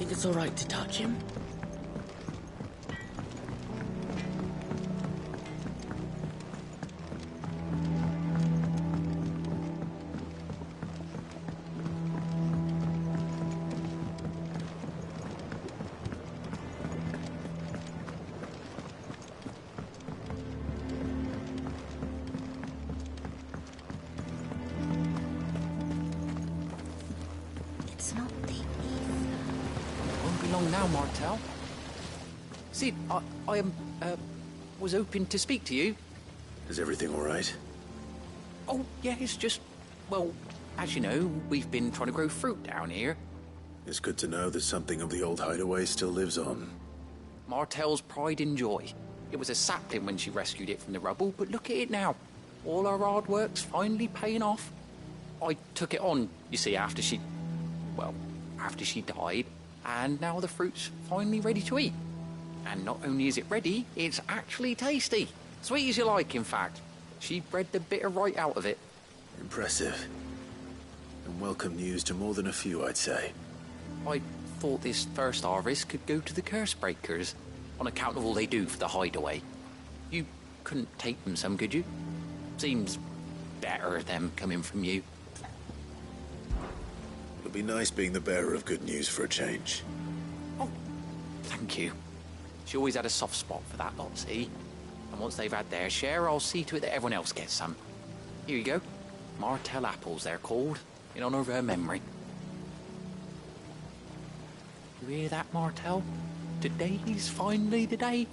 Think it's all right to touch him? Now, Martel. Sid, I was hoping to speak to you. Is everything all right? Oh, yeah, it's just, well, as you know, we've been trying to grow fruit down here. It's good to know that something of the old hideaway still lives on. Martel's pride and joy. It was a sapling when she rescued it from the rubble, but look at it now. All our hard work's finally paying off. I took it on, you see, after she died. And now the fruit's finally ready to eat. And not only is it ready, it's actually tasty. Sweet as you like, in fact. She bred the bitter right out of it. Impressive. And welcome news to more than a few, I'd say. I thought this first harvest could go to the curse breakers, on account of all they do for the hideaway. You couldn't take them some, could you? Seems better them coming from you. It'll be nice being the bearer of good news for a change. Oh, thank you. She always had a soft spot for that lot, see? And once they've had their share, I'll see to it that everyone else gets some. Here you go. Martel apples, they're called, in honour of her memory. You hear that, Martel? Today's finally the day.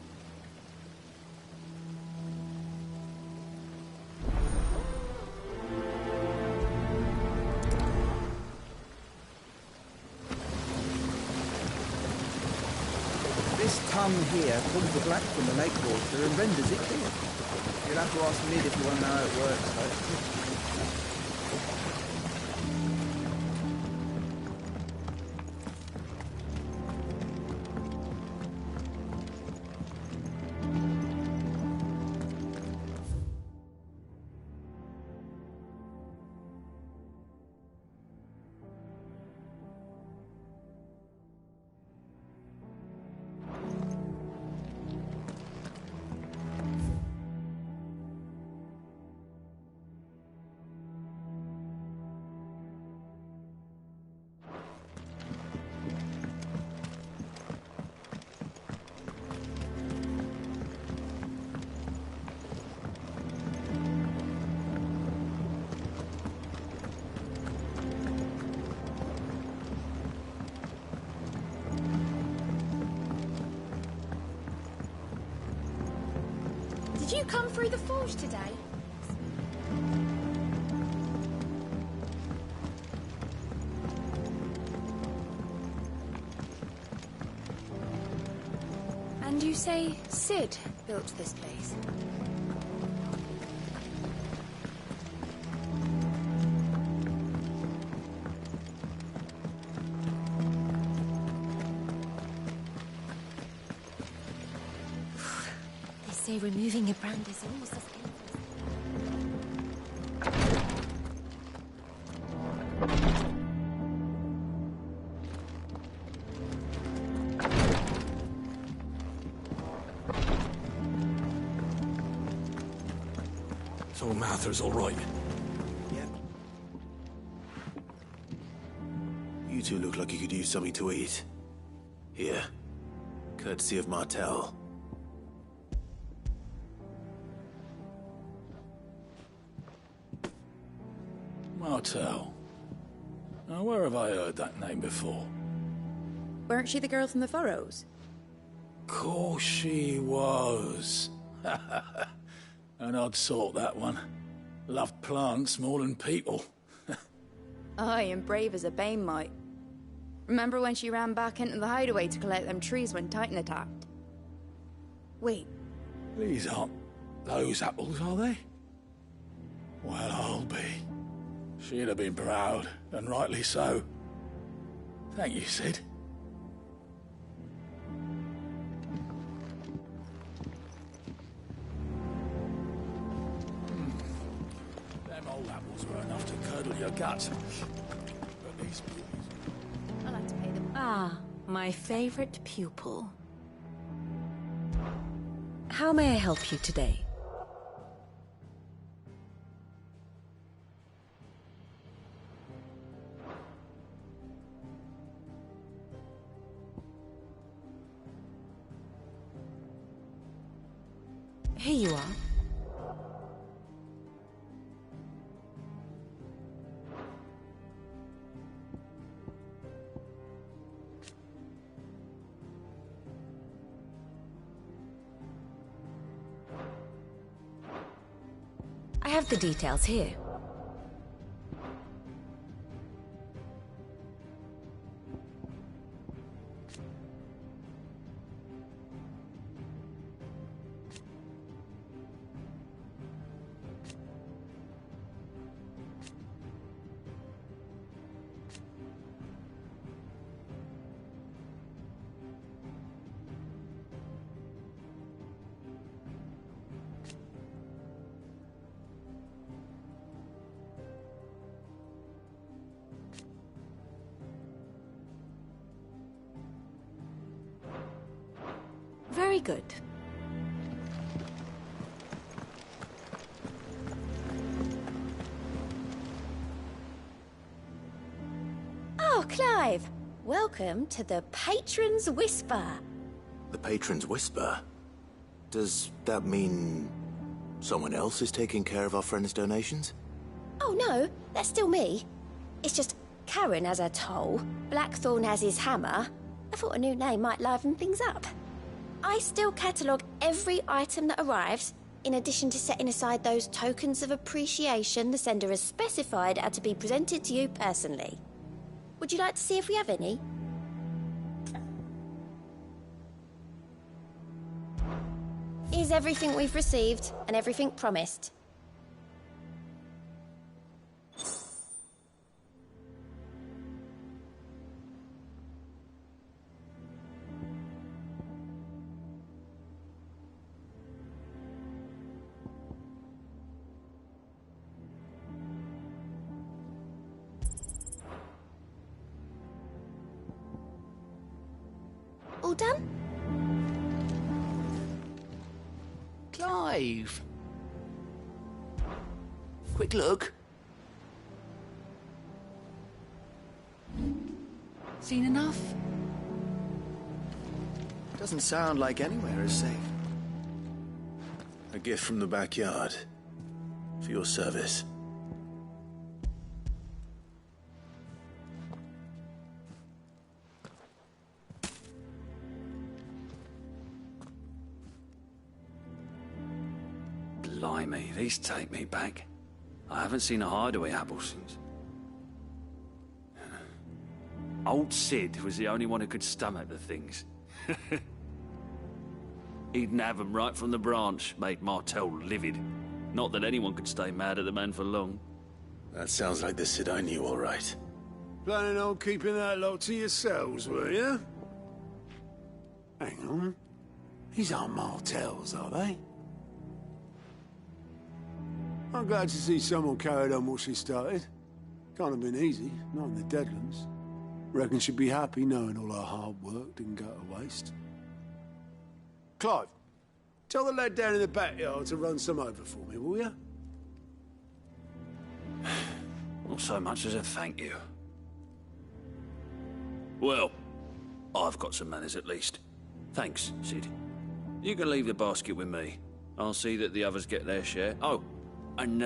This tongue here pulls the black from the lake water and renders it clear. You'll have to ask Mid if you want to know how it works, though. Did you come through the forge today? And you say Sid built this place? They say removing a brand is almost as painful. So Mather's all right. Yep. You two look like you could use something to eat. Here. Courtesy of Martel. Martel. Now, where have I heard that name before? Weren't she the girl from the Furrows? Course she was. An odd sort, that one. Loved plants more than people. Aye, and brave as a Banemite. Remember when she ran back into the hideaway to collect them trees when Titan attacked? Wait. These aren't those apples, are they? Well, I'll be. She'd have been proud, and rightly so. Thank you, Sid. Them old apples were enough to curdle your guts. But these beauties... I like to pay them. Ah, My favorite pupil. How may I help you today? Here you are. I have the details here. Very good. Oh, Clive! Welcome to the Patron's Whisper. The Patron's Whisper? Does that mean someone else is taking care of our friend's donations? Oh no, that's still me. It's just Karen has her toll, Blackthorn has his hammer. I thought a new name might liven things up. I still catalogue every item that arrives, in addition to setting aside those tokens of appreciation the sender has specified are to be presented to you personally. Would you like to see if we have any? Here's everything we've received and everything promised. All done? Clive! Quick look. Seen enough? Doesn't sound like anywhere is safe. A gift from the backyard. For your service. Blimey, these take me back. I haven't seen a hideaway apple since. Old Sid was the only one who could stomach the things. He'd nab them right from the branch, made Martel livid. Not that anyone could stay mad at the man for long. That sounds like the Sid I knew, all right. Planning on keeping that lot to yourselves, were you? Hang on. These aren't Martels, are they? I'm glad to see someone carried on what she started. Can't have been easy, not in the Deadlands. Reckon she'd be happy knowing all her hard work didn't go to waste. Clive, tell the lad down in the backyard to run some over for me, will you? Not so much as a thank you. Well, I've got some manners at least. Thanks, Sid. You can leave the basket with me. I'll see that the others get their share. Oh, and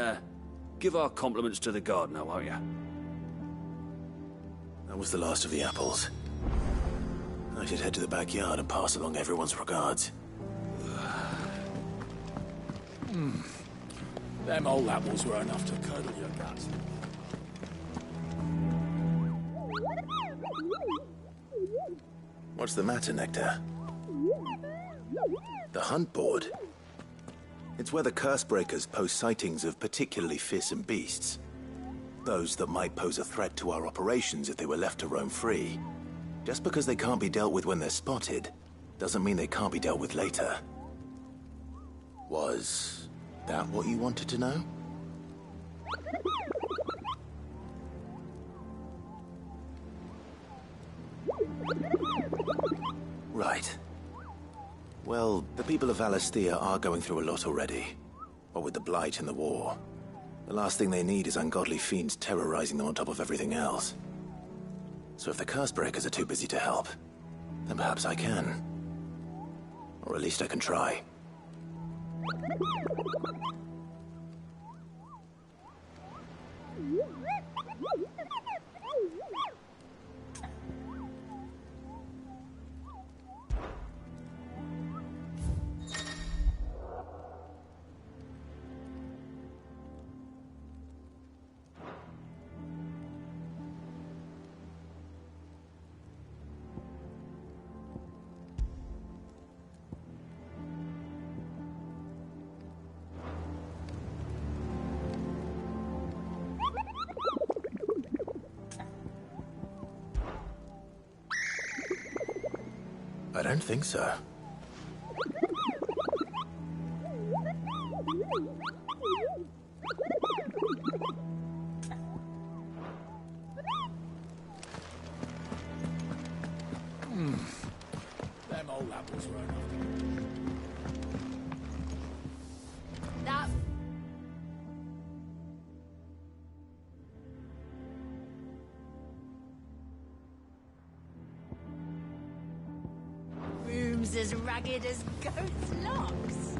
give our compliments to the gardener, won't you? That was the last of the apples. I should head to the backyard and pass along everyone's regards. Them old apples were enough to curdle your guts. What's the matter, Nectar? The hunt board? It's where the Cursebreakers post sightings of particularly fearsome beasts. Those that might pose a threat to our operations if they were left to roam free. Just because they can't be dealt with when they're spotted, doesn't mean they can't be dealt with later. Was that what you wanted to know? Right. Well, the people of Valisthea are going through a lot already. What with the Blight and the war. The last thing they need is ungodly fiends terrorizing them on top of everything else. So if the Cursebreakers are too busy to help, then perhaps I can. Or at least I can try. I don't think so. Them old apples were enough. That... Room's as ragged as goat's locks.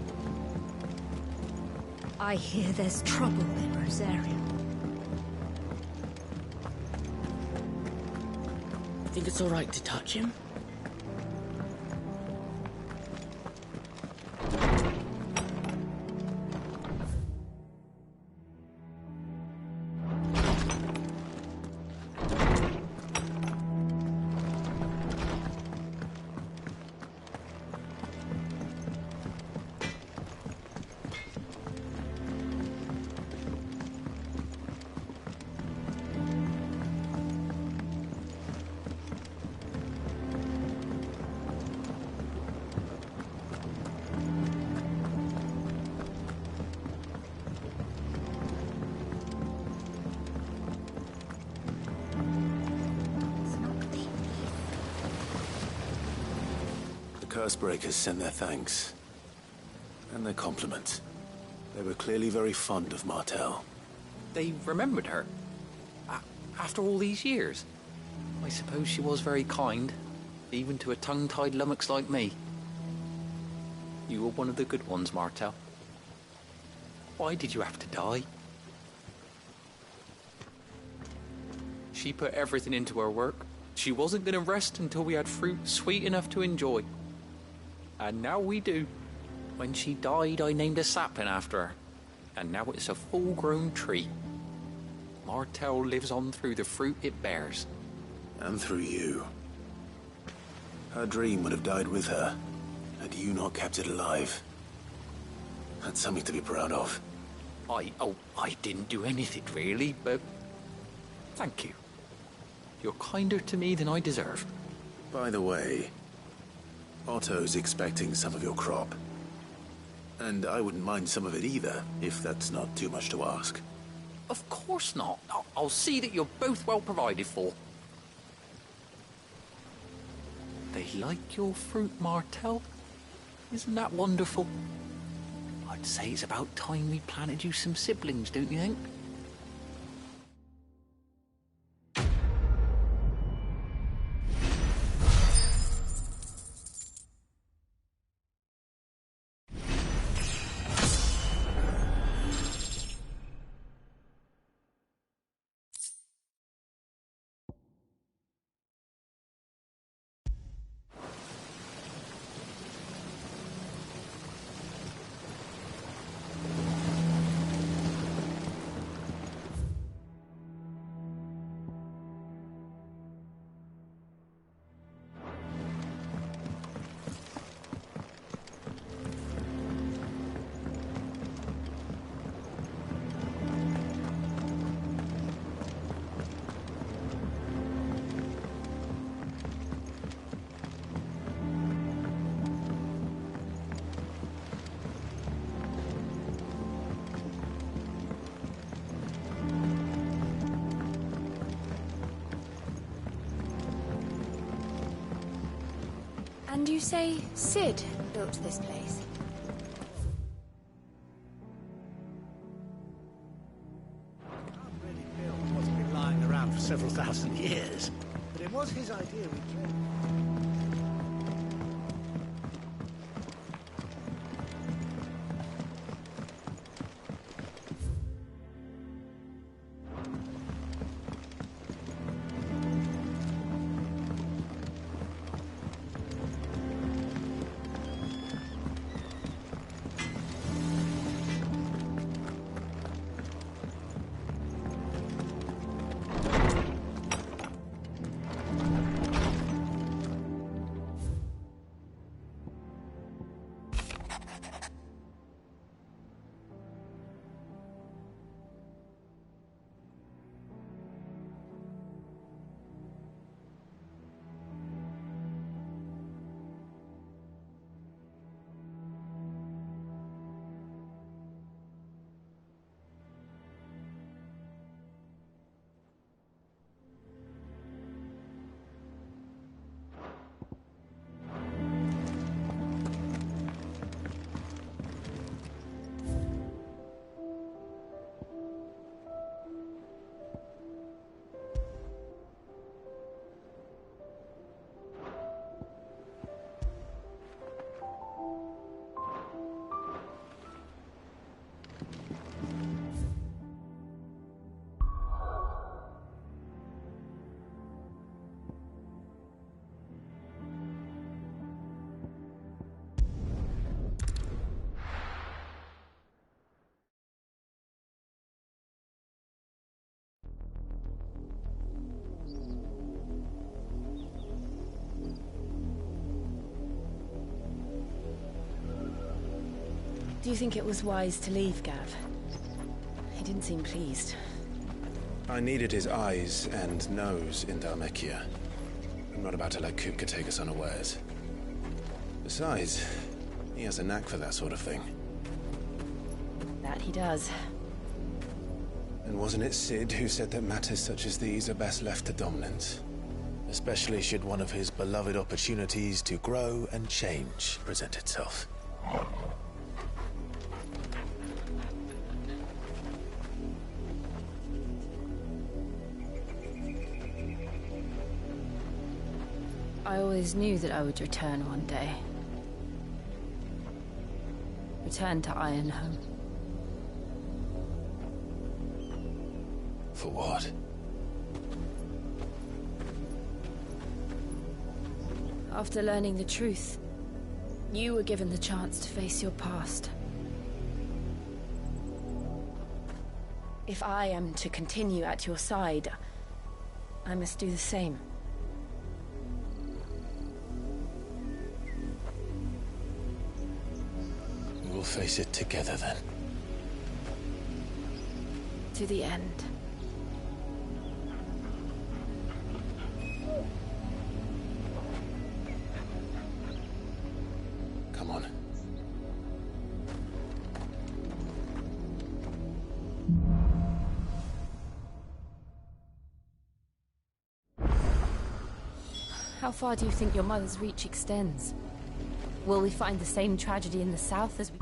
I hear there's trouble in Rosaria. Think it's all right to touch him? Cursebreakers send their thanks. And their compliments. They were clearly very fond of Martel. They remembered her. After all these years. I suppose she was very kind, even to a tongue-tied lummox like me. You were one of the good ones, Martel. Why did you have to die? She put everything into her work. She wasn't going to rest until we had fruit sweet enough to enjoy. And now we do. When she died, I named a sapling after her. And now it's a full-grown tree. Martel lives on through the fruit it bears. And through you. Her dream would have died with her, had you not kept it alive. That's something to be proud of. I didn't do anything really, but thank you. You're kinder to me than I deserve. By the way, Otto's expecting some of your crop. And I wouldn't mind some of it either, if that's not too much to ask. Of course not. I'll see that you're both well provided for. They like your fruit, Martel. Isn't that wonderful? I'd say it's about time we planted you some siblings, don't you think? And you say Cid built this place? What's been lying around for several thousand years. But it was his idea we drew. Do you think it was wise to leave, Gav? He didn't seem pleased. I needed his eyes and nose in Dhalmekia. I'm not about to let Kupka take us unawares. Besides, he has a knack for that sort of thing. That he does. And wasn't it Cid who said that matters such as these are best left to dominance? Especially should one of his beloved opportunities to grow and change present itself. I always knew that I would return one day. Return to Ironhome. For what? After learning the truth, you were given the chance to face your past. If I am to continue at your side, I must do the same. We'll face it together then. To the end. Come on. How far do you think your mother's reach extends? Will we find the same tragedy in the south as we...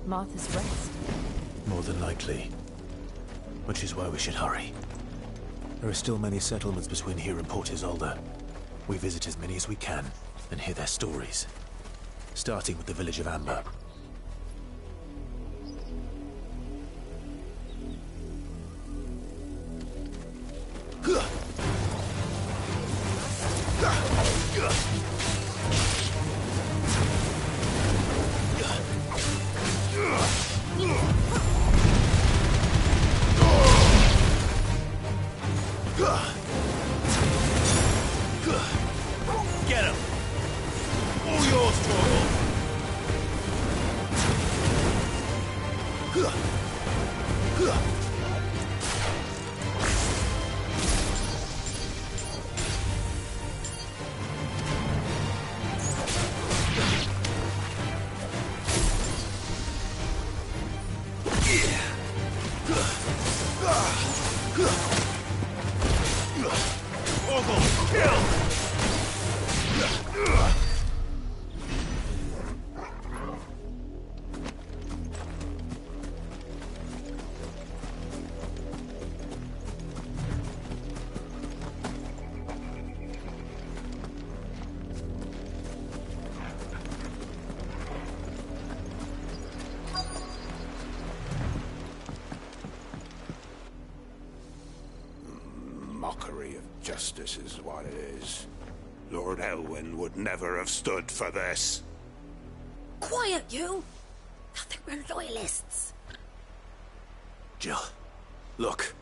Martha's Rest? More than likely. Which is why we should hurry. There are still many settlements between here and Port Isolde. We visit as many as we can and hear their stories. Starting with the village of Amber. mockery of justice is what it is. Lord Elwyn would never have stood for this. Quiet, you! I think we're loyalists. Jill, look.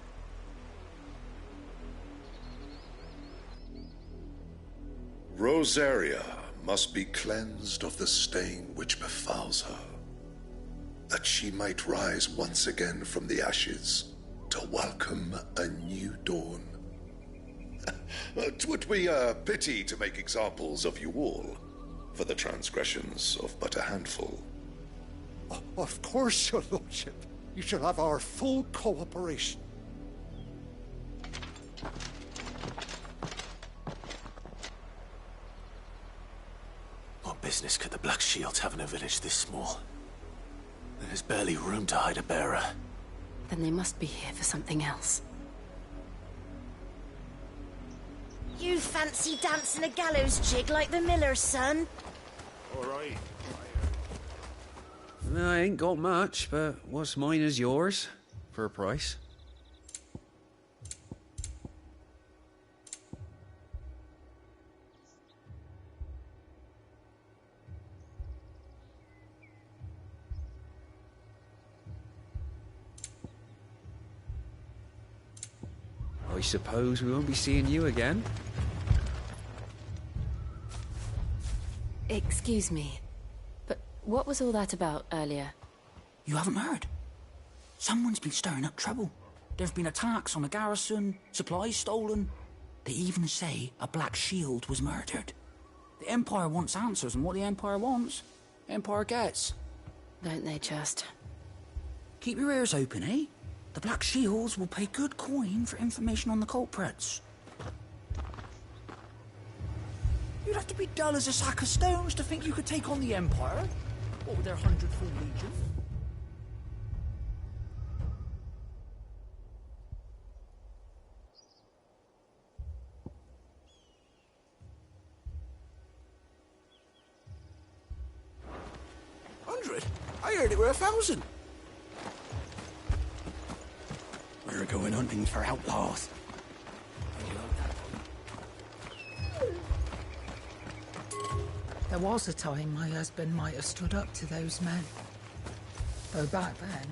Rosaria must be cleansed of the stain which befouls her, that she might rise once again from the ashes to welcome a new dawn. 'Twould be a pity to make examples of you all for the transgressions of but a handful. Of course, your lordship. You shall have our full cooperation. What business could the Black Shields have in a village this small? There's barely room to hide a bearer. Then they must be here for something else. You fancy dancing a gallows jig like the miller's son? All right. I ain't got much, but what's mine is yours, for a price. I suppose we won't be seeing you again. Excuse me, but what was all that about earlier? You haven't heard? Someone's been stirring up trouble. There have been attacks on the garrison, supplies stolen. They even say a Black Shield was murdered. The Empire wants answers, and what the Empire wants, Empire gets. Don't they just? Keep your ears open, eh? The Black Shields will pay good coin for information on the culprits. You'd have to be dull as a sack of stones to think you could take on the Empire. What with their 100-fold legion? I heard it were 1,000. We're going hunting for outlaws. There was a time my husband might have stood up to those men. Though back then...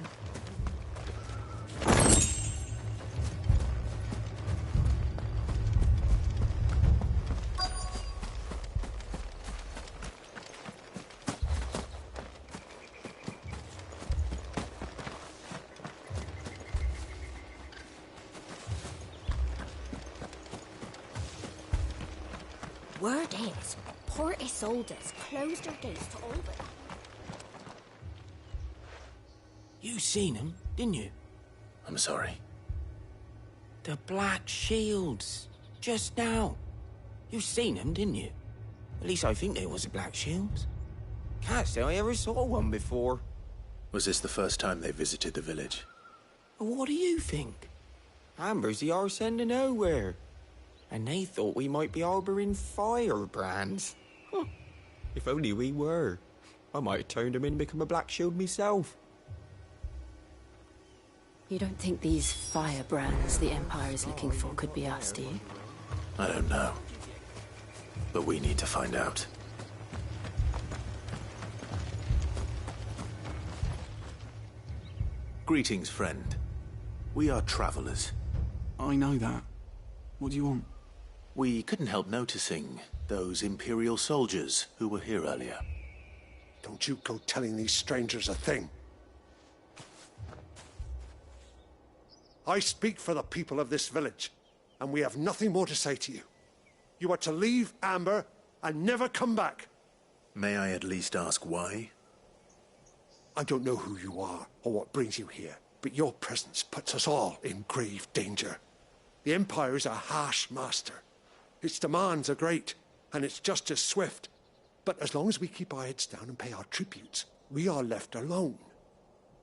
Word is, Port Isolde's closed her gates to all but... You seen him, didn't you? I'm sorry. The Black Shields. Just now. You seen them, didn't you? At least I think they was the Black Shields. Can't say I ever saw one before. Was this the first time they visited the village? What do you think? Amber's the arse end of nowhere. And they thought we might be harbouring firebrands. Huh. If only we were. I might have turned them in and become a Black Shield myself. You don't think these firebrands the Empire is looking for could be us, do you? I don't know. But we need to find out. Greetings, friend. We are travelers. I know that. What do you want? We couldn't help noticing those Imperial soldiers who were here earlier. Don't you go telling these strangers a thing. I speak for the people of this village, and we have nothing more to say to you. You are to leave Amber and never come back. May I at least ask why? I don't know who you are or what brings you here, but your presence puts us all in grave danger. The Empire is a harsh master. Its demands are great, and its justice swift. But as long as we keep our heads down and pay our tributes, we are left alone.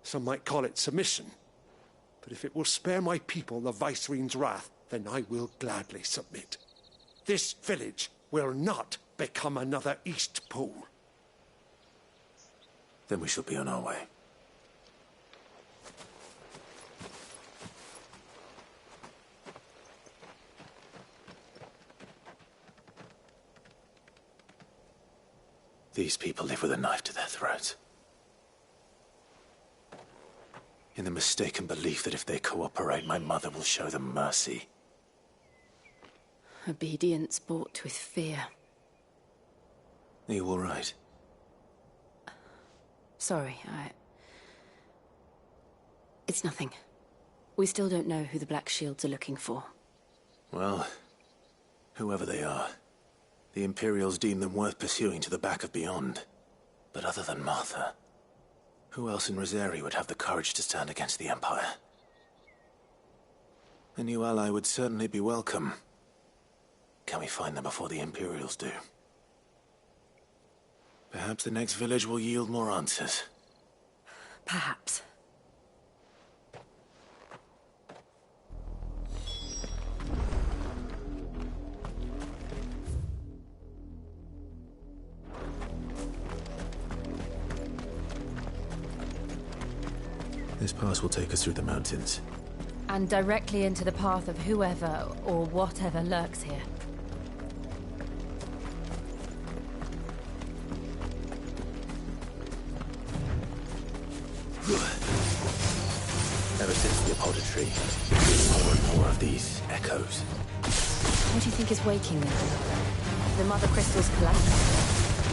Some might call it submission. But if it will spare my people the Viceroy's wrath, then I will gladly submit. This village will not become another Eastpool. Then we shall be on our way. These people live with a knife to their throats. In the mistaken belief that if they cooperate, my mother will show them mercy. Obedience bought with fear. Are you all right? Sorry, It's nothing. We still don't know who the Black Shields are looking for. Well, whoever they are, the Imperials deem them worth pursuing to the back of beyond. But other than Martha, who else in Rosari would have the courage to stand against the Empire? A new ally would certainly be welcome. Can we find them before the Imperials do? Perhaps the next village will yield more answers. Perhaps. This pass will take us through the mountains. And directly into the path of whoever or whatever lurks here. Ever since the Apollo tree, more and more of these echoes. What do you think is waking them? The Mother Crystal's collapse?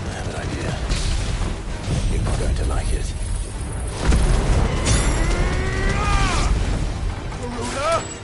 I have an idea. You're not going to like it. Karuna!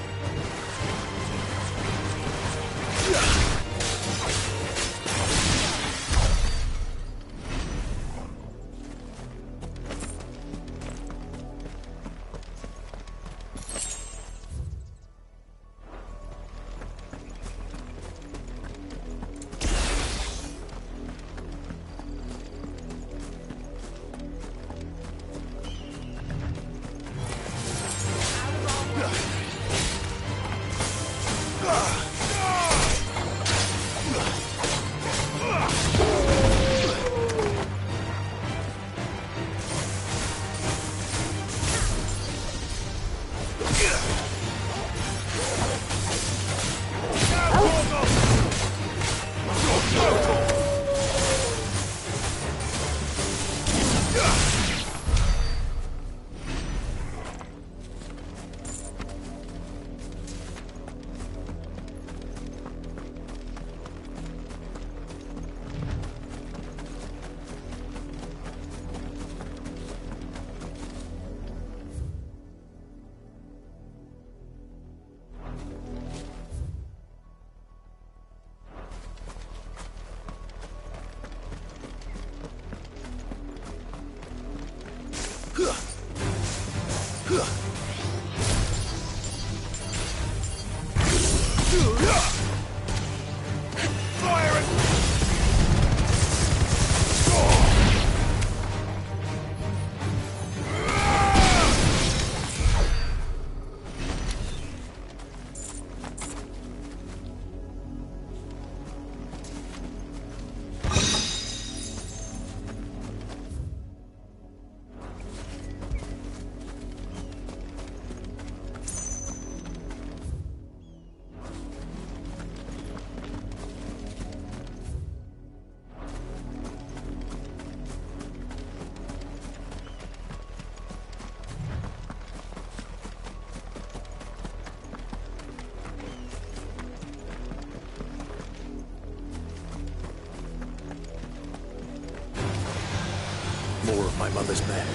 More of my mother's men.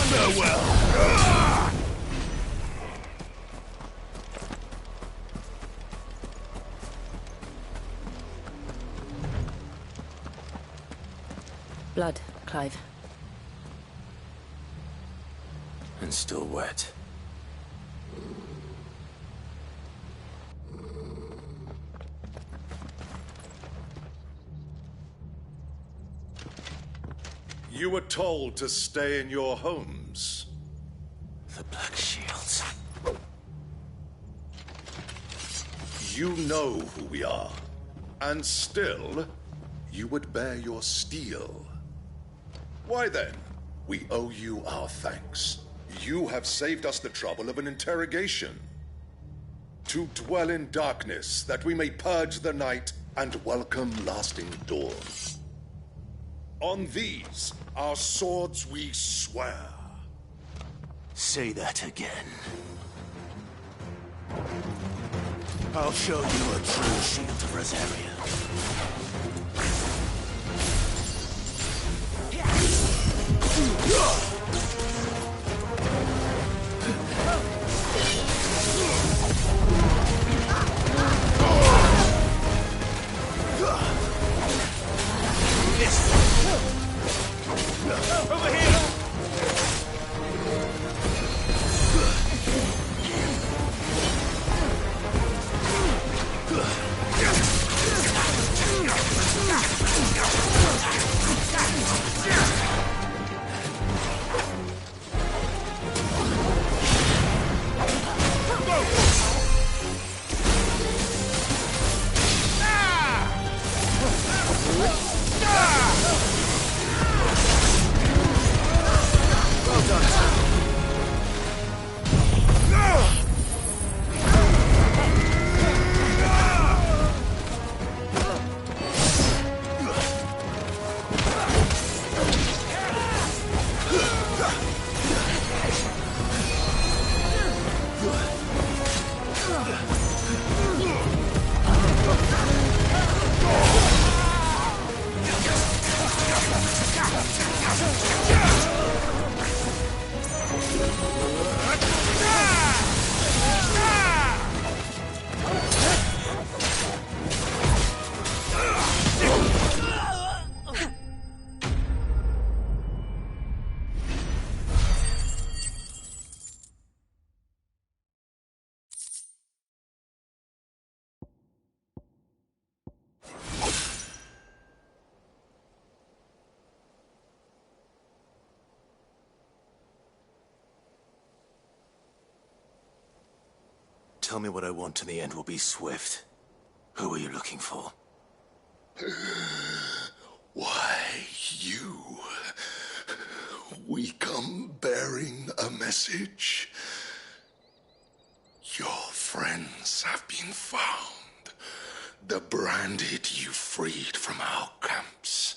Farewell! Blood, Clive. And still wet. You were told to stay in your homes. The Black Shields. You know who we are. And still, you would bear your steel. Why then, we owe you our thanks. You have saved us the trouble of an interrogation. To dwell in darkness, that we may purge the night and welcome lasting dawn. On these, our swords we swear. Say that again. I'll show you a true shield of Rosaria. Over here! Tell me what I want and the end will be swift. Who are you looking for? Why, you. We come bearing a message. Your friends have been found. The branded you freed from our camps.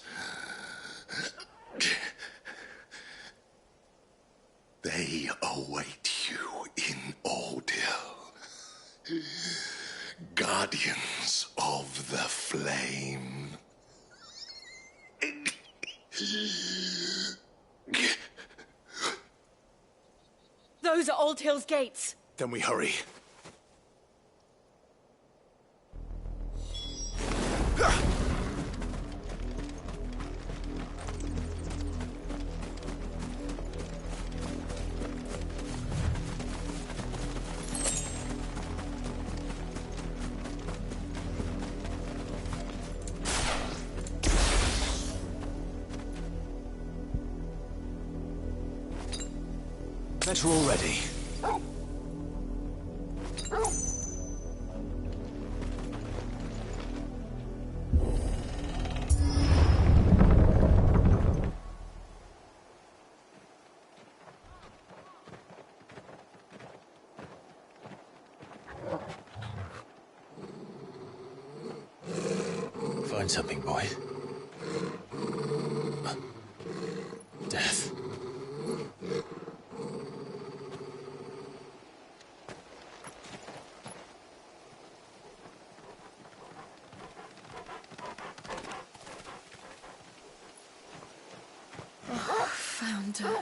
They await you in Odil. Guardians of the Flame. Those are Old Hill's gates. Then we hurry. Better already. Find something, boy. Death. Found her.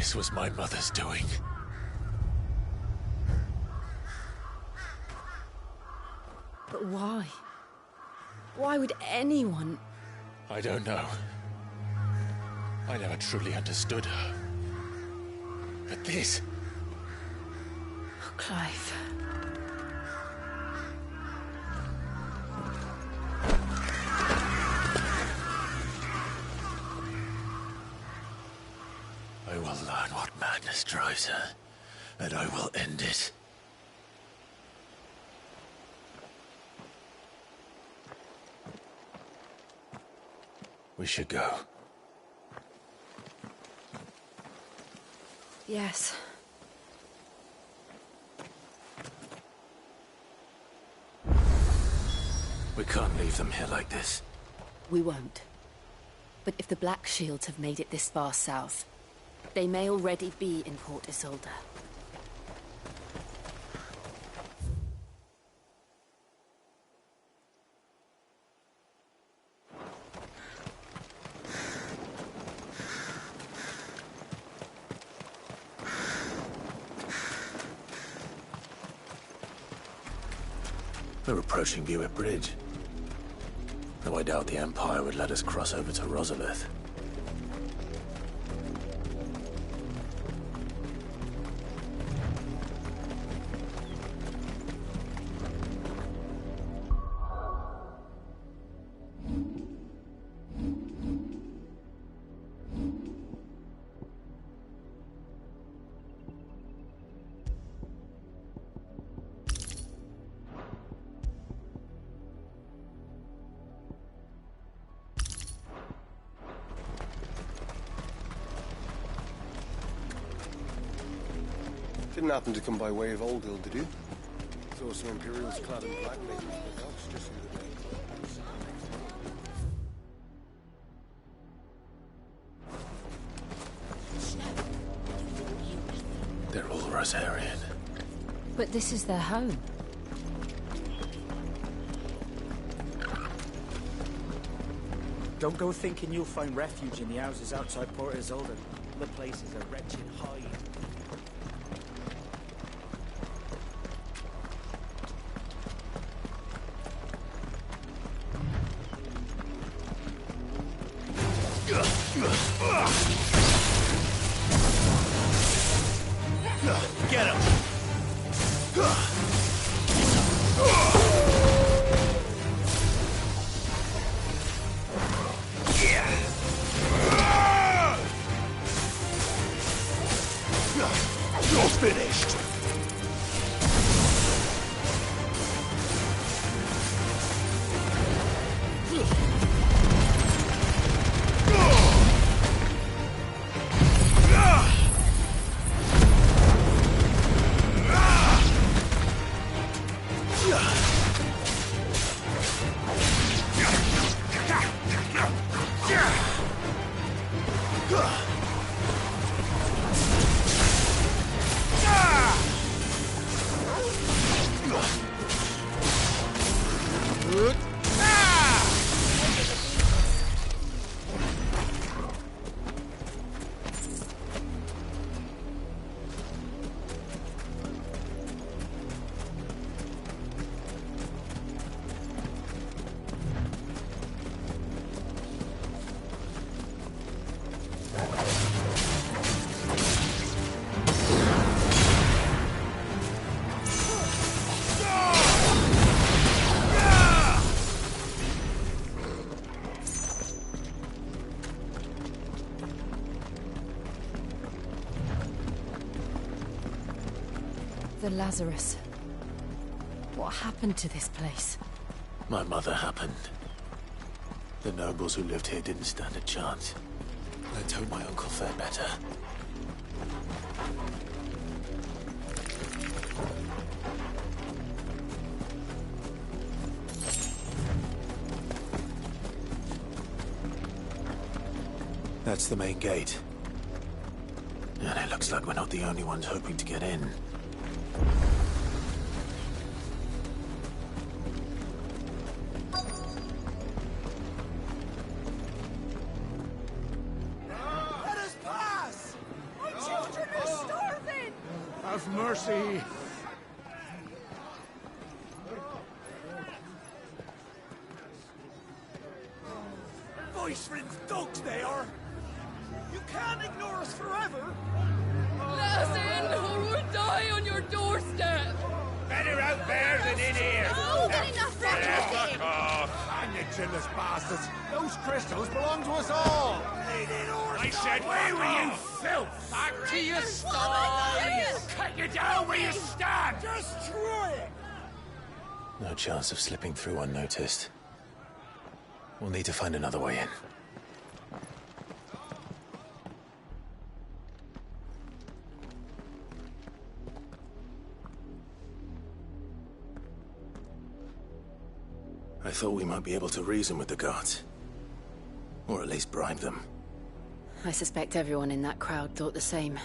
This was my mother's doing. But why? Why would anyone... I don't know. I never truly understood her. But this... Oh, Clive. I will learn what madness drives her, and I will end it. We should go. Yes. We can't leave them here like this. We won't. But if the Black Shields have made it this far south, they may already be in Port Isolde. We're approaching Buick Bridge. Though I doubt the Empire would let us cross over to Rosalith. Didn't happen to come by way of Oldhill, did you? Saw some Imperials clad in black making the docks just the other day. They're all Rosarian. But this is their home. Don't go thinking you'll find refuge in the houses outside Port Isolde. The place is a wretched hide. Get him! You're finished! The Lazarus. What happened to this place? My mother happened. The nobles who lived here didn't stand a chance. Let's hope my uncle fared better. That's the main gate. And it looks like we're not the only ones hoping to get in. Let us pass! mercy! Voice rings dogs they are! You can't ignore us forever! Let us in, or we'll die on your doorstep! Better out there than in here! Oh, get enough Fuck off! And you chinless bastards! Those crystals belong to us all! I said, where were you, filth? Back to your sties! Cut you down where you stand! Destroy it! No chance of slipping through unnoticed. We'll need to find another way in. I thought we might be able to reason with the guards. Or at least bribe them. I suspect everyone in that crowd thought the same.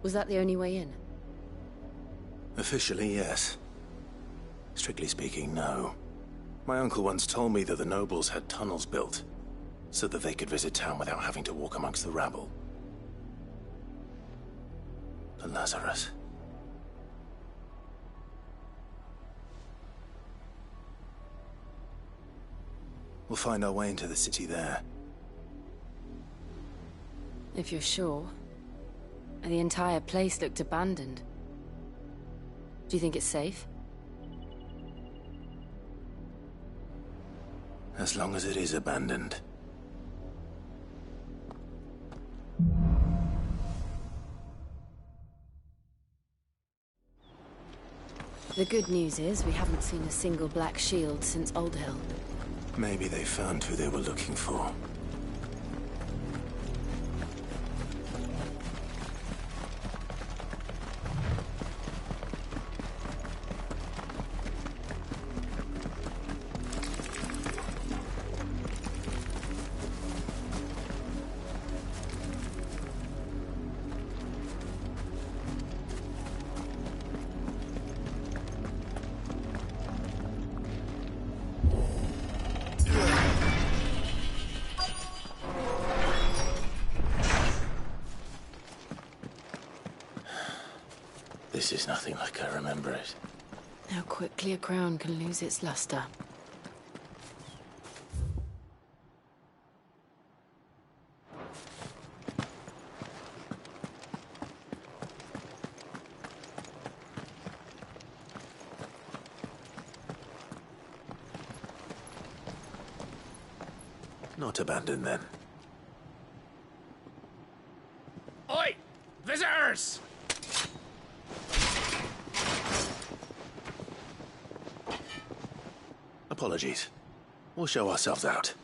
Was that the only way in? Officially, yes. Strictly speaking, no. My uncle once told me that the nobles had tunnels built, so that they could visit town without having to walk amongst the rabble. The Lazarus. We'll find our way into the city there. If you're sure. The entire place looked abandoned. Do you think it's safe? As long as it is abandoned. The good news is we haven't seen a single black shield since Old Hill. Maybe they found who they were looking for. This is nothing like I remember it. How quickly a crown can lose its luster. Not abandoned, then. Oi! Visitors! Apologies. We'll show ourselves out.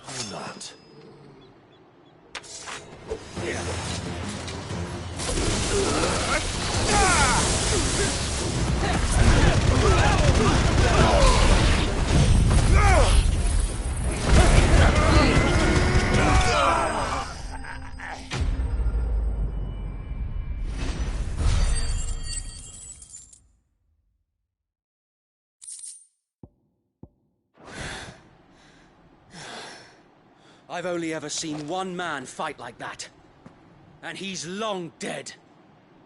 Or not. I've only ever seen one man fight like that. And he's long dead.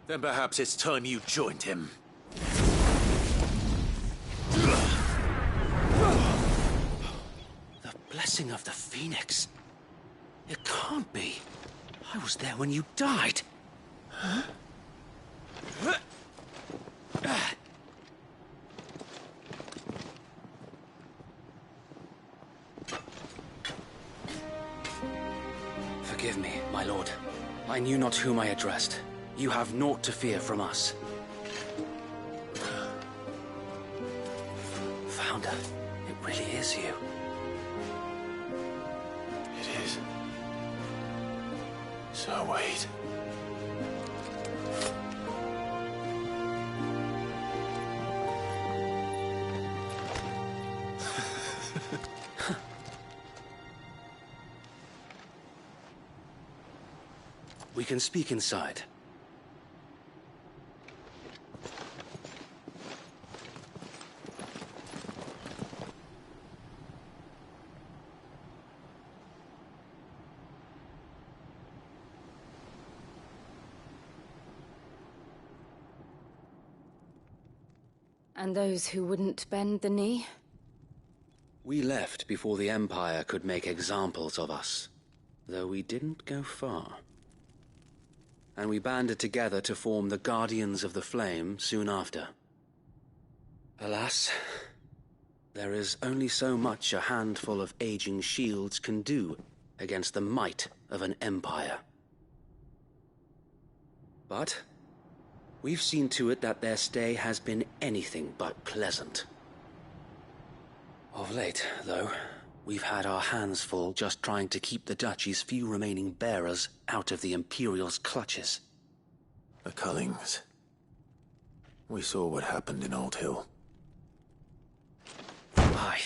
Then perhaps it's time you joined him. The blessing of the Phoenix. It can't be. I was there when you died. Huh? Forgive me, my lord. I knew not whom I addressed. You have naught to fear from us. Founder, it really is you. It is. So wait. We can speak inside. And those who wouldn't bend the knee? We left before the Empire could make examples of us, though we didn't go far. And we banded together to form the Guardians of the Flame soon after. Alas, there is only so much a handful of aging shields can do against the might of an empire. But we've seen to it that their stay has been anything but pleasant. Of late, though, we've had our hands full just trying to keep the Duchy's few remaining bearers out of the Imperial's clutches. The Cullings. We saw what happened in Old Hill. Aye,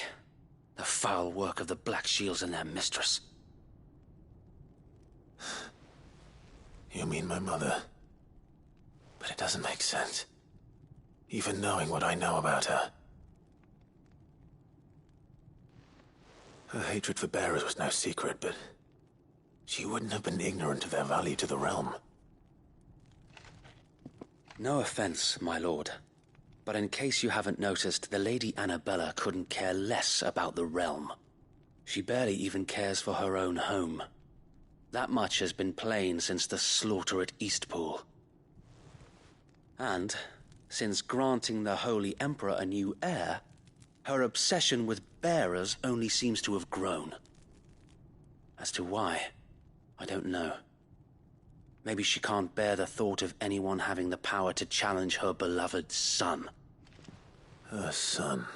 the foul work of the Black Shields and their mistress. You mean my mother? But it doesn't make sense. Even knowing what I know about her. Her hatred for bearers was no secret, but she wouldn't have been ignorant of their value to the realm. No offense, my lord, but in case you haven't noticed, the Lady Annabella couldn't care less about the realm. She barely even cares for her own home. That much has been plain since the slaughter at Eastpool. And, since granting the Holy Emperor a new heir, her obsession with bearers only seems to have grown. As to why, I don't know. Maybe she can't bear the thought of anyone having the power to challenge her beloved son. Her son.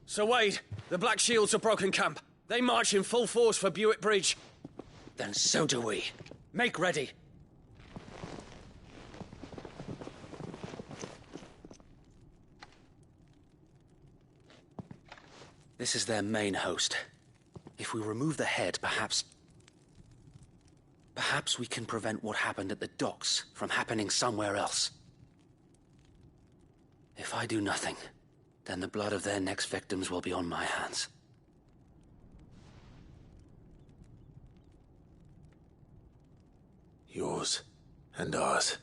Sir Wade, the Black Shields have broken camp. They march in full force for Buick Bridge. Then so do we. Make ready. This is their main host. If we remove the head, perhaps we can prevent what happened at the docks from happening somewhere else. If I do nothing, then the blood of their next victims will be on my hands. Yours and ours.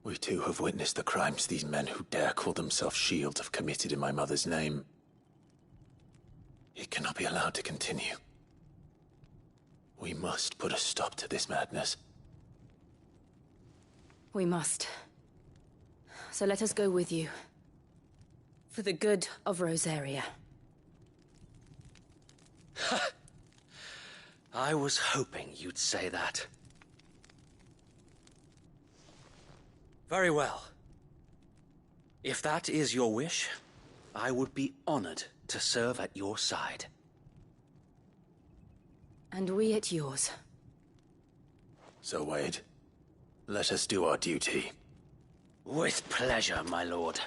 We too have witnessed the crimes these men who dare call themselves Shield have committed in my mother's name. It cannot be allowed to continue. We must put a stop to this madness. We must. So let us go with you. For the good of Rosaria. I was hoping you'd say that. Very well. If that is your wish, I would be honored to serve at your side. And we at yours. So, Wade, let us do our duty. With pleasure, my lord.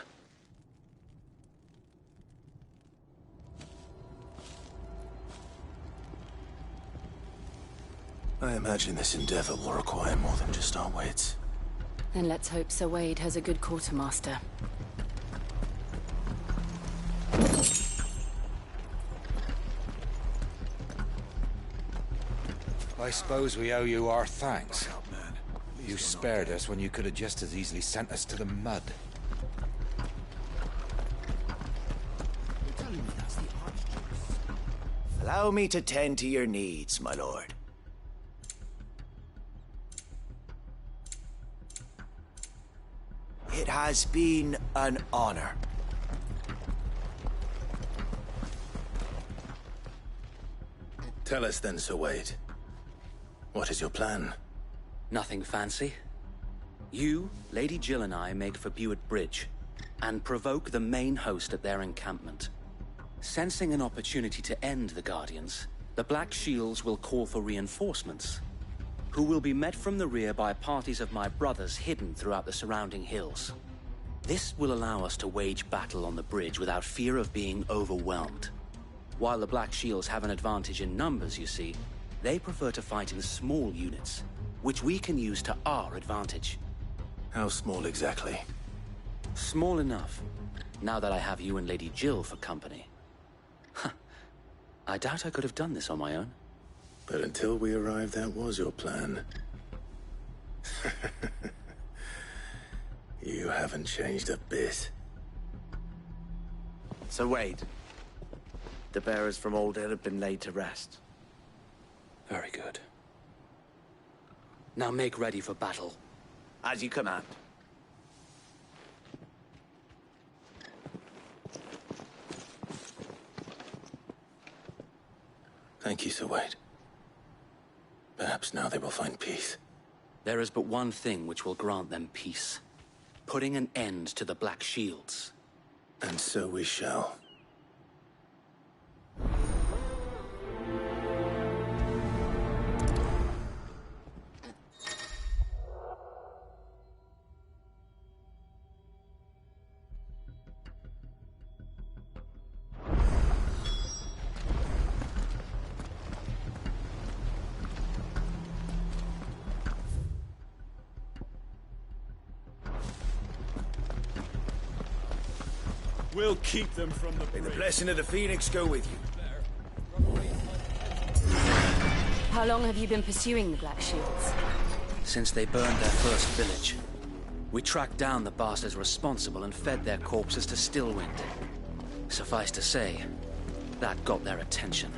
I imagine this endeavor will require more than just our wits. Then let's hope Sir Wade has a good quartermaster. I suppose we owe you our thanks. You spared us when you could have just as easily sent us to the mud. Allow me to tend to your needs, my lord. It has been an honor. Tell us then, Sir Wade. What is your plan? Nothing fancy. You, Lady Jill and I make for Buick Bridge, and provoke the main host at their encampment. Sensing an opportunity to end the Guardians, the Black Shields will call for reinforcements, who will be met from the rear by parties of my brothers hidden throughout the surrounding hills. This will allow us to wage battle on the bridge without fear of being overwhelmed. While the Black Shields have an advantage in numbers, you see, they prefer to fight in small units, which we can use to our advantage. How small exactly? Small enough, now that I have you and Lady Jill for company. I doubt I could have done this on my own. But until we arrived, that was your plan. You haven't changed a bit. So Wade, the bearers from Old Hill have been laid to rest. Very good. Now make ready for battle. As you command. Thank you, Sir Wade. Perhaps now they will find peace. There is but one thing which will grant them peace. Putting an end to the Black Shields. And so we shall. We'll keep them from the May the blessing of the Phoenix go with you. How long have you been pursuing the Black Shields? Since they burned their first village. We tracked down the bastards responsible and fed their corpses to Stillwind. Suffice to say, that got their attention.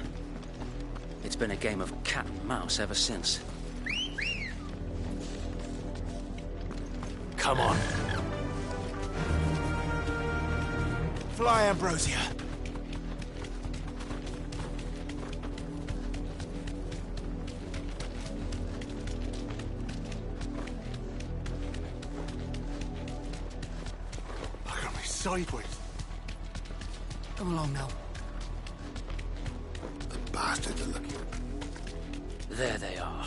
It's been a game of cat and mouse ever since. Come on. Fly, Ambrosia. Look at me sideways. Come along now. The bastards are looking. There they are.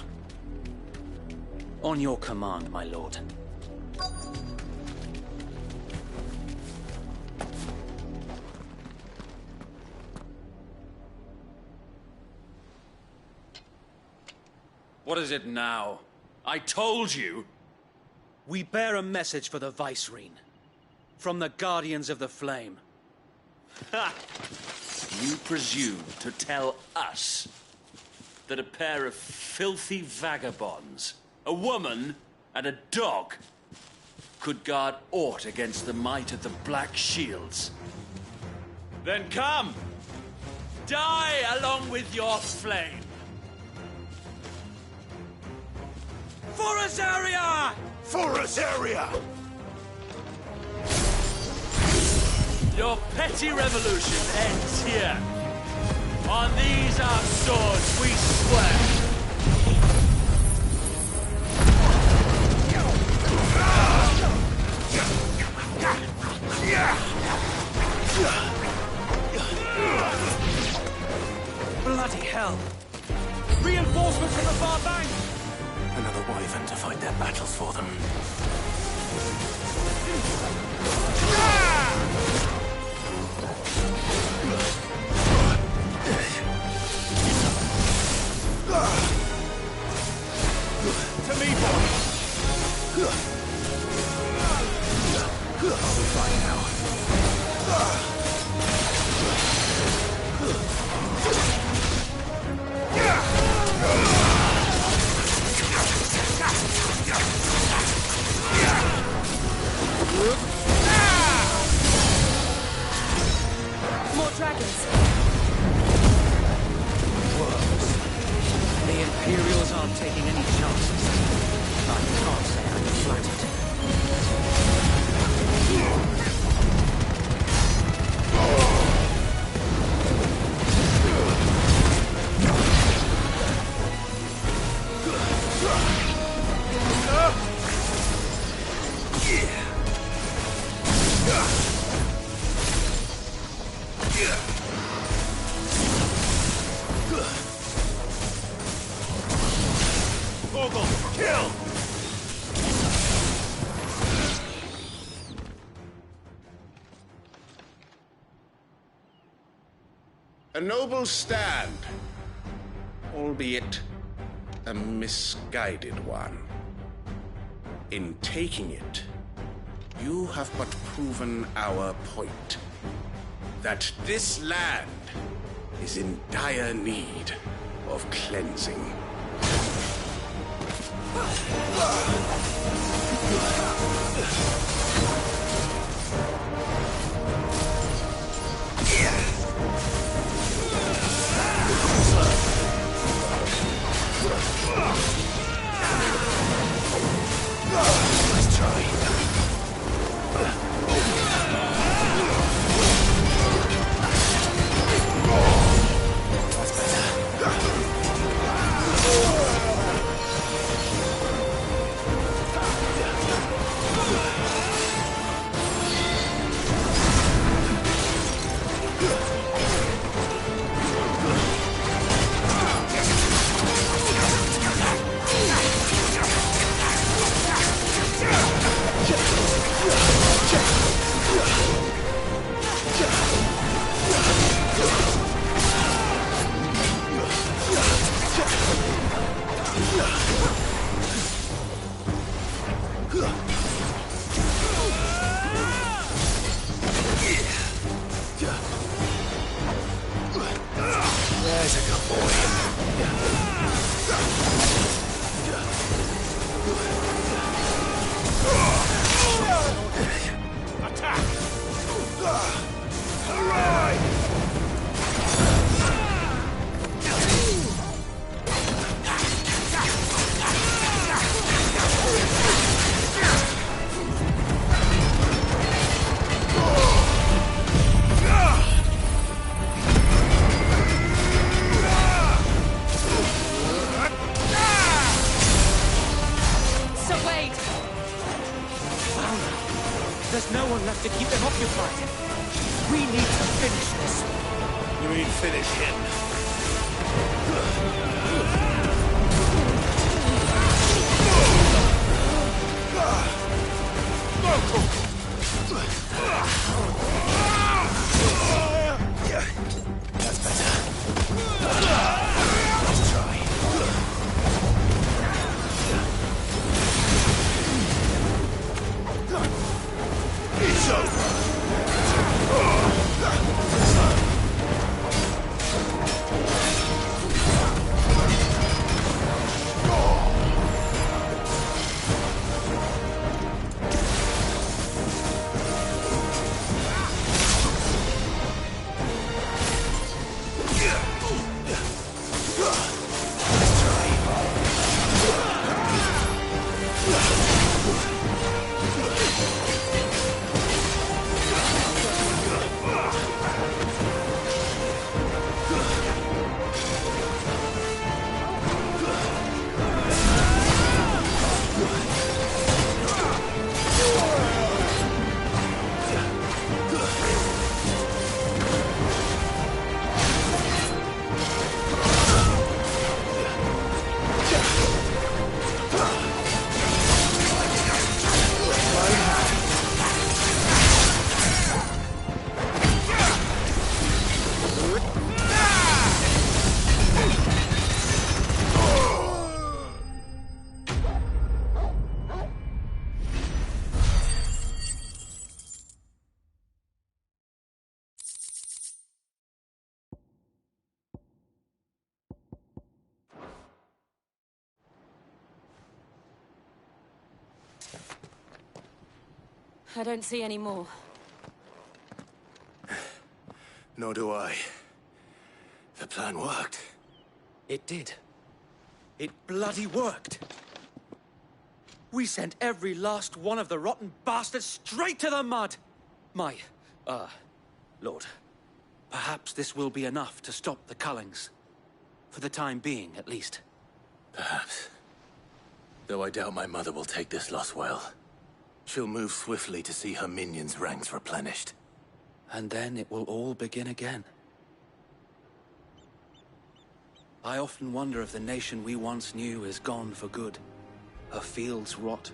On your command, my lord. What is it now? I told you! We bear a message for the Vicereine. From the Guardians of the Flame. Ha! You presume to tell us that a pair of filthy vagabonds, a woman and a dog, could guard aught against the might of the Black Shields? Then come! Die along with your flame! For Azaria! For Azaria! Your petty revolution ends here. On these our swords we swear. Bloody hell! Reinforcements from the far bank! Another wyvern to fight their battles for them. To me, boy! I'll be fine now. More dragons. Worms. The Imperials aren't taking any chances. I can't say I'm flattered. Kill! A noble stand, albeit a misguided one. In taking it, you have but proven our point. That this land is in dire need of cleansing. Let's try. There's a good boy. Attack! Hooray! There's no one left to keep them occupied. We need to finish this. You mean finish him? That's better. Let's try. It's over. I don't see any more. Nor do I. The plan worked. It did. It bloody worked. We sent every last one of the rotten bastards straight to the mud! My, Lord, perhaps this will be enough to stop the Cullings. For the time being, at least. Perhaps. Though I doubt my mother will take this loss well. She'll move swiftly to see her minions' ranks replenished. And then it will all begin again. I often wonder if the nation we once knew is gone for good. Her fields rot.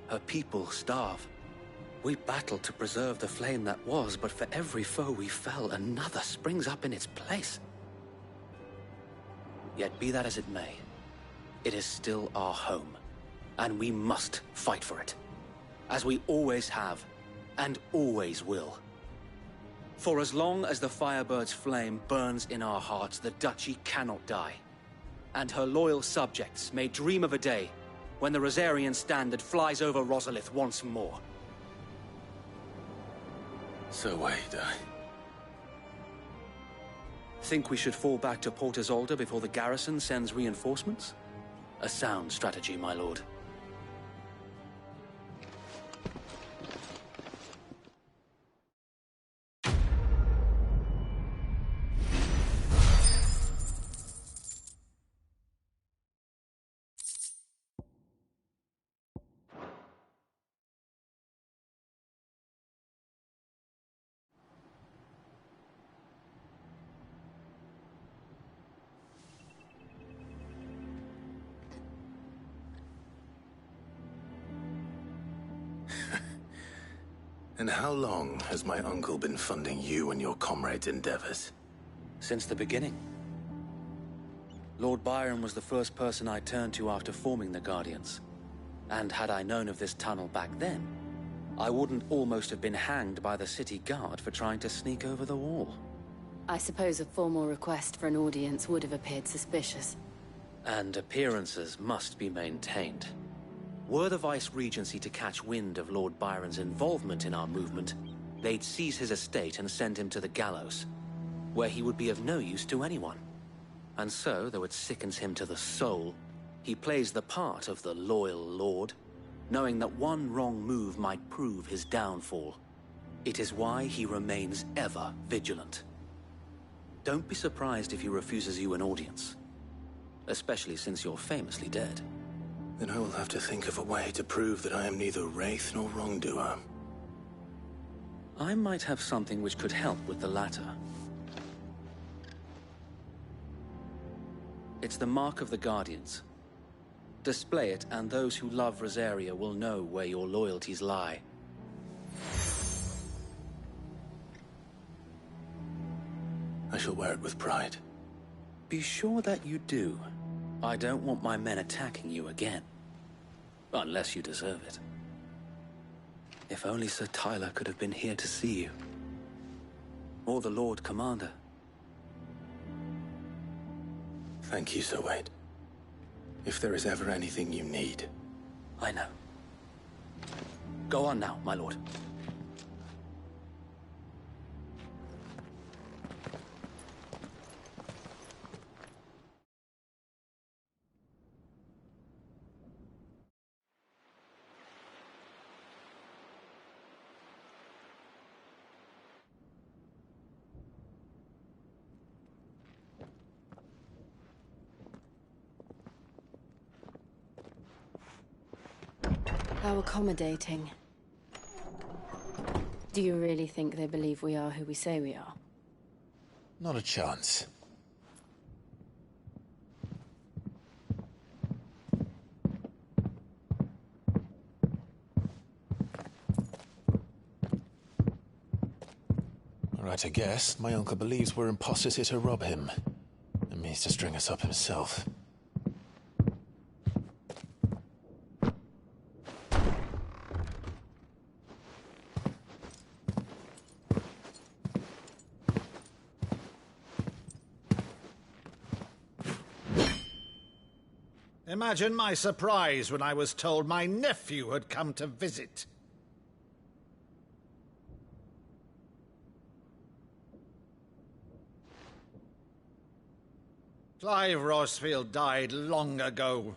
Her people starve. We battle to preserve the flame that was, but for every foe we fell, another springs up in its place. Yet be that as it may, it is still our home, and we must fight for it. As we always have, and always will. For as long as the Firebird's flame burns in our hearts, the Duchy cannot die. And her loyal subjects may dream of a day when the Rosarian standard flies over Rosalith once more. So wait, Think we should fall back to Port Isolde before the garrison sends reinforcements? A sound strategy, my lord. And how long has my uncle been funding you and your comrades' endeavors? Since the beginning. Lord Byron was the first person I turned to after forming the Guardians. And had I known of this tunnel back then, I wouldn't almost have been hanged by the city guard for trying to sneak over the wall. I suppose a formal request for an audience would have appeared suspicious. And appearances must be maintained. Were the Vice-Regency to catch wind of Lord Byron's involvement in our movement, they'd seize his estate and send him to the gallows, where he would be of no use to anyone. And so, though it sickens him to the soul, he plays the part of the loyal lord, knowing that one wrong move might prove his downfall. It is why he remains ever vigilant. Don't be surprised if he refuses you an audience, especially since you're famously dead. Then I will have to think of a way to prove that I am neither wraith nor wrongdoer. I might have something which could help with the latter. It's the Mark of the Guardians. Display it, and those who love Rosaria will know where your loyalties lie. I shall wear it with pride. Be sure that you do. I don't want my men attacking you again. Unless you deserve it. If only Sir Tyler could have been here to see you. Or the Lord Commander. Thank you, Sir Wade. If there is ever anything you need. I know. Go on now, my lord. How accommodating. Do you really think they believe we are who we say we are? Not a chance. Right to guess, my uncle believes we're imposters here to rob him, and means to string us up himself. Imagine my surprise when I was told my nephew had come to visit. Clive Rosfield died long ago.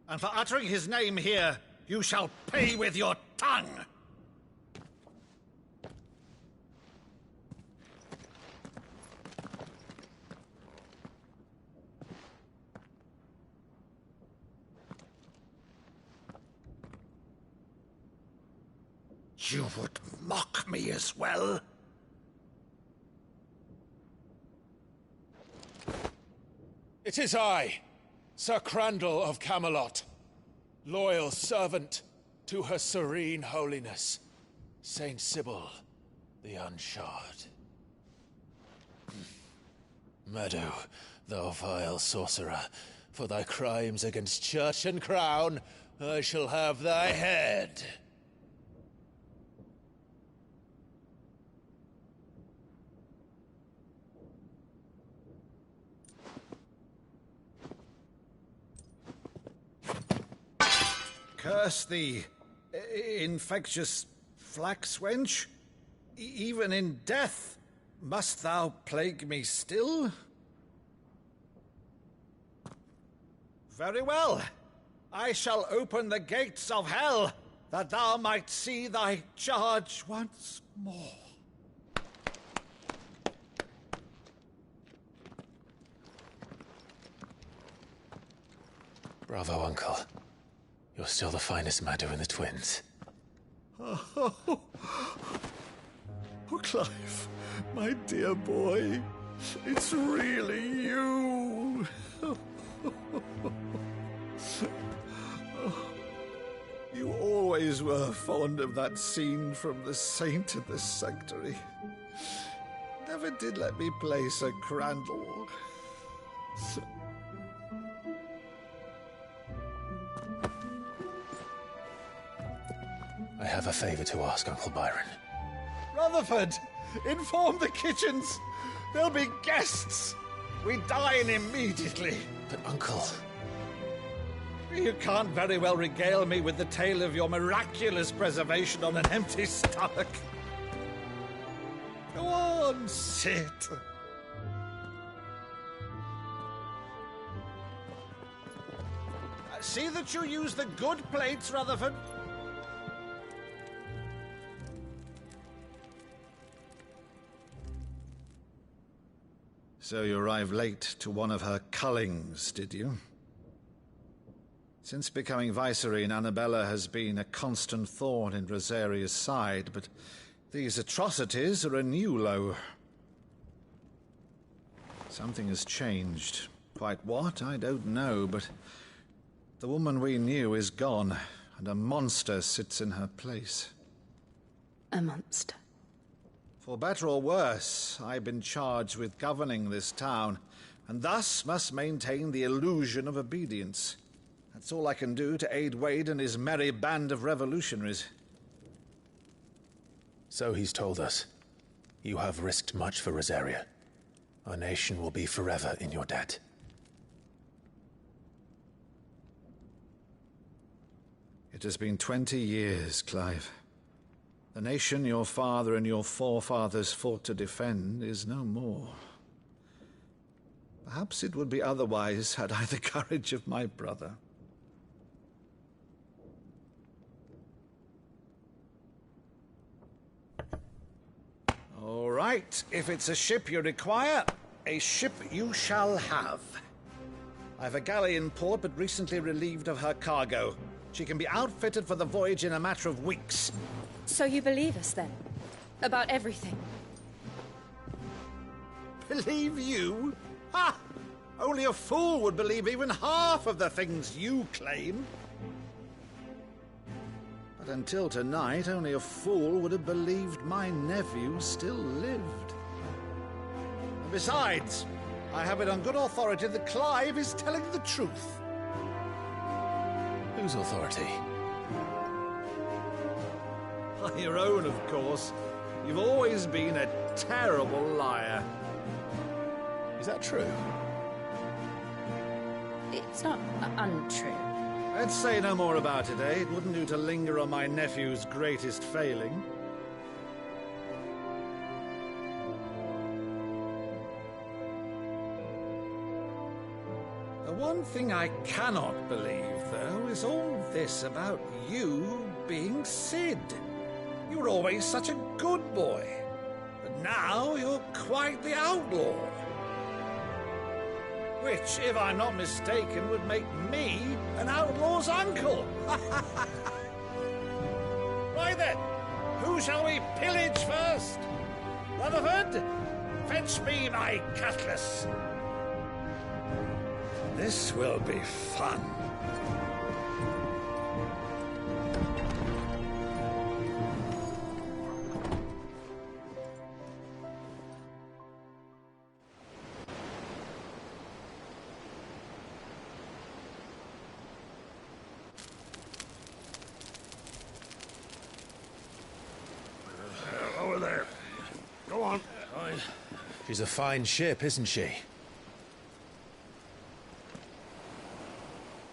And for uttering his name here, you shall pay with your tongue! You would mock me as well? It is I, Sir Crandall of Camelot, loyal servant to Her Serene Holiness, Saint Sybil the Unshod. Meadow, thou vile sorcerer, for thy crimes against church and crown, I shall have thy head. Curse thee, infectious flax wench. Even in death, must thou plague me still? Very well. I shall open the gates of hell, that thou might see thy charge once more. Bravo, Uncle. You're still the finest Madu in the twins. Oh, Clive, my dear boy, it's really you. You always were fond of that scene from The Saint of the Sanctuary. Never did let me play Sir Crandall. I have a favor to ask, Uncle Byron. Rutherford, inform the kitchens. There'll be guests. We dine immediately. But, Uncle... You can't very well regale me with the tale of your miraculous preservation on an empty stomach. Go on, sit. See that you use the good plates, Rutherford. So you arrived late to one of her cullings, did you? Since becoming Vicereine, Annabella has been a constant thorn in Rosaria's side, but these atrocities are a new low. Something has changed. Quite what, I don't know, but the woman we knew is gone, and a monster sits in her place. A monster? For better or worse, I've been charged with governing this town, and thus must maintain the illusion of obedience. That's all I can do to aid Wade and his merry band of revolutionaries. So he's told us. You have risked much for Rosaria. Our nation will be forever in your debt. It has been 20 years, Clive. The nation your father and your forefathers fought to defend is no more. Perhaps it would be otherwise had I the courage of my brother. All right, if it's a ship you require, a ship you shall have. I've a galley in port, but recently relieved of her cargo. She can be outfitted for the voyage in a matter of weeks. So you believe us, then? About everything? Believe you? Ha! Only a fool would believe even half of the things you claim. But until tonight, only a fool would have believed my nephew still lived. And besides, I have it on good authority that Clive is telling the truth. Whose authority? Your own, of course. You've always been a terrible liar. Is that true? It's not untrue. Let's say no more about it, eh? It wouldn't do to linger on my nephew's greatest failing. The one thing I cannot believe, though, is all this about you being Cid. You were always such a good boy, but now you're quite the outlaw. Which, if I'm not mistaken, would make me an outlaw's uncle. Right then, who shall we pillage first? Rutherford, fetch me my cutlass. This will be fun. Over there. Go on. She's a fine ship, isn't she?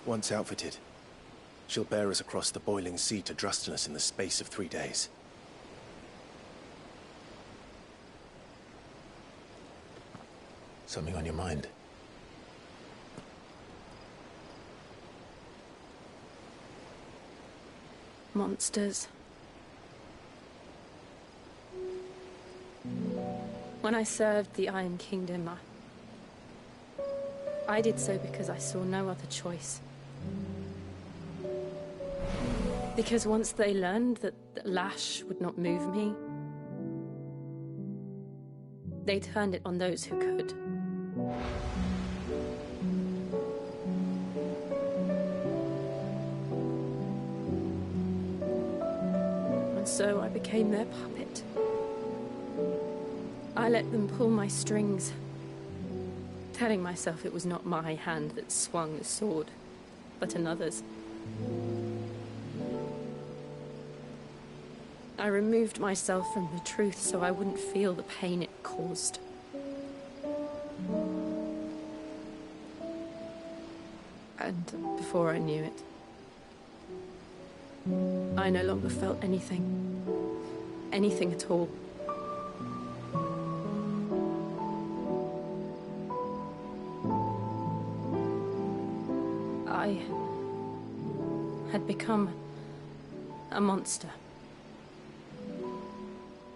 Once outfitted, She'll bear us across the boiling sea to Drustinus in the space of 3 days. Something on your mind? Monsters. When I served the Iron Kingdom, I did so because I saw no other choice. Because once they learned that Lash would not move me, they turned it on those who could. And so I became their puppet. I let them pull my strings, telling myself it was not my hand that swung the sword, but another's. I removed myself from the truth so I wouldn't feel the pain it caused. And before I knew it, I no longer felt anything. Anything at all. I had become a monster.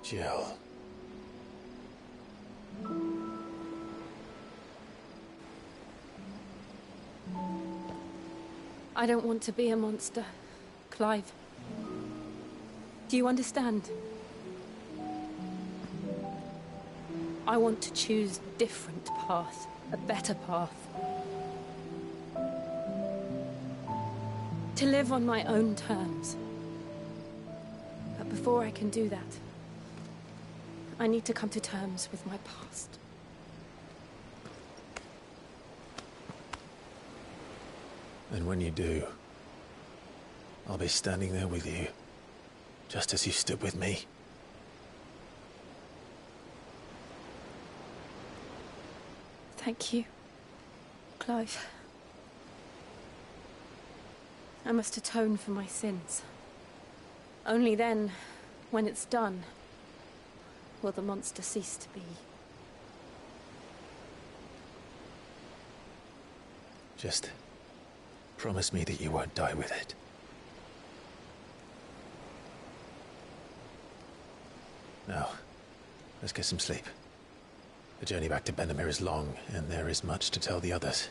Jill. I don't want to be a monster, Clive. Do you understand? I want to choose a different path, a better path. To live on my own terms. But before I can do that, I need to come to terms with my past. And when you do, I'll be standing there with you, just as you stood with me. Thank you, Clive. I must atone for my sins. Only then, when it's done, will the monster cease to be. Just promise me that you won't die with it. Now, let's get some sleep. The journey back to Benamir is long, and there is much to tell the others.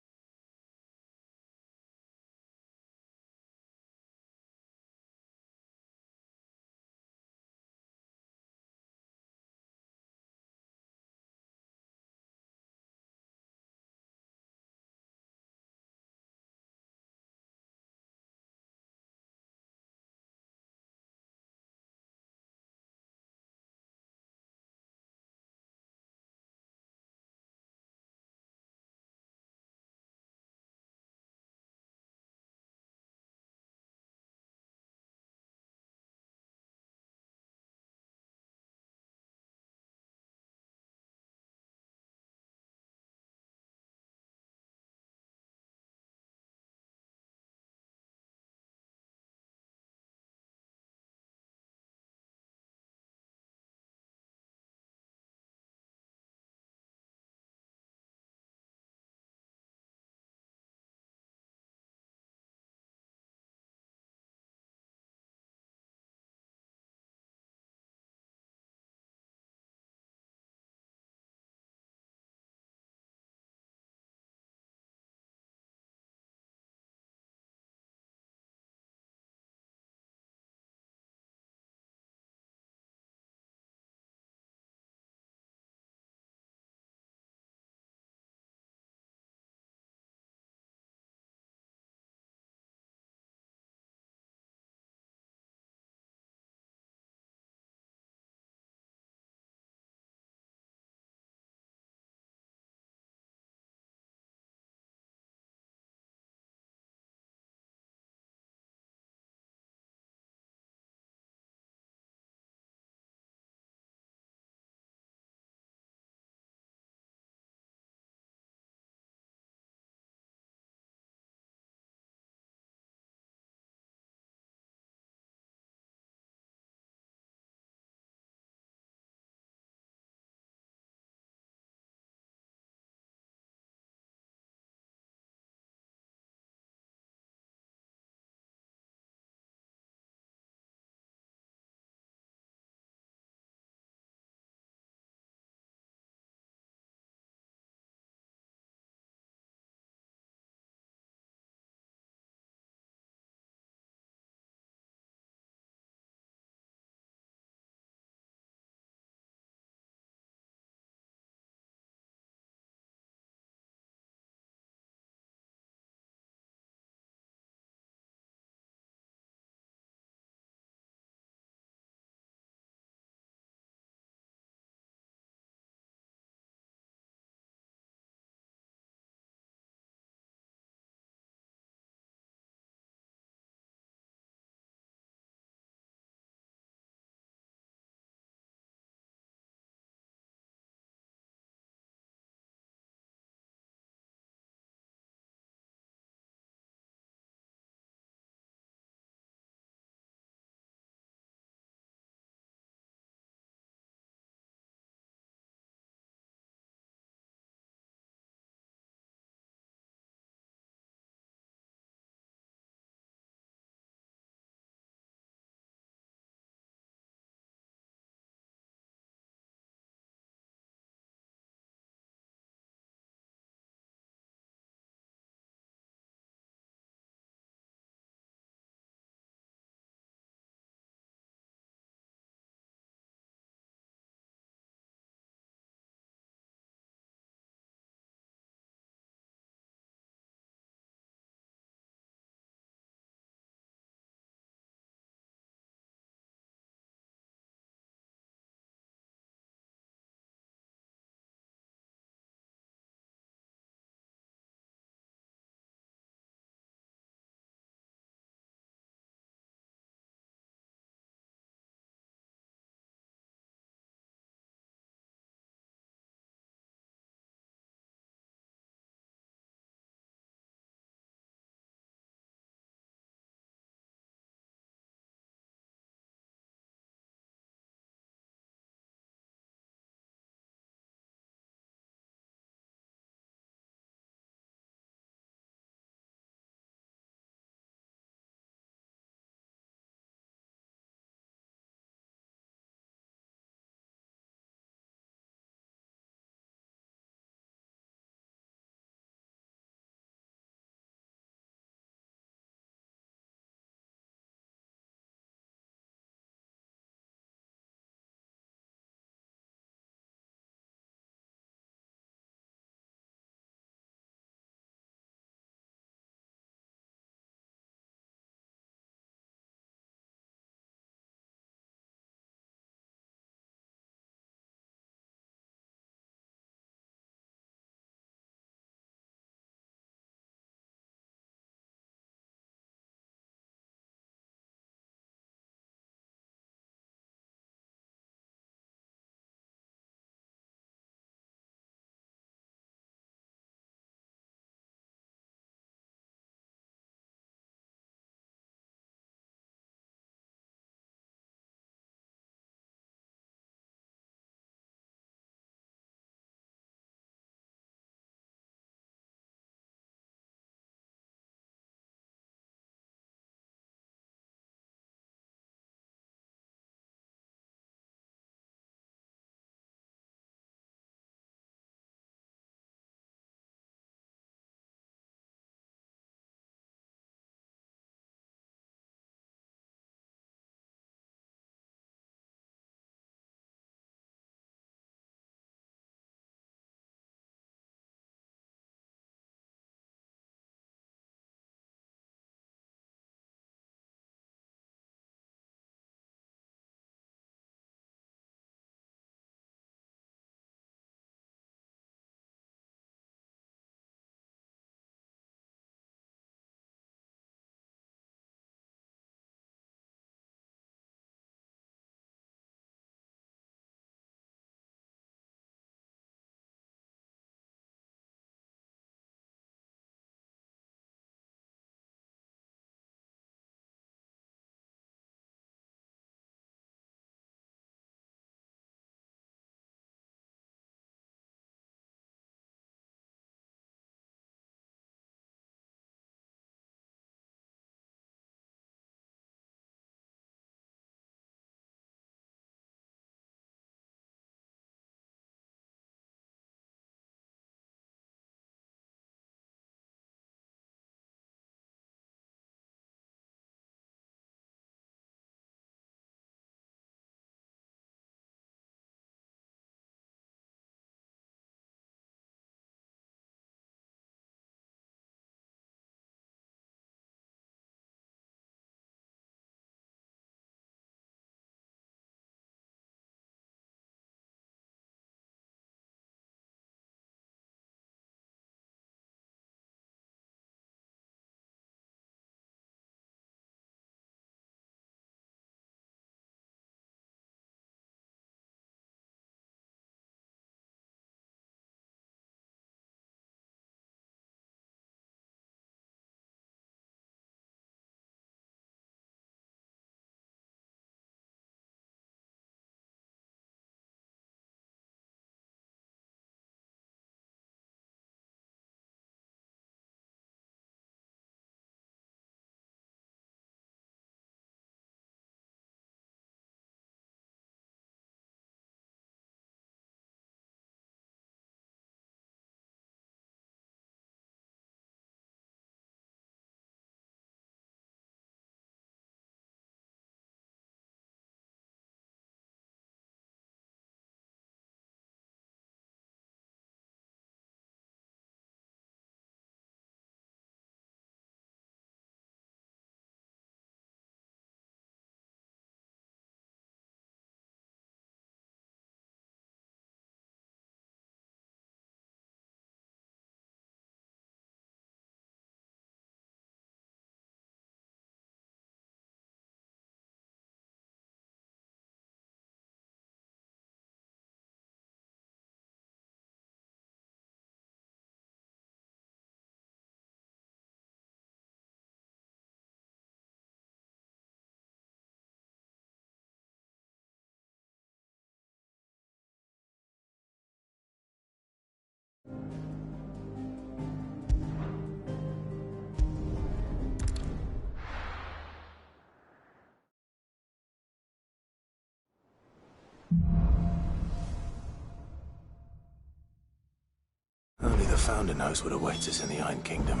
Founder knows what awaits us in the Iron Kingdom.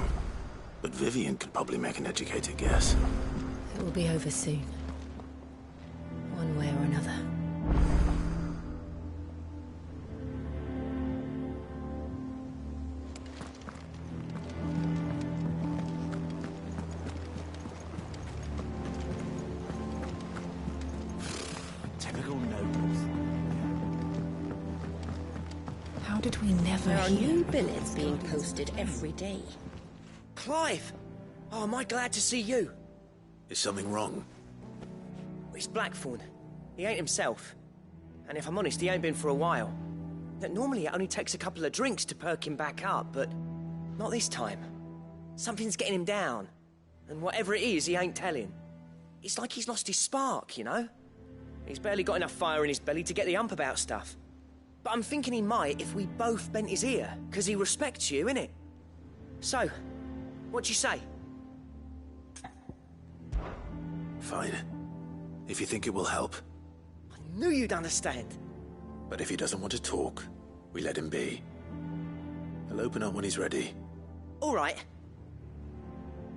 But Vivian could probably make an educated guess. It will be over soon. One way or another. Typical nobles. How did we never There are hear? new billets being posted every day. Clive! Oh, am I glad to see you? Is something wrong? It's Blackthorn. He ain't himself. And if I'm honest, he ain't been for a while. Normally it only takes a couple of drinks to perk him back up, but not this time. Something's getting him down. And whatever it is, he ain't telling. It's like he's lost his spark, you know? He's barely got enough fire in his belly to get the ump about stuff. But I'm thinking he might if we both bent his ear, because he respects you, innit? So, what'd you say? Fine. If you think it will help. I knew you'd understand. But if he doesn't want to talk, we let him be. He'll open up when he's ready. All right.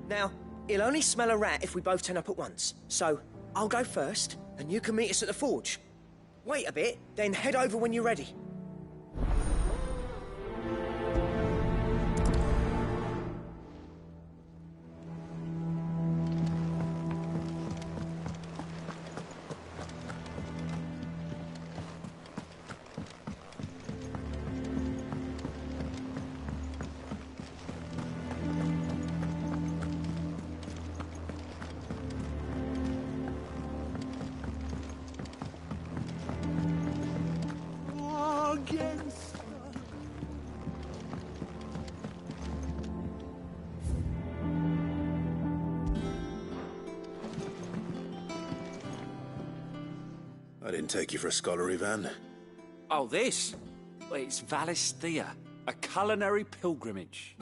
Now, he'll only smell a rat if we both turn up at once. So, I'll go first, and you can meet us at the forge. Wait a bit, then head over when you're ready. I didn't take you for a scholar, Ivan. Oh, this? Well, it's Valisthea, a culinary pilgrimage.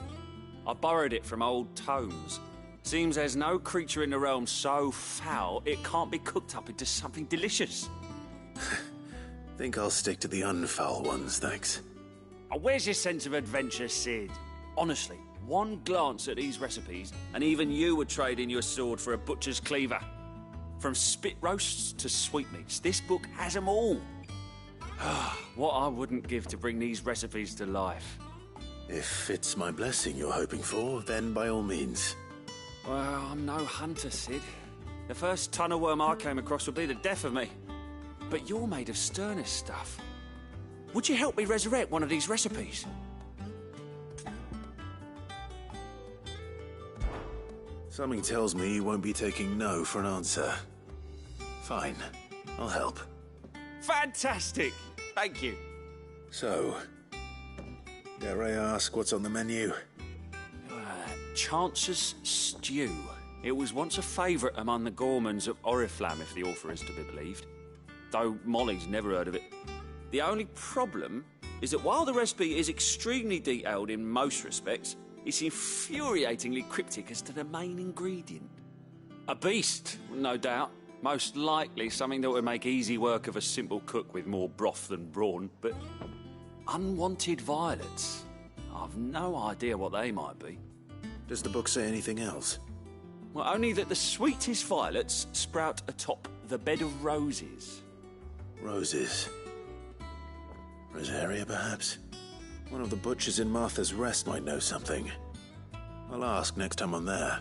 I borrowed it from old tomes. Seems there's no creature in the realm so foul it can't be cooked up into something delicious. Think I'll stick to the unfoul ones, thanks. Oh, where's your sense of adventure, Sid? Honestly, one glance at these recipes, and even you would trade in your sword for a butcher's cleaver. From spit roasts to sweetmeats, this book has them all. What I wouldn't give to bring these recipes to life. If it's my blessing you're hoping for, then by all means. Well, I'm no hunter, Sid. The first tunnel worm I came across would be the death of me. But you're made of sterner stuff. Would you help me resurrect one of these recipes? Something tells me you won't be taking no for an answer. Fine, I'll help. Fantastic! Thank you. So, dare I ask what's on the menu? Chance's Stew. It was once a favourite among the gourmands of Oriflamme, if the author is to be believed. Though Molly's never heard of it. The only problem is that while the recipe is extremely detailed in most respects, it's infuriatingly cryptic as to the main ingredient. A beast, no doubt. Most likely something that would make easy work of a simple cook with more broth than brawn, but unwanted violets. I've no idea what they might be. Does the book say anything else? Well, only that the sweetest violets sprout atop the bed of roses. Roses. Rosaria, perhaps? One of the butchers in Martha's Rest might know something. I'll ask next time I'm there.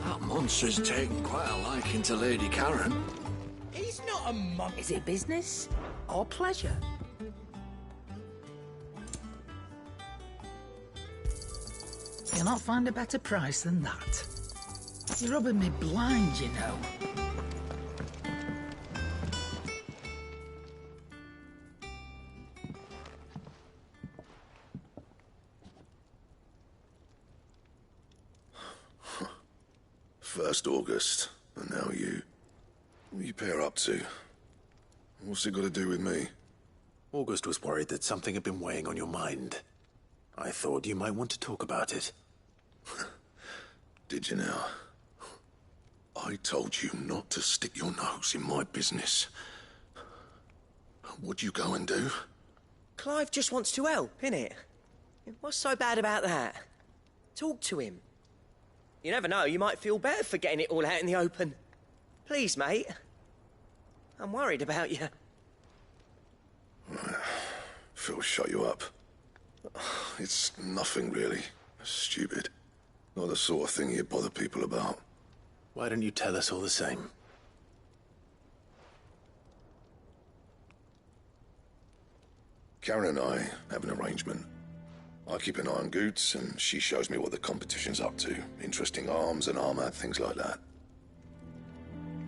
That monster's taken quite a liking to Lady Karen. He's not a monk. Is it business or pleasure? You'll not find a better price than that. You're rubbing me blind, you know. First August, and now you. What are you pair up to? What's it got to do with me? August was worried that something had been weighing on your mind. I thought you might want to talk about it. Did you now? I told you not to stick your nose in my business. What'd you go and do? Clive just wants to help, innit? What's so bad about that? Talk to him. You never know, you might feel better for getting it all out in the open. Please, mate. I'm worried about you. Phil shut you up. It's nothing, really. Stupid. Not the sort of thing you bother people about. Why don't you tell us all the same? Karen and I have an arrangement. I keep an eye on Goots, and she shows me what the competition's up to. Interesting arms and armor, things like that.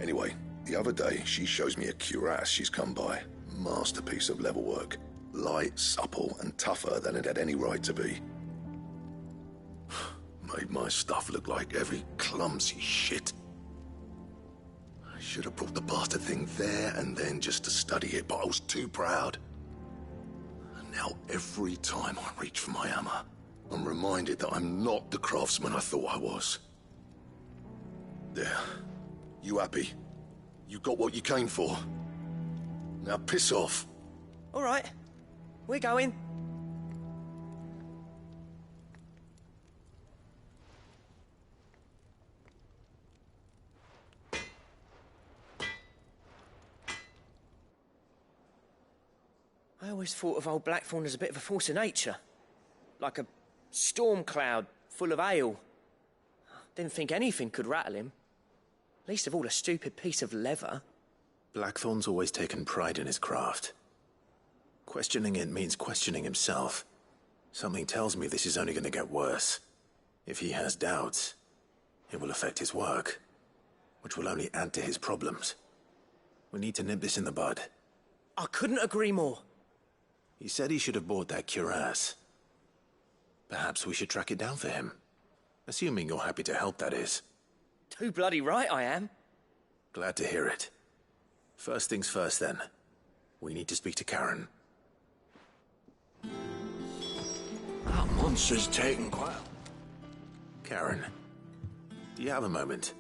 Anyway, the other day, she shows me a cuirass she's come by. Masterpiece of level work. Light, supple, and tougher than it had any right to be. Made my stuff look like every clumsy shit. I should have brought the bastard thing there and then just to study it, but I was too proud. And now every time I reach for my hammer, I'm reminded that I'm not the craftsman I thought I was. There. You happy? You got what you came for. Now piss off. All right. We're going. I always thought of old Blackthorn as a bit of a force of nature. Like a storm cloud full of ale. Didn't think anything could rattle him. Least of all a stupid piece of leather. Blackthorn's always taken pride in his craft. Questioning it means questioning himself. Something tells me this is only going to get worse. If he has doubts, it will affect his work, which will only add to his problems. We need to nip this in the bud. I couldn't agree more. He said he should have bought that cuirass. Perhaps we should track it down for him. Assuming you're happy to help, that is. Too bloody right I am. Glad to hear it. First things first, then. We need to speak to Karen. That monster's taken quite... Karen, do you have a moment?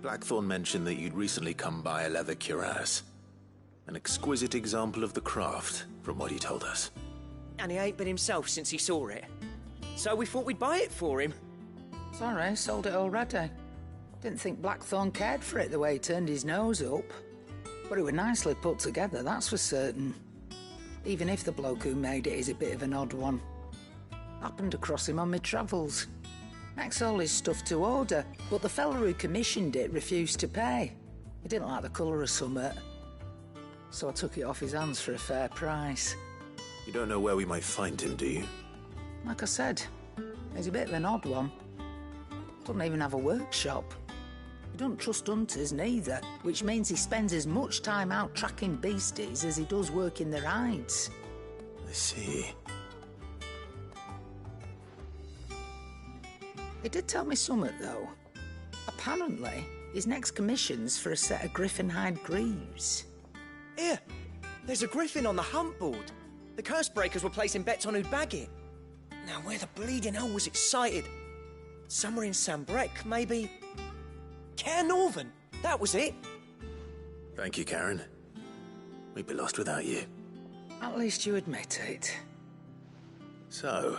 Blackthorn mentioned that you'd recently come by a leather cuirass. An exquisite example of the craft, from what he told us. And he ain't been himself since he saw it. So we thought we'd buy it for him. Sorry, sold it already. Didn't think Blackthorn cared for it the way he turned his nose up. But it was nicely put together, that's for certain. Even if the bloke who made it is a bit of an odd one. Happened across him on my travels. Makes all his stuff to order, but the fella who commissioned it refused to pay. He didn't like the colour of summit. So I took it off his hands for a fair price. You don't know where we might find him, do you? Like I said, he's a bit of an odd one. Doesn't even have a workshop. He doesn't trust hunters neither, which means he spends as much time out tracking beasties as he does working their hides. I see. He did tell me something, though. Apparently, his next commission's for a set of griffin hide greaves. Here, there's a griffin on the hunt board. The Cursebreakers were placing bets on who'd bag it. Now, where the bleeding hell was it sighted? Somewhere in Sambrec, maybe... Caernarvon, that was it. Thank you, Karen. We'd be lost without you. At least you admit it. So,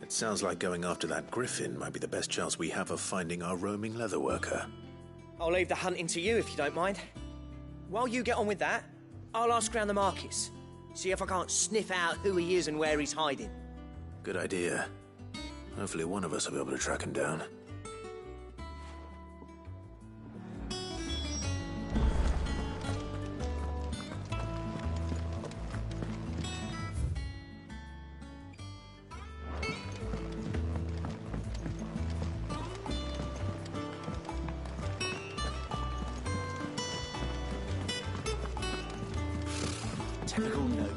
it sounds like going after that griffin might be the best chance we have of finding our roaming leatherworker. I'll leave the hunting to you if you don't mind. While you get on with that, I'll ask around the markets. See if I can't sniff out who he is and where he's hiding. Good idea. Hopefully one of us will be able to track him down. Typical nobles.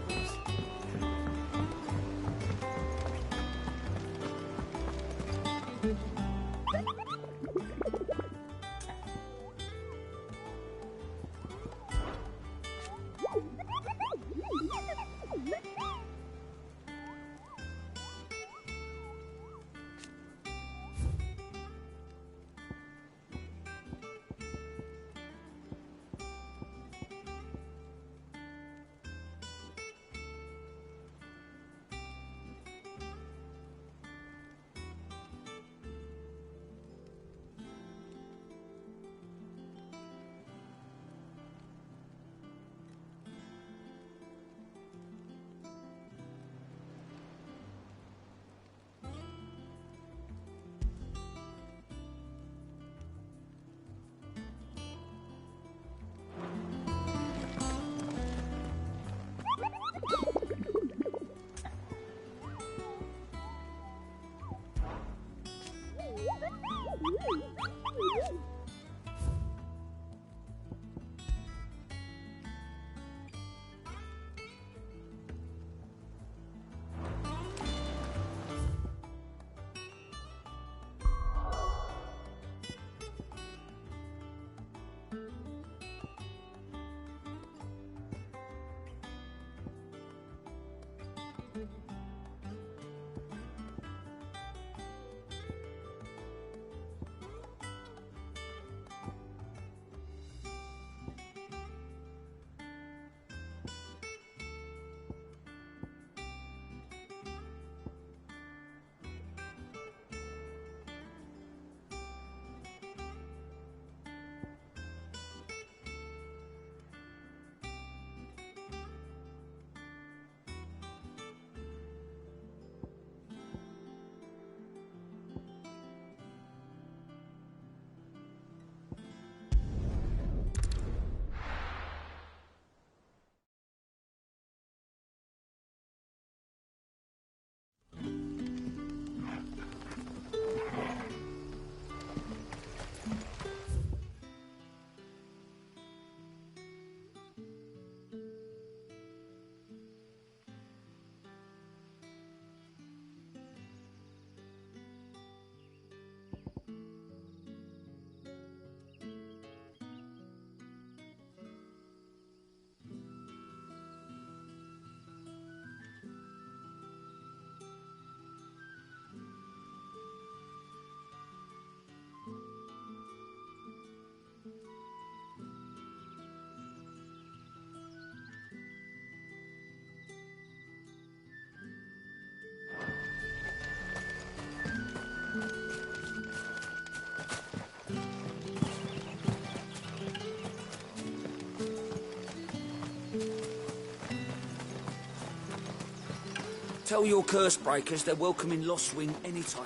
Tell your curse breakers they're welcome in Lostwing anytime.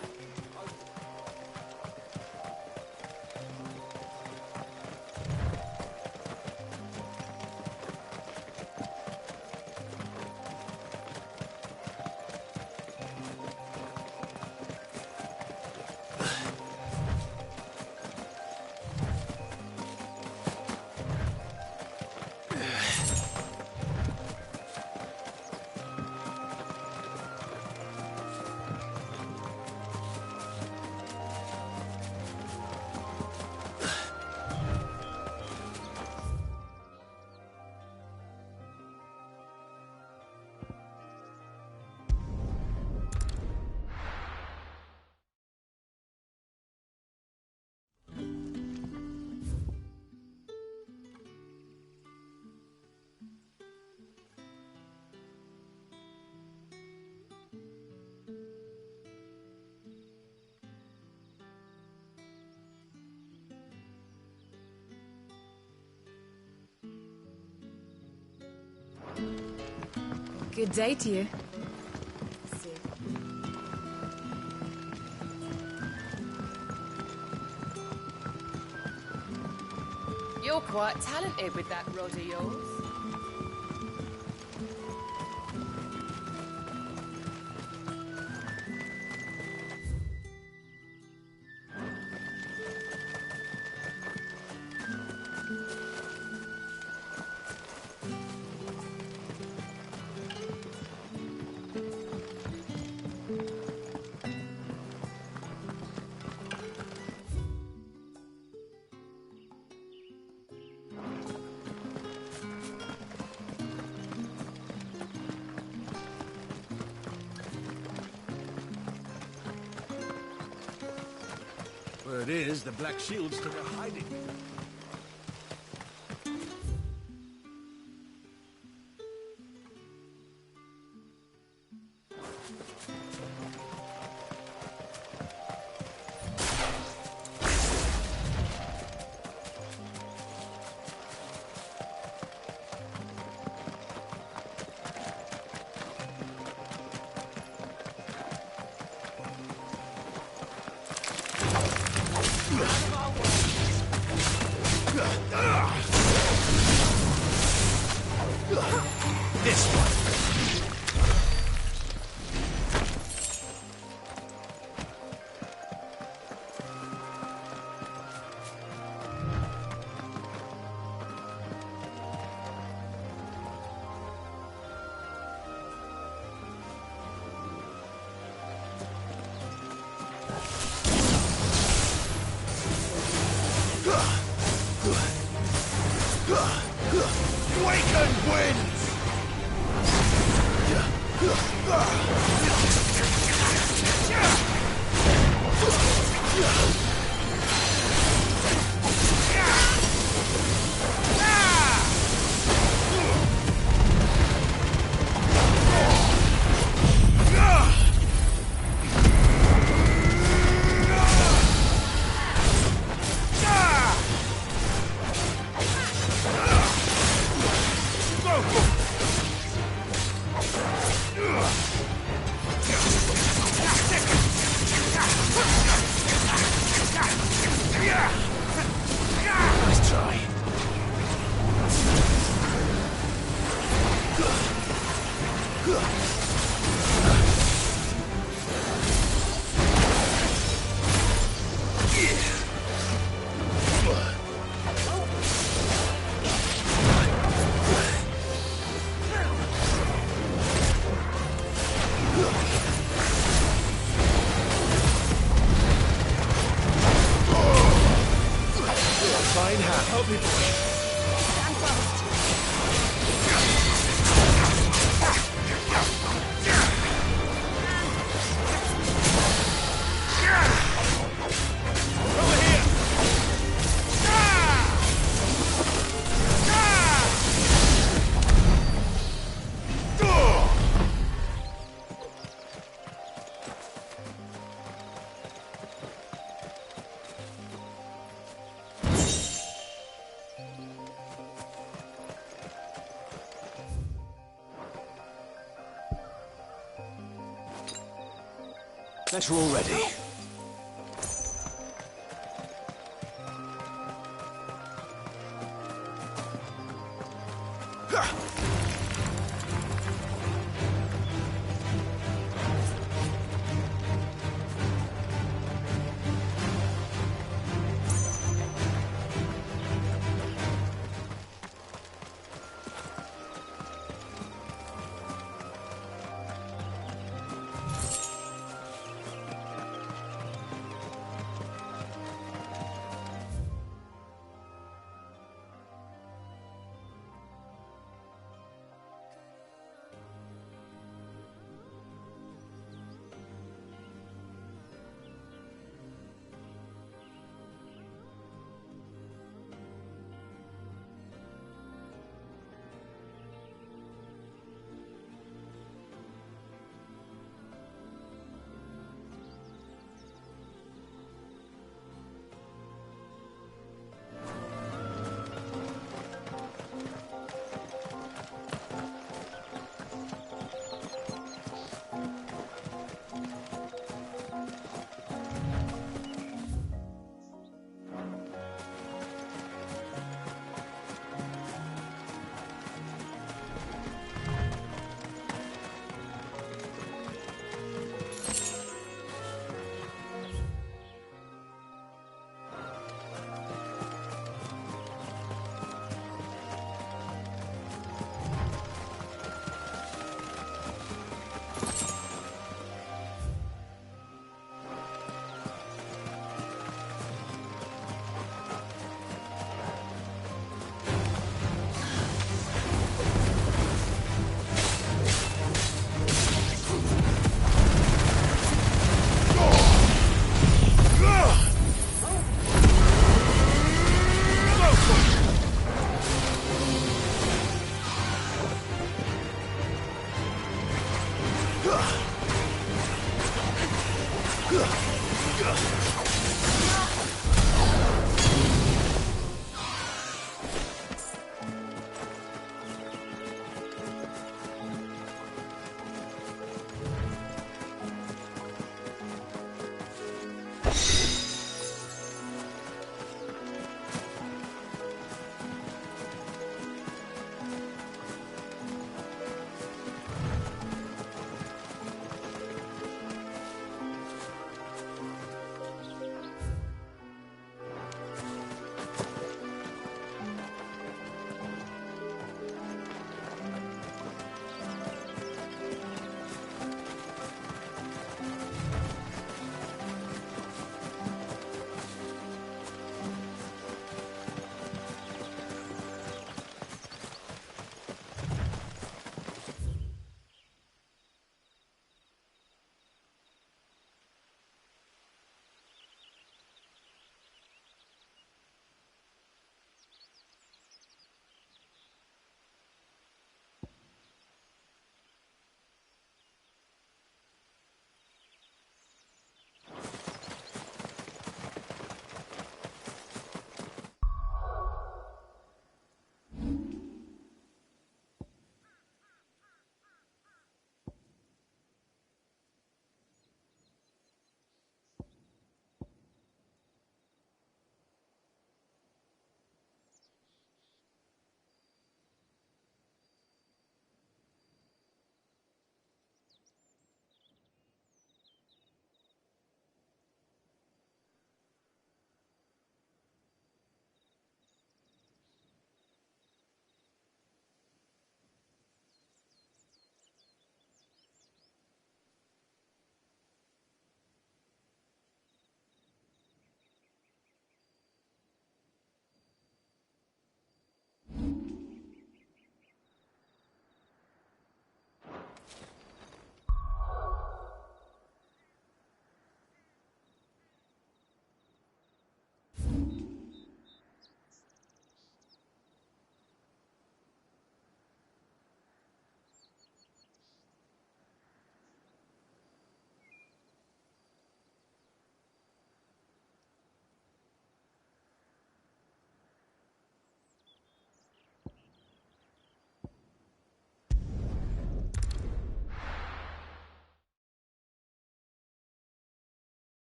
Good day to you. You're quite talented with that rod of yours. Word is, the Black Shields took a hiding. This one. Awakened winds! Nice try. Fine hat. Help me, boy. Better already.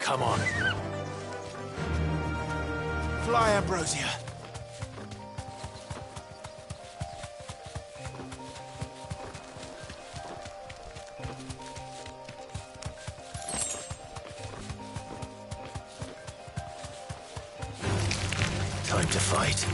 Come on. Fly, Ambrosia. Time to fight.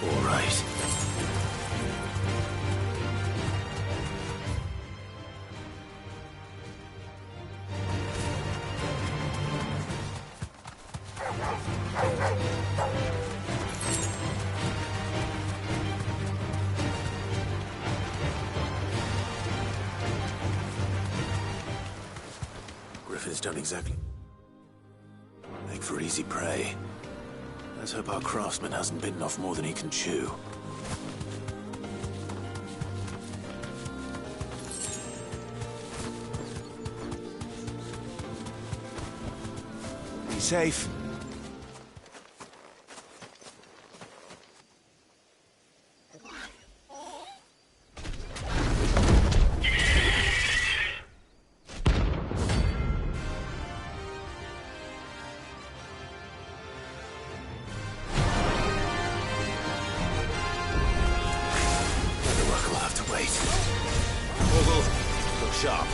All right. Griffins don't exactly make for easy prey. Let's hope our craftsman hasn't bitten off more than he can chew. Be safe. Look sharp.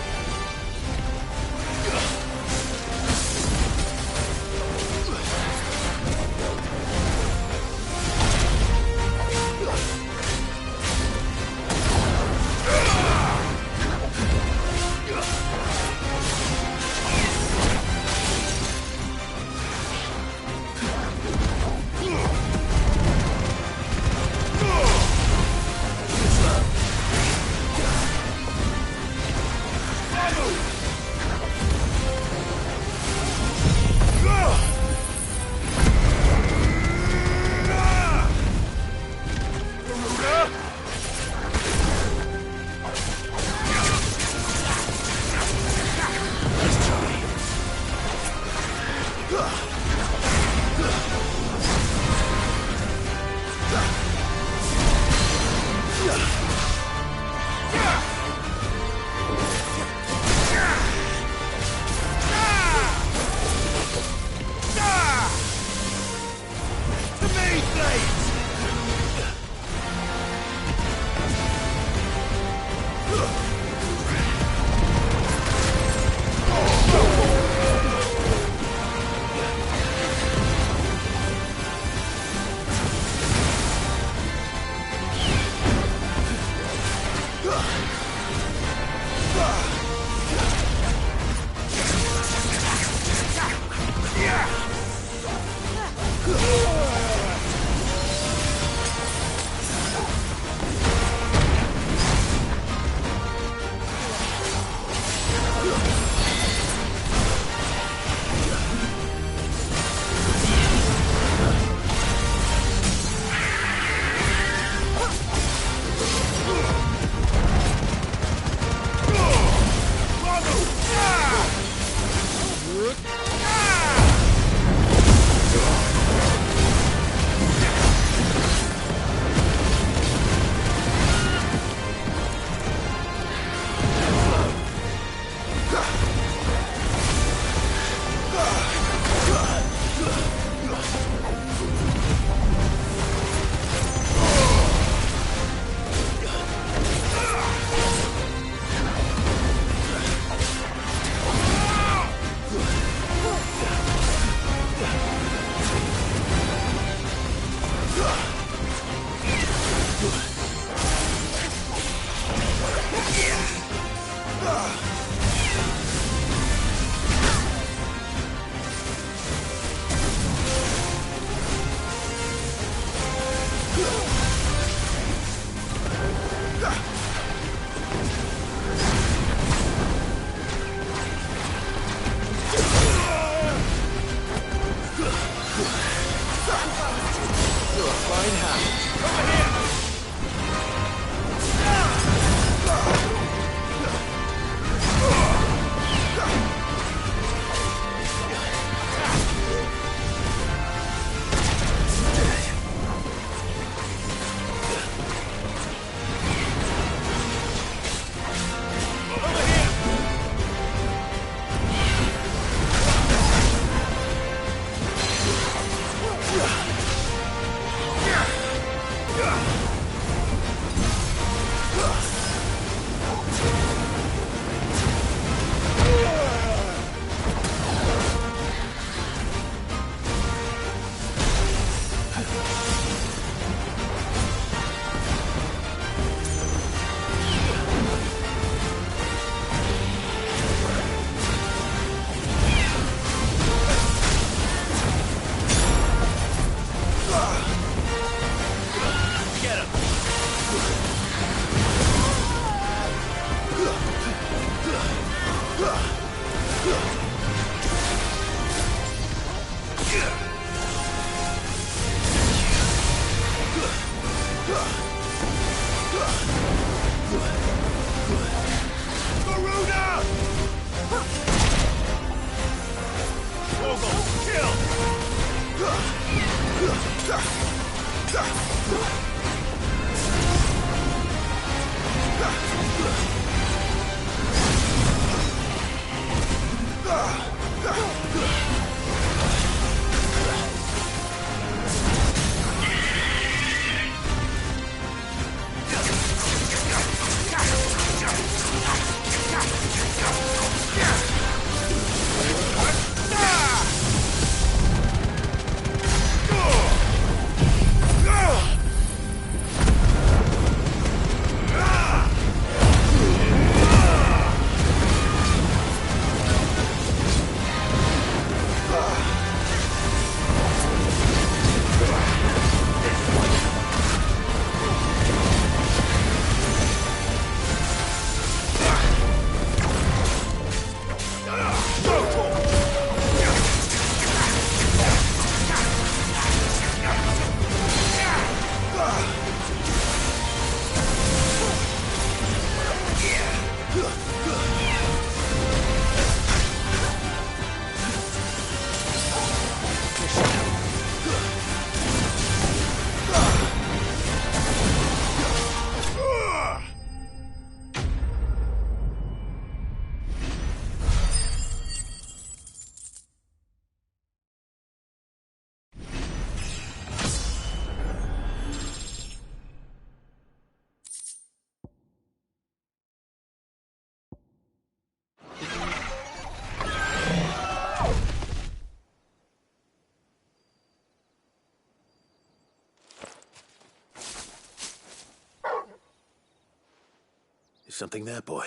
Is something there, boy?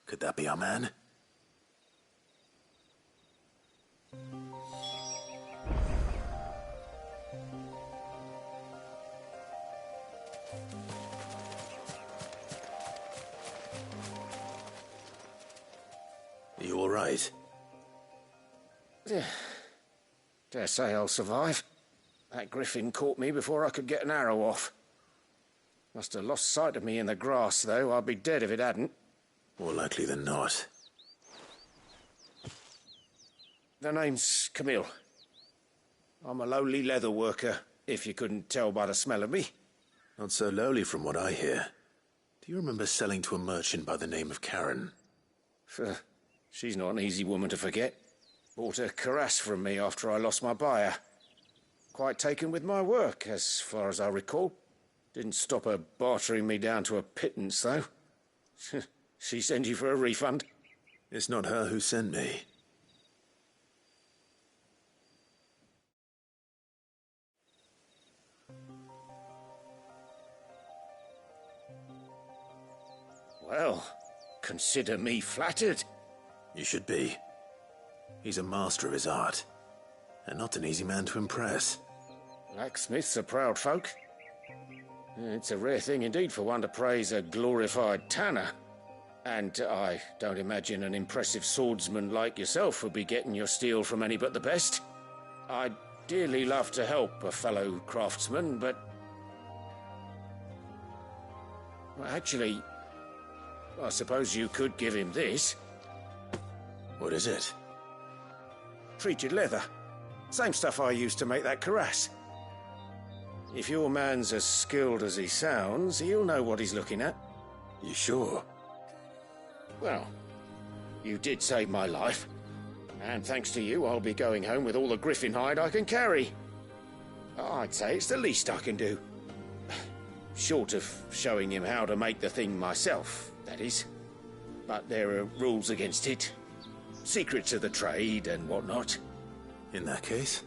Could that be our man? Are you all right? Dare say I'll survive. That griffin caught me before I could get an arrow off. Must have lost sight of me in the grass, though. I'd be dead if it hadn't. More likely than not. The name's Camille. I'm a lowly leather worker, if you couldn't tell by the smell of me. Not so lowly from what I hear. Do you remember selling to a merchant by the name of Karen? She's not an easy woman to forget. Bought a cuirass from me after I lost my buyer. Quite taken with my work, as far as I recall. Didn't stop her bartering me down to a pittance, though. She sent you for a refund? It's not her who sent me. Well, consider me flattered. You should be. He's a master of his art, and not an easy man to impress. Blacksmiths are proud folk. It's a rare thing indeed for one to praise a glorified tanner. And I don't imagine an impressive swordsman like yourself would be getting your steel from any but the best. I'd dearly love to help a fellow craftsman, but... well, actually, I suppose you could give him this. What is it? Treated leather. Same stuff I used to make that cuirass. If your man's as skilled as he sounds, he'll know what he's looking at. You sure? Well, you did save my life. And thanks to you, I'll be going home with all the griffin hide I can carry. I'd say it's the least I can do. Short of showing him how to make the thing myself, that is. But there are rules against it. Secrets of the trade and whatnot. In that case,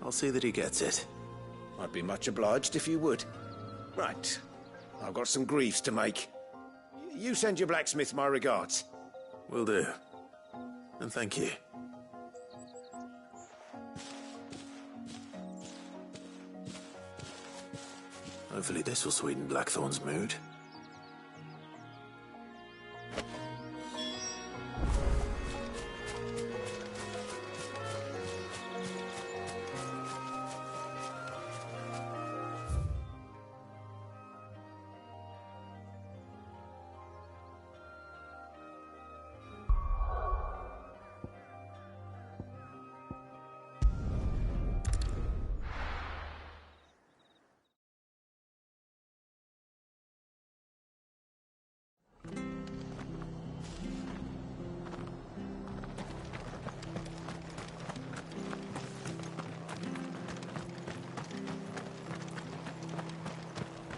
I'll see that he gets it. I'd be much obliged if you would. Right. I've got some greaves to make. You send your blacksmith my regards. Will do. And thank you. Hopefully this will sweeten Blackthorn's mood.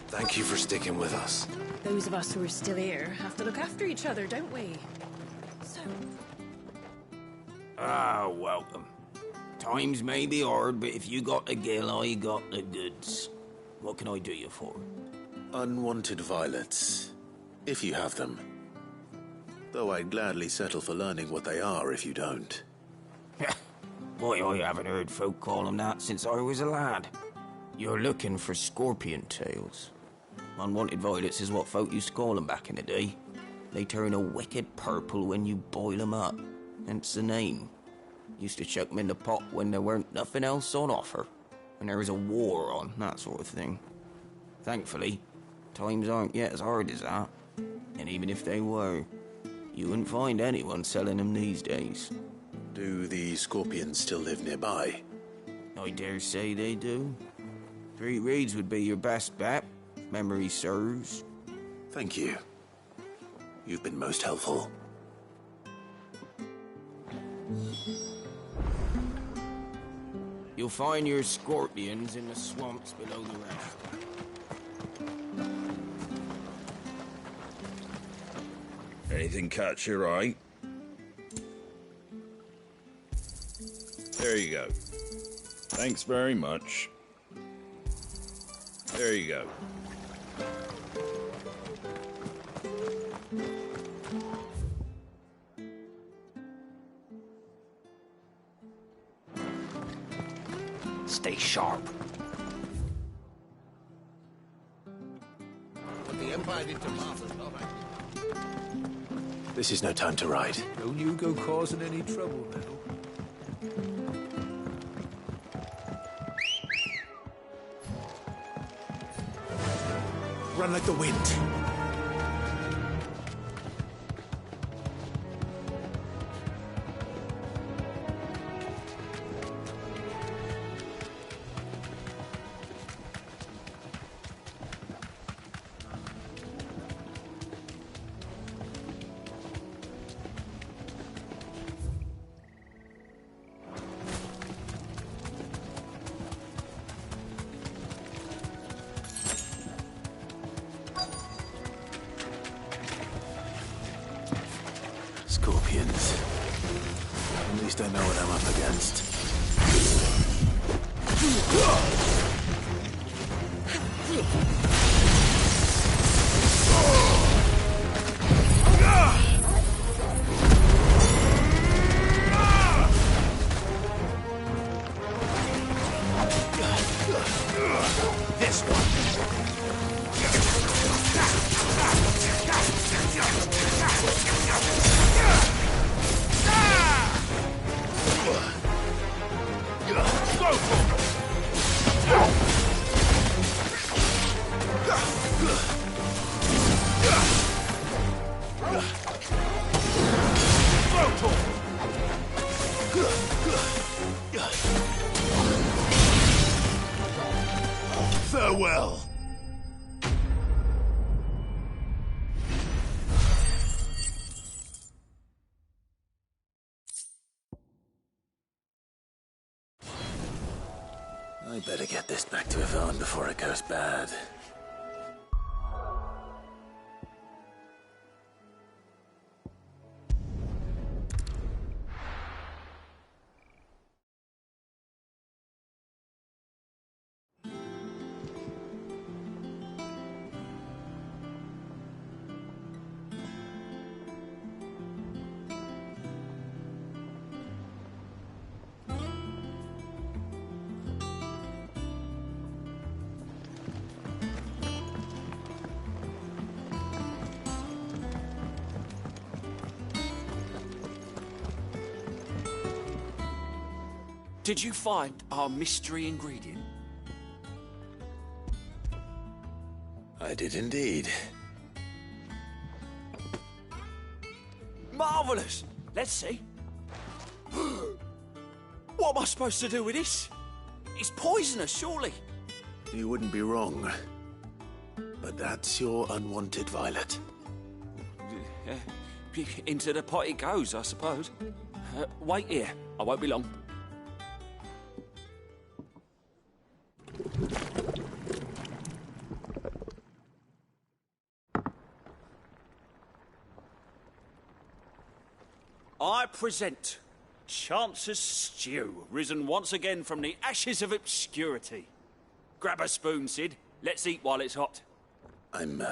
Thank you for sticking with us. Those of us who are still here have to look after each other, don't we? So... Ah, welcome. Times may be hard, but if you got the gill, I got the goods. What can I do you for? Unwanted violets, if you have them. Though I'd gladly settle for learning what they are if you don't. Boy, I haven't heard folk call them that since I was a lad. You're looking for scorpion tails. Unwanted violets is what folk used to call them back in the day. They turn a wicked purple when you boil them up. Hence the name. Used to chuck them in the pot when there weren't nothing else on offer. When there was a war on, that sort of thing. Thankfully, times aren't yet as hard as that. And even if they were, you wouldn't find anyone selling them these days. Do the scorpions still live nearby? I dare say they do. 3 Reeds would be your best bet, if memory serves. Thank you. You've been most helpful. You'll find your scorpions in the swamps below the rest. Anything catch your eye? There you go. Thanks very much. There you go. Stay sharp. What the Empire did to Martha's not This is no time to ride. Don't you go causing any trouble now. Run like the wind. Scorpions. At least I know what I'm up against. This one. Farewell. I better get this back to Yvonne before it goes bad. Did you find our mystery ingredient? I did indeed. Marvellous! Let's see. What am I supposed to do with this? It's poisonous, surely. You wouldn't be wrong. But that's your unwanted violet. Into the pot it goes, I suppose. Wait here. I won't be long. I present Chance's Stew, risen once again from the ashes of obscurity. Grab a spoon, Sid. Let's eat while it's hot. I'm,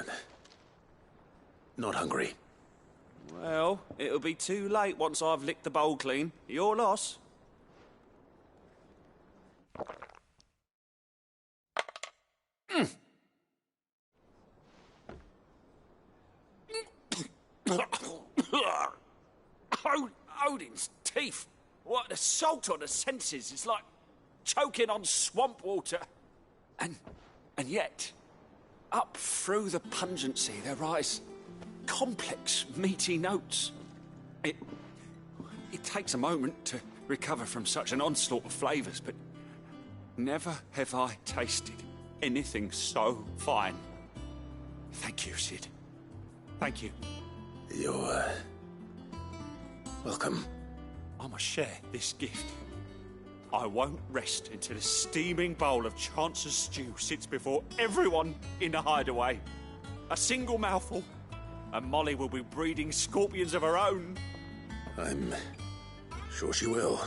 not hungry. Well, it'll be too late once I've licked the bowl clean. Your loss. Odin's teeth. What, the salt on the senses is like choking on swamp water. And yet, up through the pungency there rise complex, meaty notes. It takes a moment to recover from such an onslaught of flavours, but never have I tasted anything so fine. Thank you, Sid. Thank you. You're, welcome. I must share this gift. I won't rest until a steaming bowl of Chance's Stew sits before everyone in the hideaway. A single mouthful, and Molly will be breeding scorpions of her own. I'm sure she will.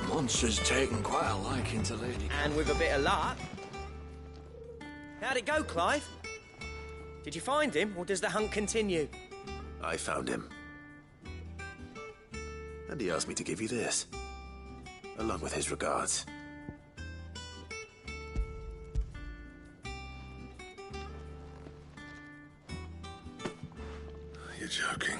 Monster's taken quite a liking to Lady. And with a bit of luck. How'd it go, Clive? Did you find him, or does the hunt continue? I found him. And he asked me to give you this, along with his regards. You're joking.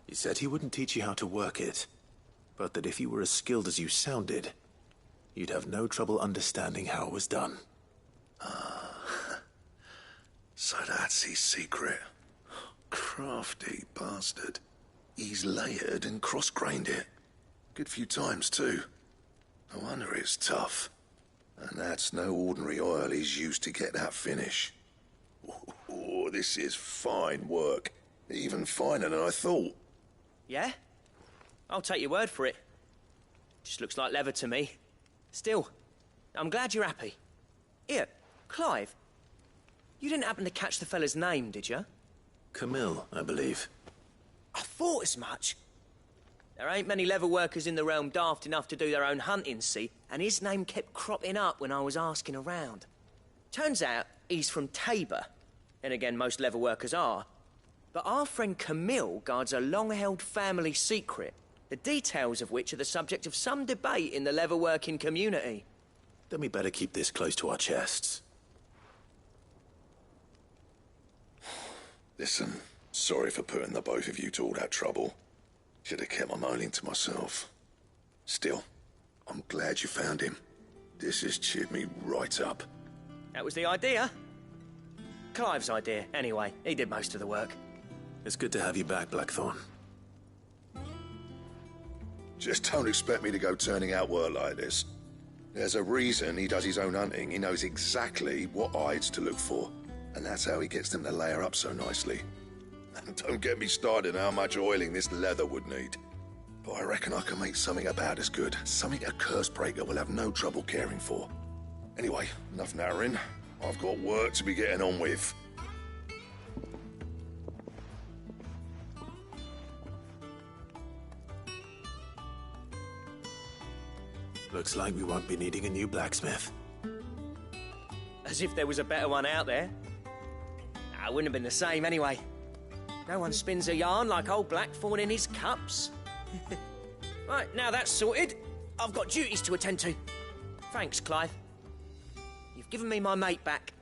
He said he wouldn't teach you how to work it, but that if you were as skilled as you sounded, you'd have no trouble understanding how it was done. So that's his secret. Crafty bastard. He's layered and cross-grained it. Good few times, too. No wonder it's tough. And that's no ordinary oil he's used to get that finish. Oh, this is fine work. Even finer than I thought. Yeah? I'll take your word for it. Just looks like leather to me. Still, I'm glad you're happy. Here, Clive, you didn't happen to catch the fella's name, did you? Camille, I believe. I thought as much. There ain't many leather workers in the realm daft enough to do their own hunting, see, and his name kept cropping up when I was asking around. Turns out he's from Tabor, and again, most leather workers are. But our friend Camille guards a long-held family secret, the details of which are the subject of some debate in the leather-working community. Then we better keep this close to our chests. Listen, sorry for putting the both of you to all that trouble. Should have kept my moaning to myself. Still, I'm glad you found him. This has cheered me right up. That was the idea. Clive's idea, anyway. He did most of the work. It's good to have you back, Blackthorn. Just don't expect me to go turning out work like this. There's a reason he does his own hunting. He knows exactly what hides to look for. And that's how he gets them to layer up so nicely. And don't get me started on how much oiling this leather would need. But I reckon I can make something about as good. Something a Cursebreaker will have no trouble caring for. Anyway, enough nattering. I've got work to be getting on with. Looks like we won't be needing a new blacksmith. As if there was a better one out there. It wouldn't have been the same anyway. No one spins a yarn like old Blackthorn in his cups. Right, now that's sorted, I've got duties to attend to. Thanks, Clive. You've given me my mate back.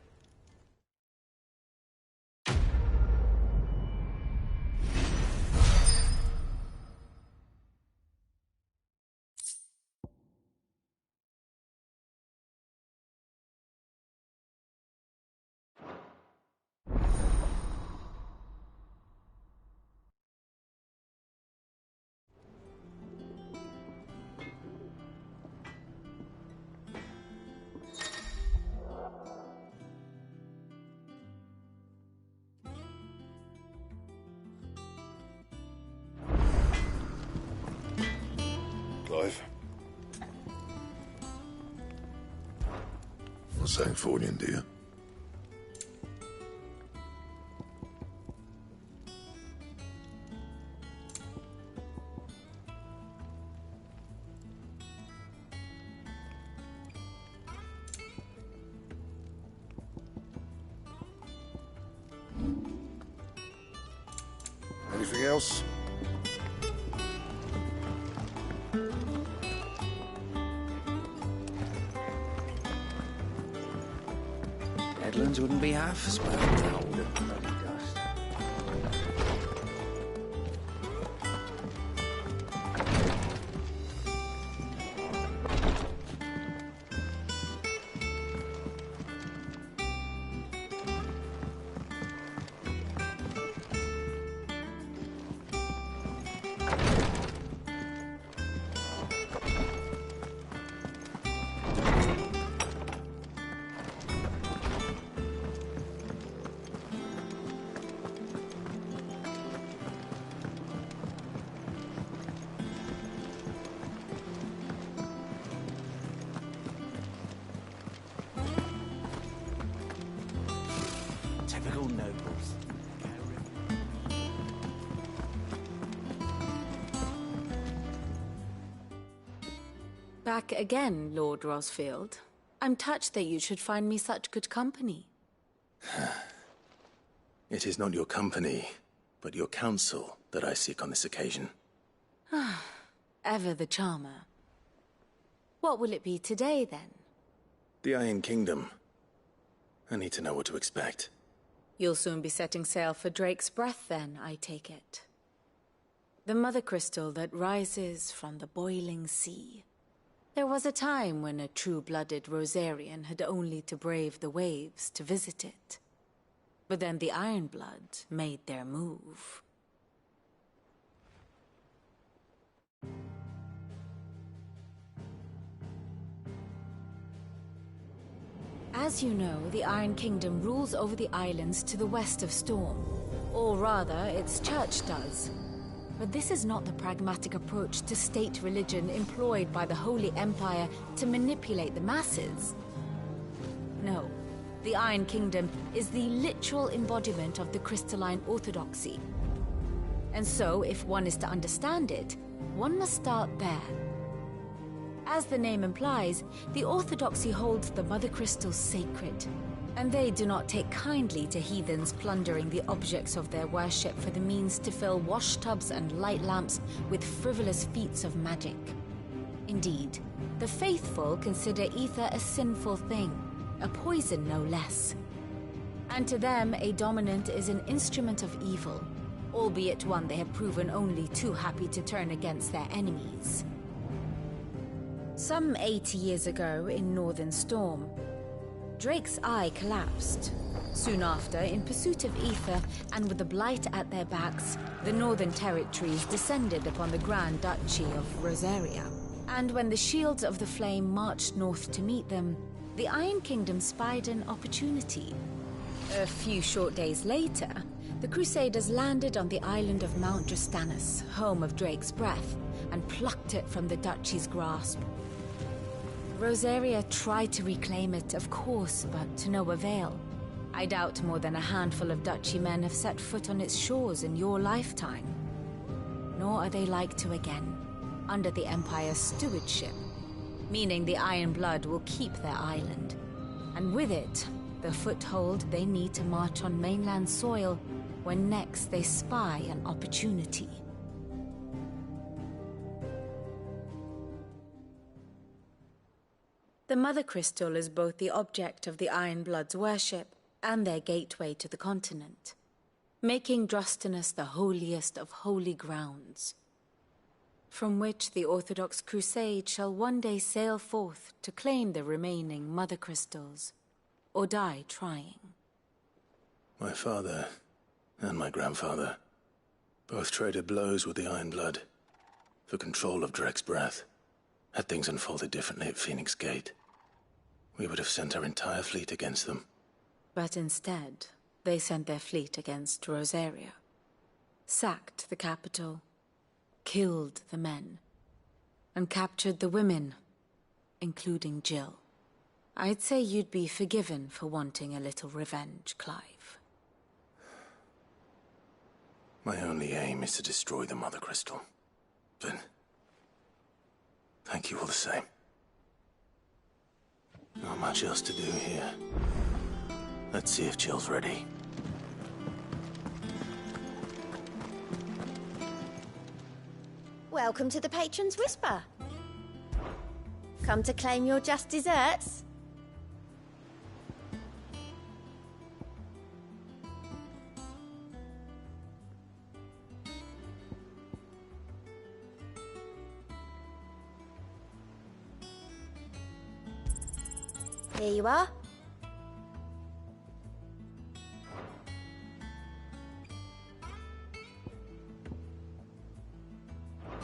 Clive. Not Sangforian, do you? Anything else? Headlands wouldn't be half as well told of bloody dust. Typical nobles. Back again, Lord Rosfield. I'm touched that you should find me such good company. It is not your company, but your counsel that I seek on this occasion. Ever the charmer. What will it be today, then? The Iron Kingdom. I need to know what to expect. You'll soon be setting sail for Drake's Breath, then, I take it. The mother crystal that rises from the boiling sea. There was a time when a true-blooded Rosarian had only to brave the waves to visit it. But then the Ironblood made their move. As you know, the Iron Kingdom rules over the islands to the west of Storm. Or rather, its church does. But this is not the pragmatic approach to state religion employed by the Holy Empire to manipulate the masses. No, the Iron Kingdom is the literal embodiment of the crystalline orthodoxy. And so, if one is to understand it, one must start there. As the name implies, the Orthodoxy holds the Mother Crystals sacred, and they do not take kindly to heathens plundering the objects of their worship for the means to fill washtubs and light lamps with frivolous feats of magic. Indeed, the faithful consider ether a sinful thing, a poison no less. And to them, a dominant is an instrument of evil, albeit one they have proven only too happy to turn against their enemies. Some 80 years ago in Northern Storm, Drake's Eye collapsed. Soon after, in pursuit of ether and with the Blight at their backs, the Northern Territories descended upon the Grand Duchy of Rosaria. And when the Shields of the Flame marched north to meet them, the Iron Kingdom spied an opportunity. A few short days later, the Crusaders landed on the island of Mount Drastanus, home of Drake's Breath, and plucked it from the Duchy's grasp. Rosaria tried to reclaim it, of course, but to no avail. I doubt more than a handful of Duchy men have set foot on its shores in your lifetime. Nor are they like to again, under the Empire's stewardship. meaning the Iron Blood will keep their island. And with it, the foothold they need to march on mainland soil when next they spy an opportunity. The Mother Crystal is both the object of the Iron Blood's worship and their gateway to the continent, making Drostanus the holiest of holy grounds, from which the Orthodox Crusade shall one day sail forth to claim the remaining Mother Crystals, or die trying. My father and my grandfather both traded blows with the Iron Blood for control of Drek's breath. Had things unfolded differently at Phoenix Gate, we would have sent our entire fleet against them. But instead, they sent their fleet against Rosaria, sacked the capital, killed the men, and captured the women, including Jill. I'd say you'd be forgiven for wanting a little revenge, Clive. My only aim is to destroy the Mother Crystal. But thank you all the same. Not much else to do here. Let's see if Jill's ready. Welcome to the Patron's Whisper. Come to claim your just desserts? Here you are.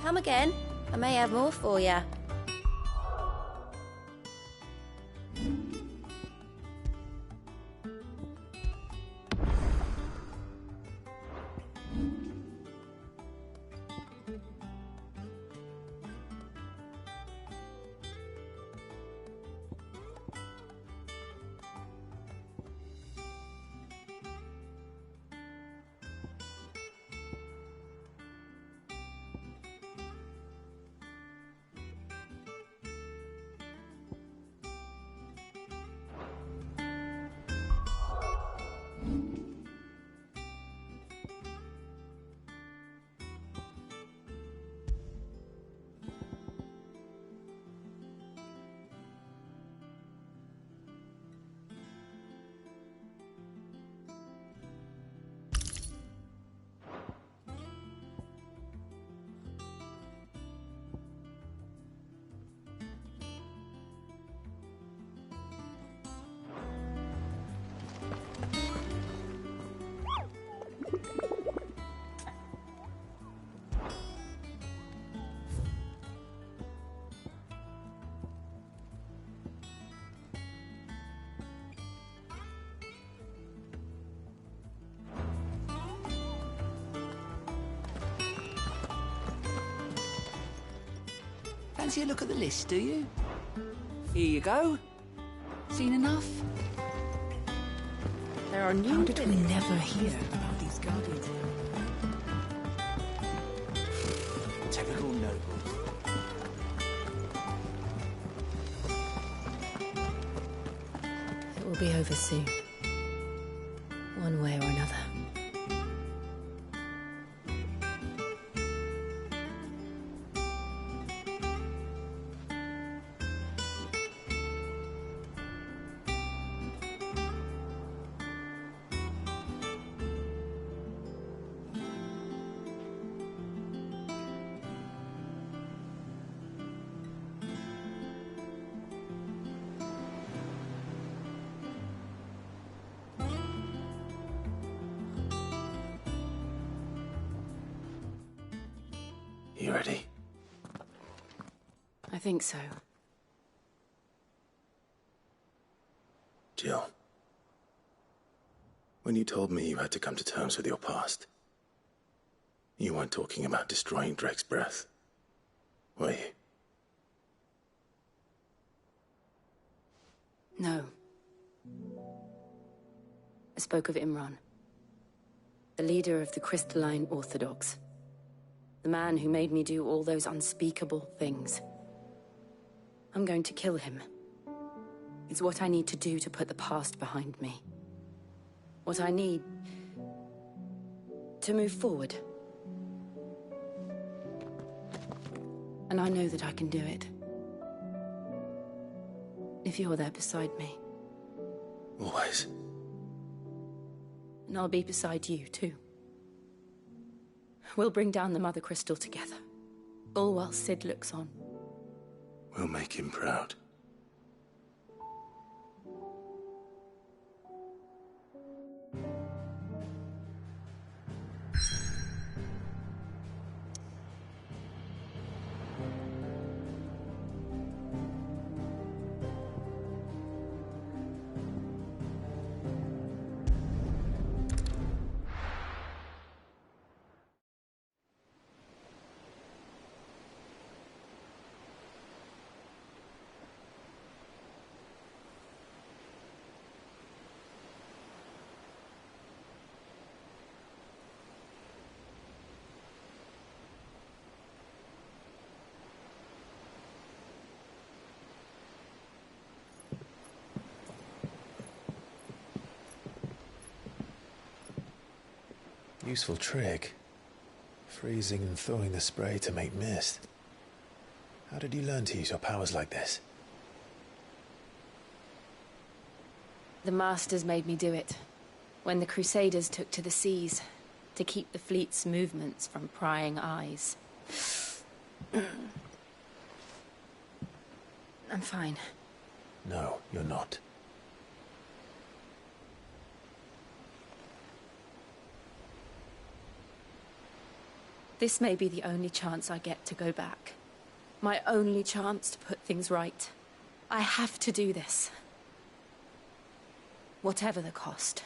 Come again. I may have more for you. Fancy a look at the list, do you? Here you go. Seen enough? There are new. How did we never hear about these guardians? Typical nobles. It will be over soon. One way or another. You ready? I think so. Jill, when you told me you had to come to terms with your past, you weren't talking about destroying Drek's breath, were you? No. I spoke of Imran, the leader of the Crystalline Orthodox. The man who made me do all those unspeakable things. I'm going to kill him. It's what I need to do to put the past behind me. What I need to move forward. And I know that I can do it. If you're there beside me. Always. And I'll be beside you, too. We'll bring down the Mother Crystal together. All while Cid looks on. We'll make him proud. Useful trick. Freezing and thawing the spray to make mist. How did you learn to use your powers like this? The Masters made me do it. When the Crusaders took to the seas, to keep the fleet's movements from prying eyes. I'm fine. No, you're not. This may be the only chance I get to go back. My only chance to put things right. I have to do this. Whatever the cost.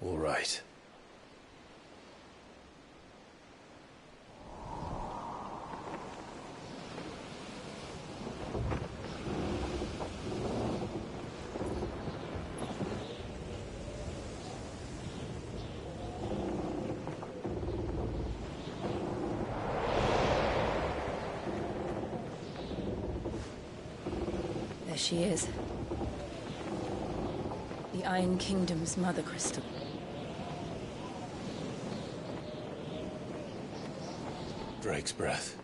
All right. There she is. The Iron Kingdom's Mother Crystal. Drake's breath.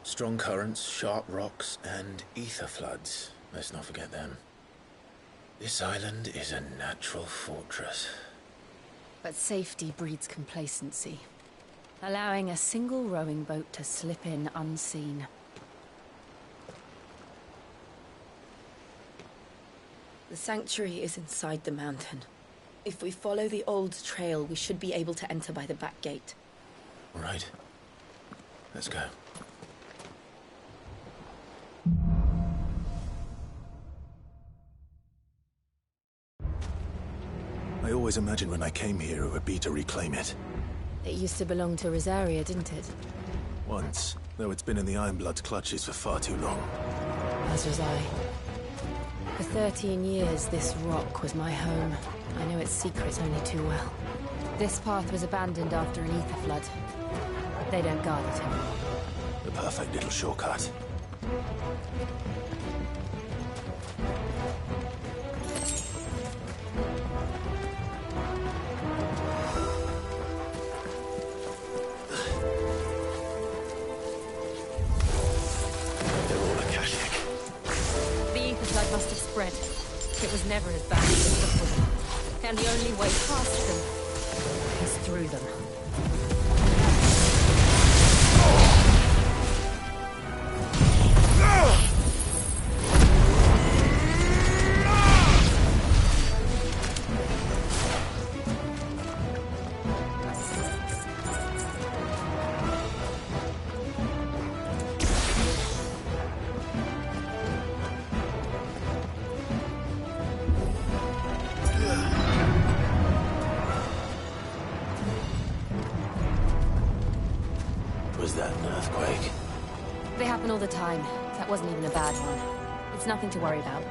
Strong currents, sharp rocks, and ether floods. Let's not forget them. This island is a natural fortress. But safety breeds complacency. Allowing a single rowing boat to slip in unseen. The sanctuary is inside the mountain. If we follow the old trail, we should be able to enter by the back gate. All right. Let's go. I always imagined when I came here it would be to reclaim it. It used to belong to Rosaria, didn't it? Once, though it's been in the Ironblood's clutches for far too long. As was I. For 13 years, this rock was my home. I know its secrets only too well. This path was abandoned after an ether flood. They don't guard it anymore. The perfect little shortcut. Must have spread. It was never as bad as it before. And the only way past them is through them. Was that an earthquake? They happen all the time. That wasn't even a bad one. It's nothing to worry about.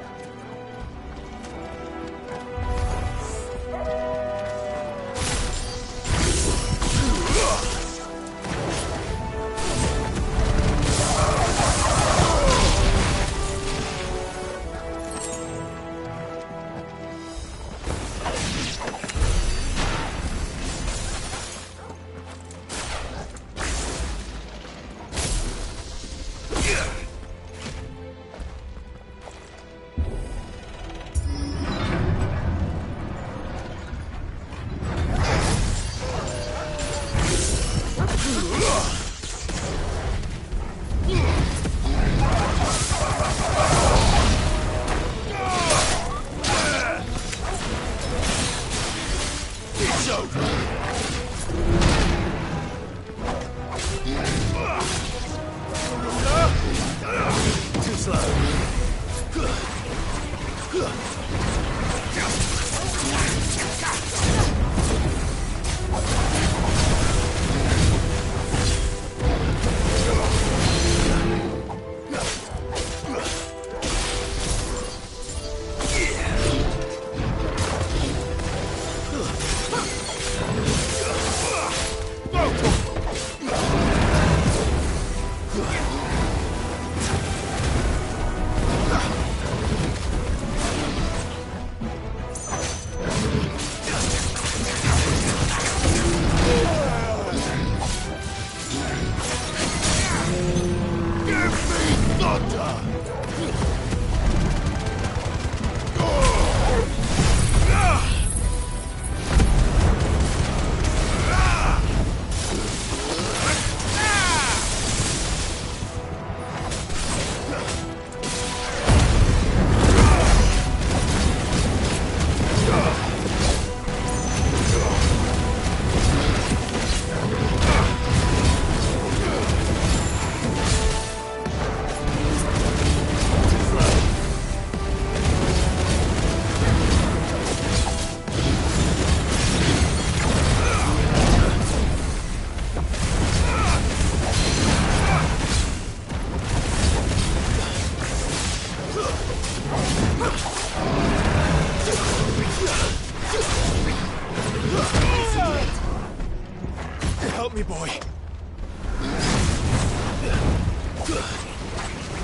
Help me, boy.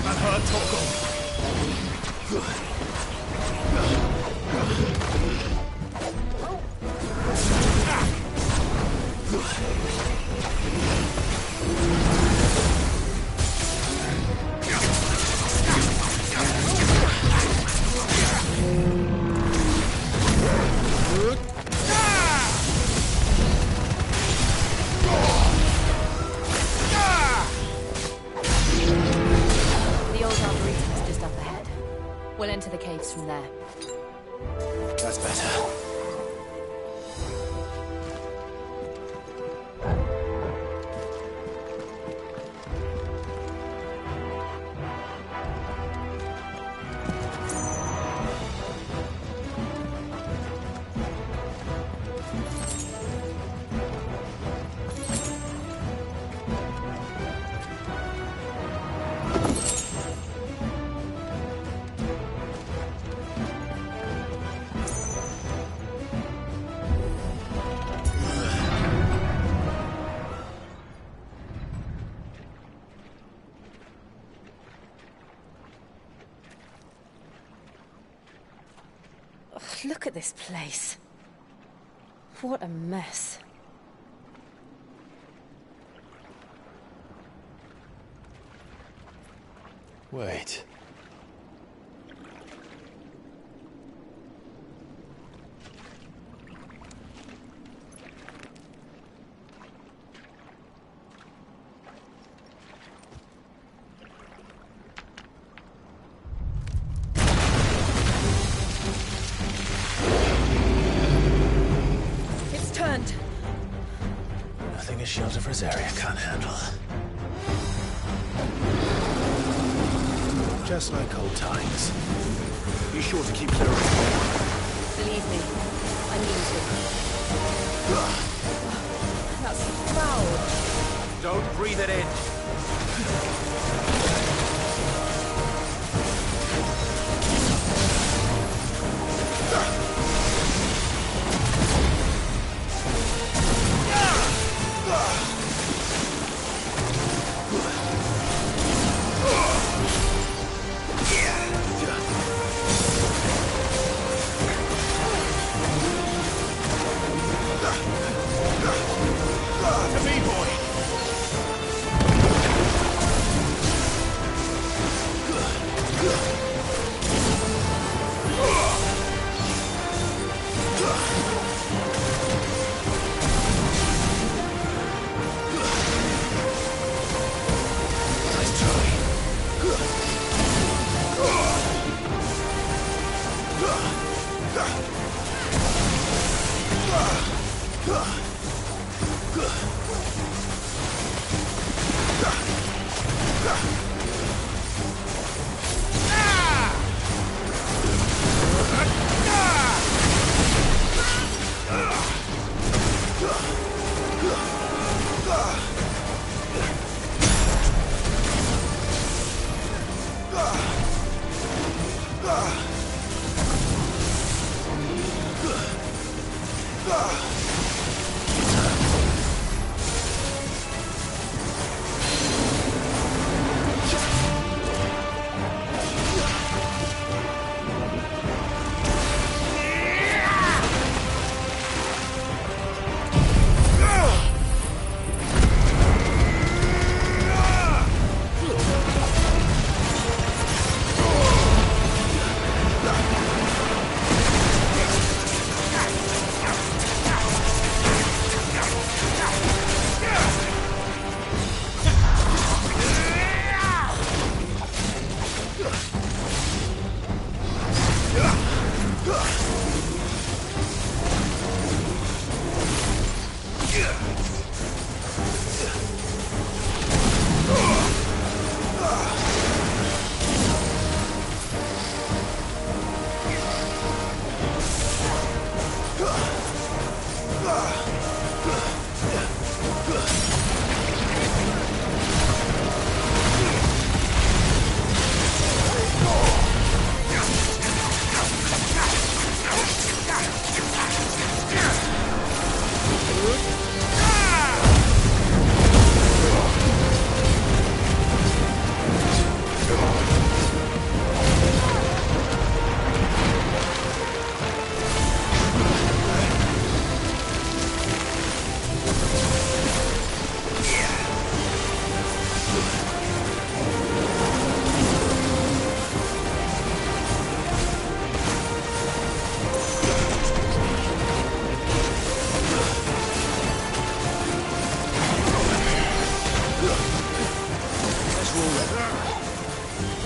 I've heard The old arboretum is just up ahead. We'll enter the caves from there. That's better. Ugh, look at this place. What a mess. Wait. It's turned. Nothing a shield of Rosaria can't handle. Just like old times. Be sure to keep clear of it. Believe me, I mean to. That's foul. Don't breathe it in. To me, boy.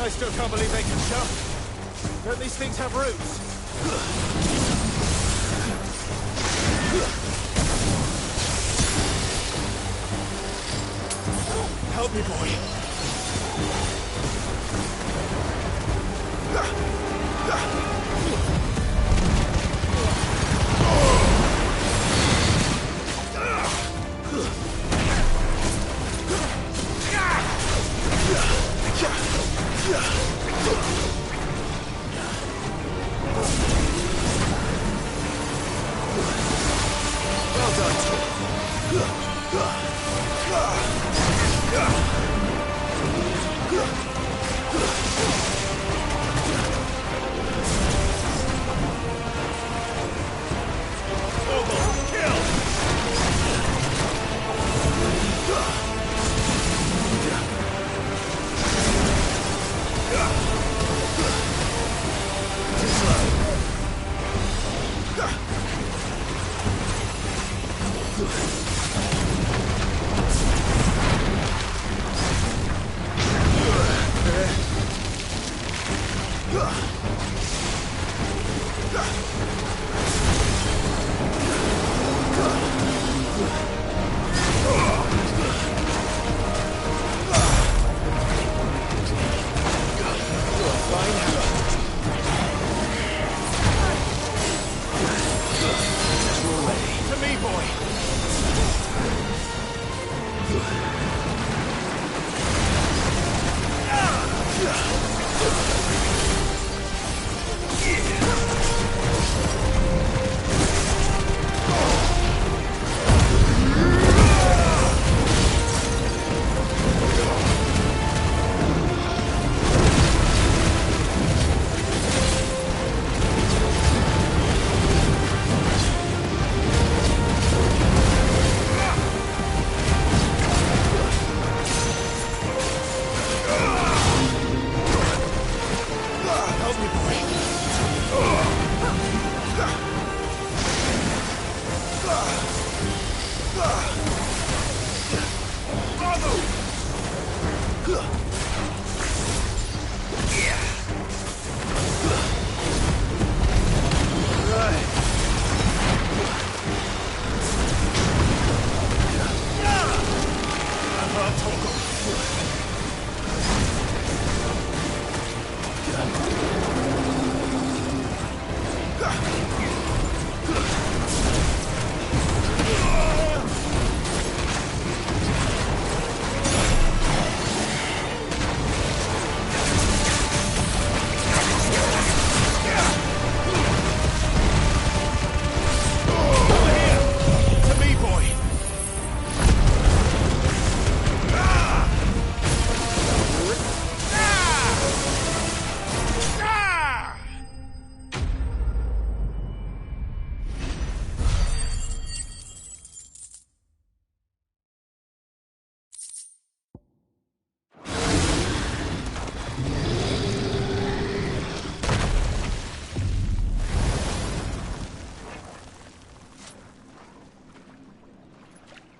I still can't believe they can jump. Don't these things have roots? Help me, boy. Well done.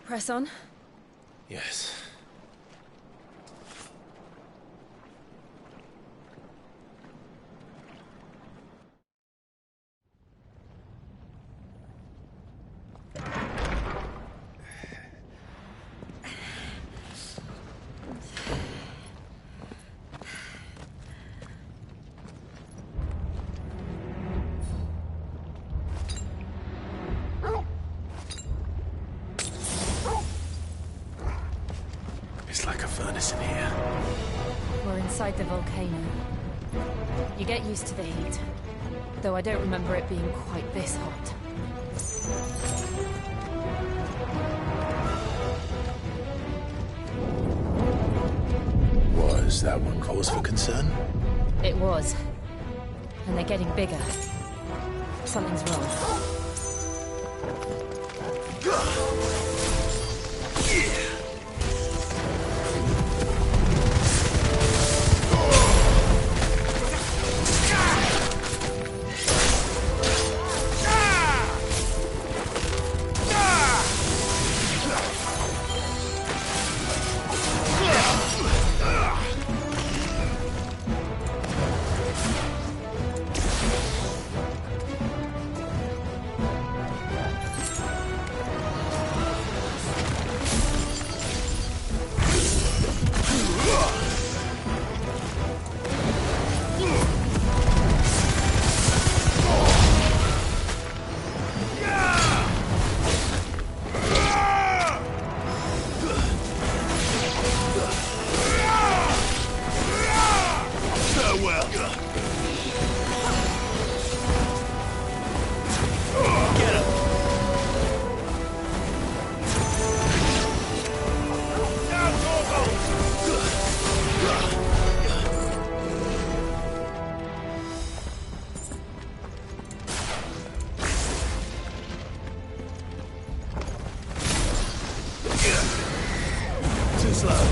Press on? Yes. It's like a furnace in here. We're inside the volcano. You get used to the heat, though I don't remember it being quite this hot. Was that one cause for concern? It was. And they're getting bigger. Something's wrong. Too slow.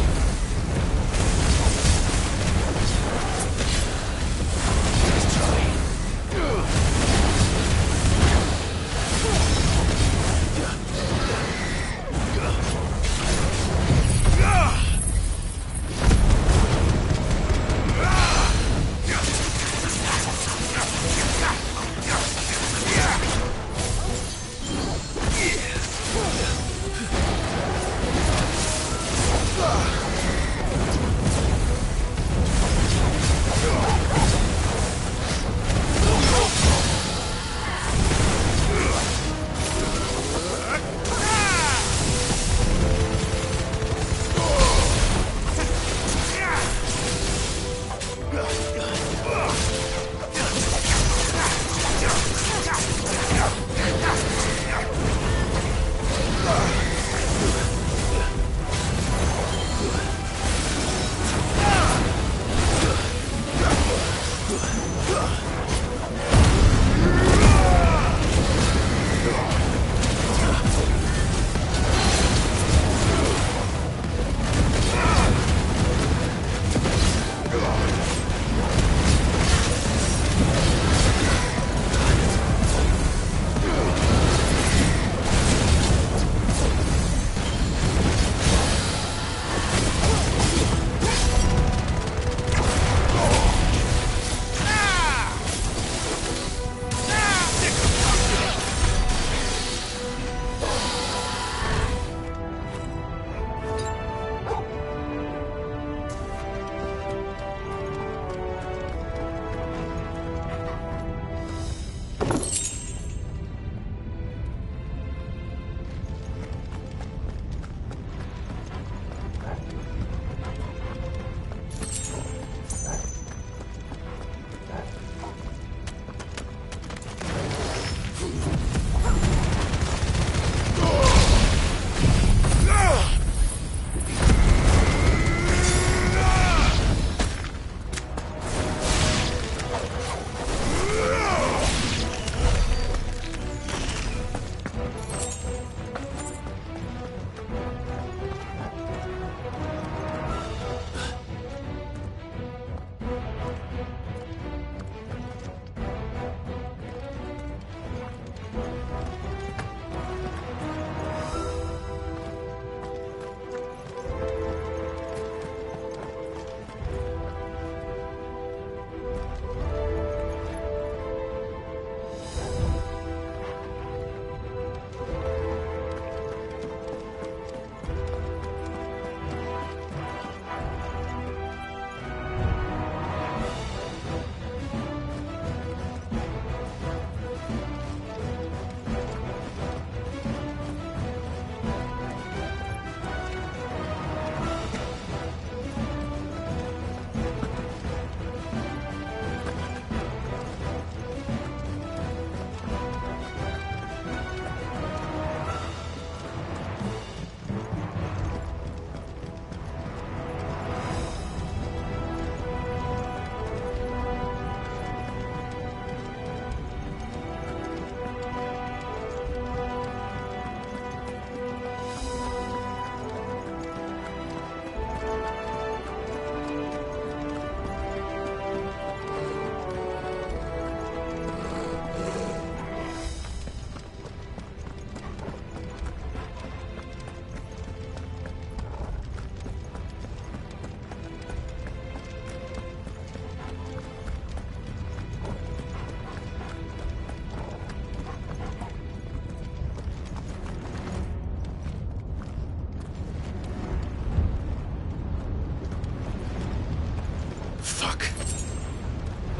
Ugh!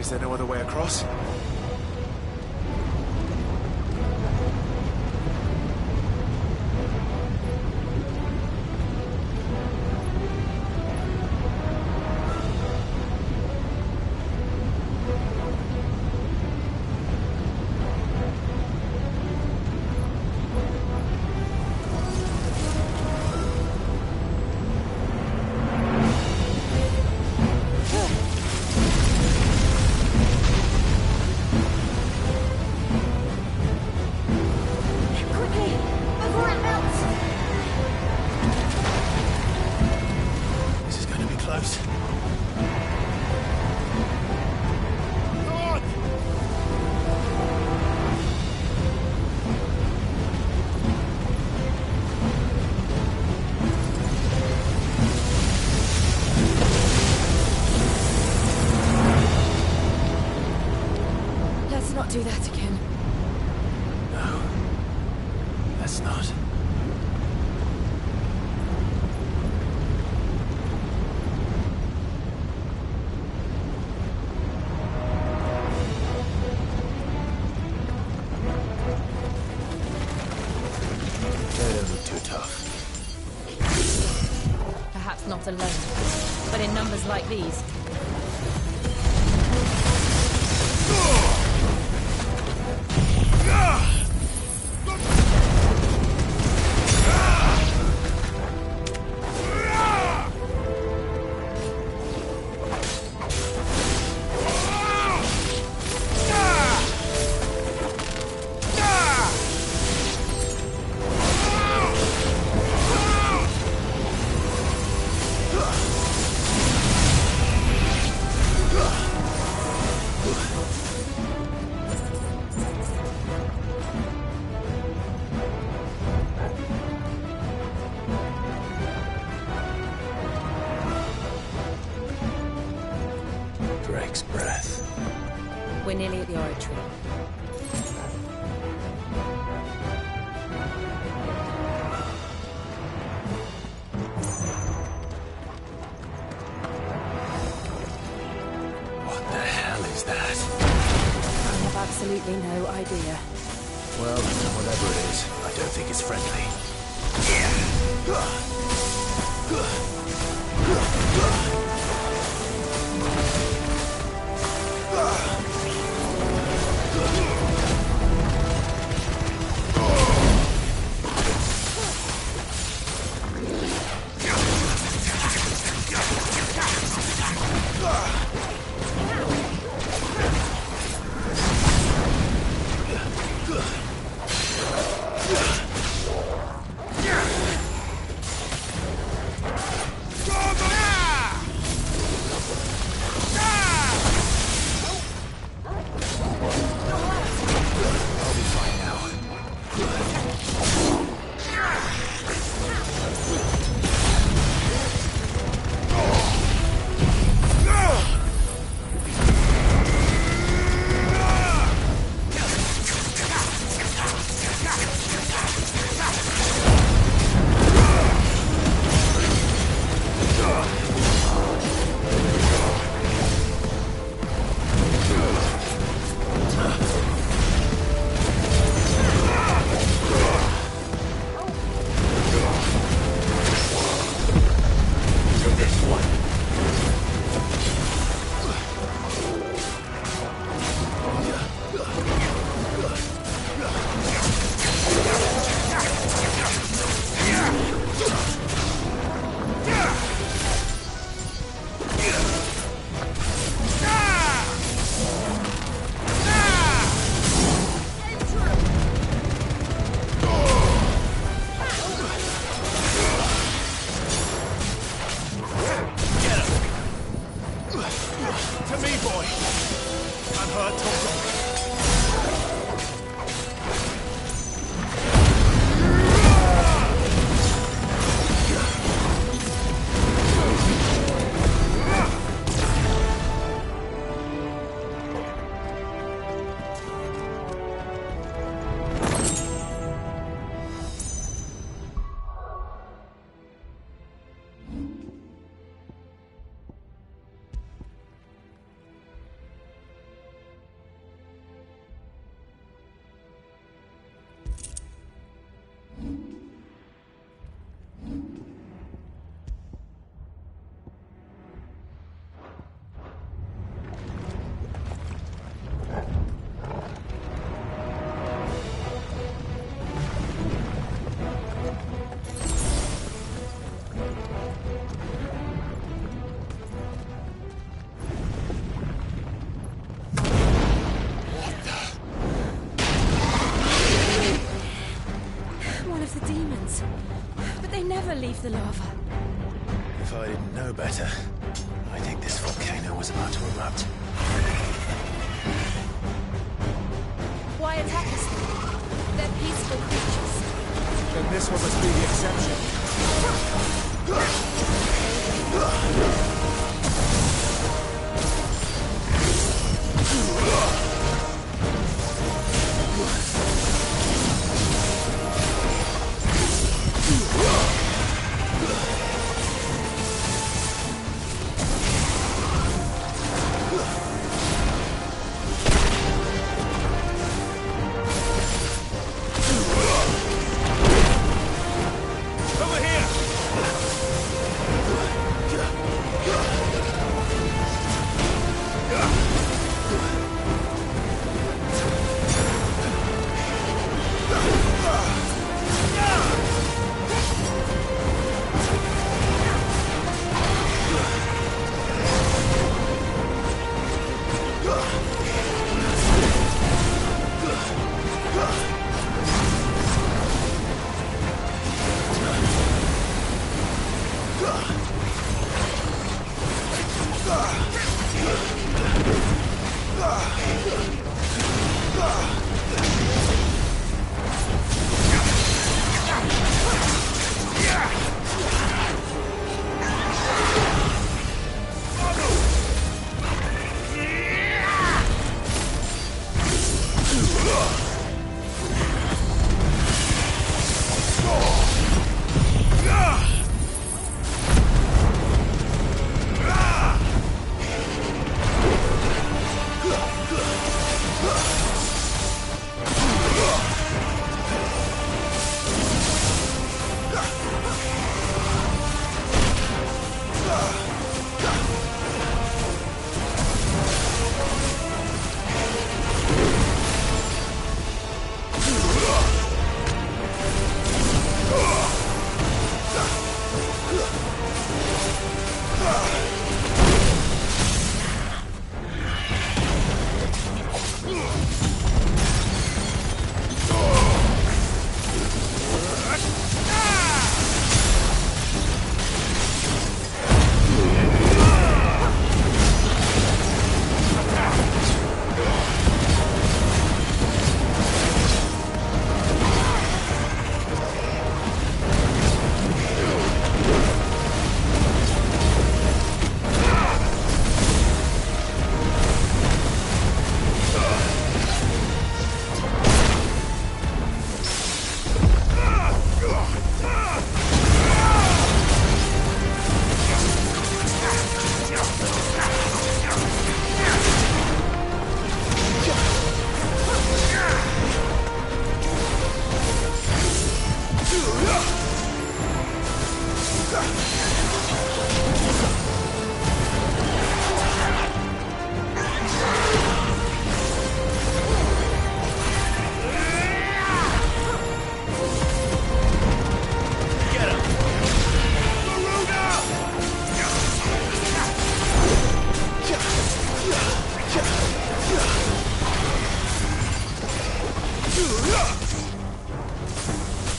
Is there no other way across? Do that again. No. Let's not. They don't look too tough. Perhaps not alone, but in numbers like these. Drake's breath. We're nearly at the oratory. What the hell is that? I have absolutely no idea. Well, whatever it is, I don't think it's friendly. never leave the lava. If I didn't know better, I think this volcano was about to erupt. Why attack us? They're peaceful creatures. Then this one must be the exception.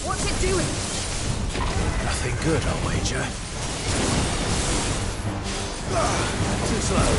What's it doing? Nothing good, I'll wager. Too slow.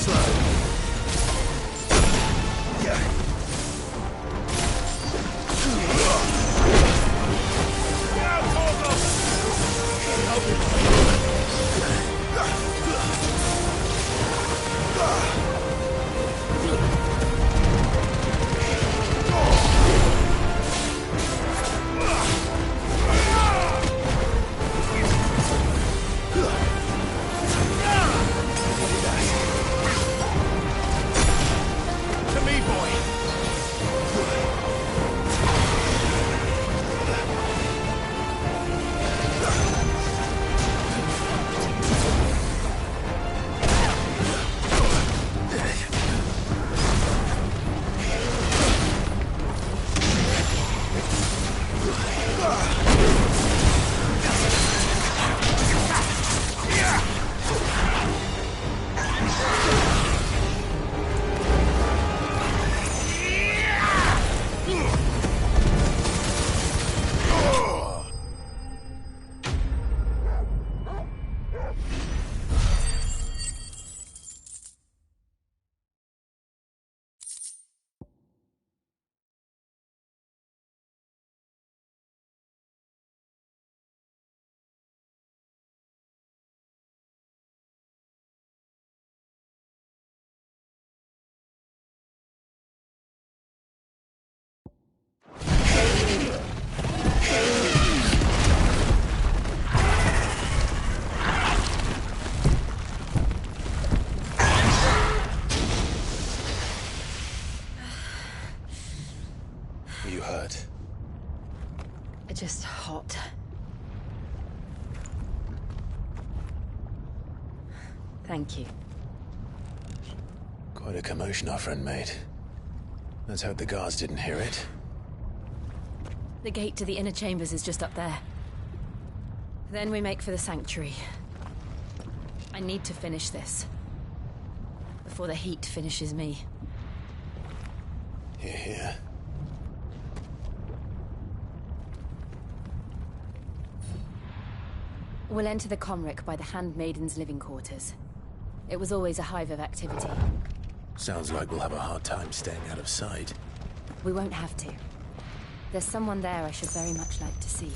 slow. You hurt? Just hot. Thank you. Quite a commotion our friend made. Let's hope the guards didn't hear it. The gate to the inner chambers is just up there. Then we make for the sanctuary. I need to finish this. Before the heat finishes me. Hear, hear. We'll enter the Comric by the Handmaiden's living quarters. It was always a hive of activity. Sounds like we'll have a hard time staying out of sight. We won't have to. There's someone there I should very much like to see.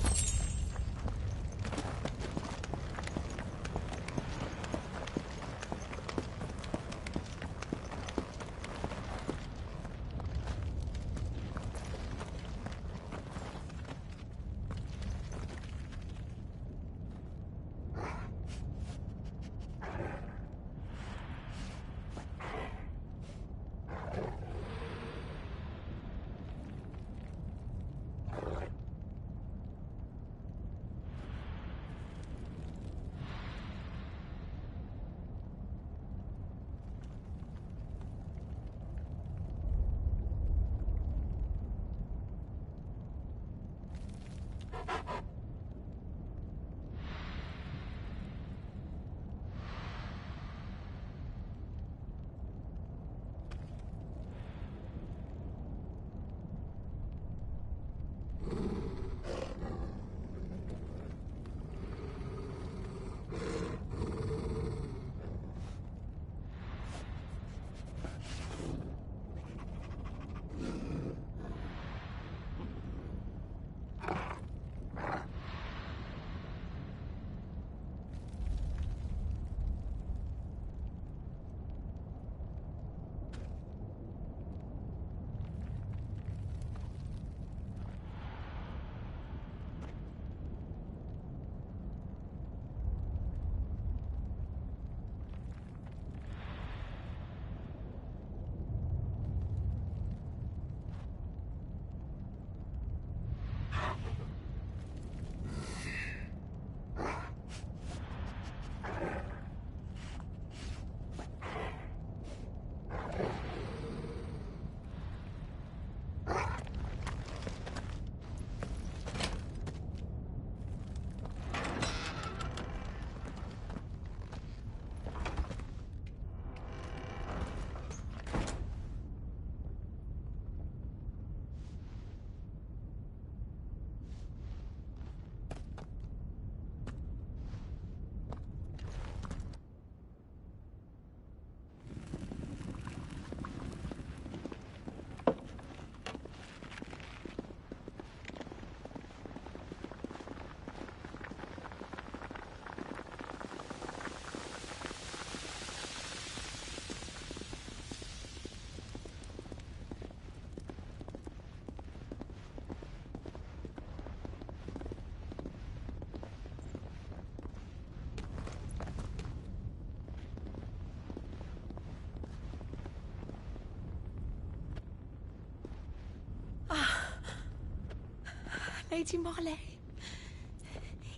Lady Marley.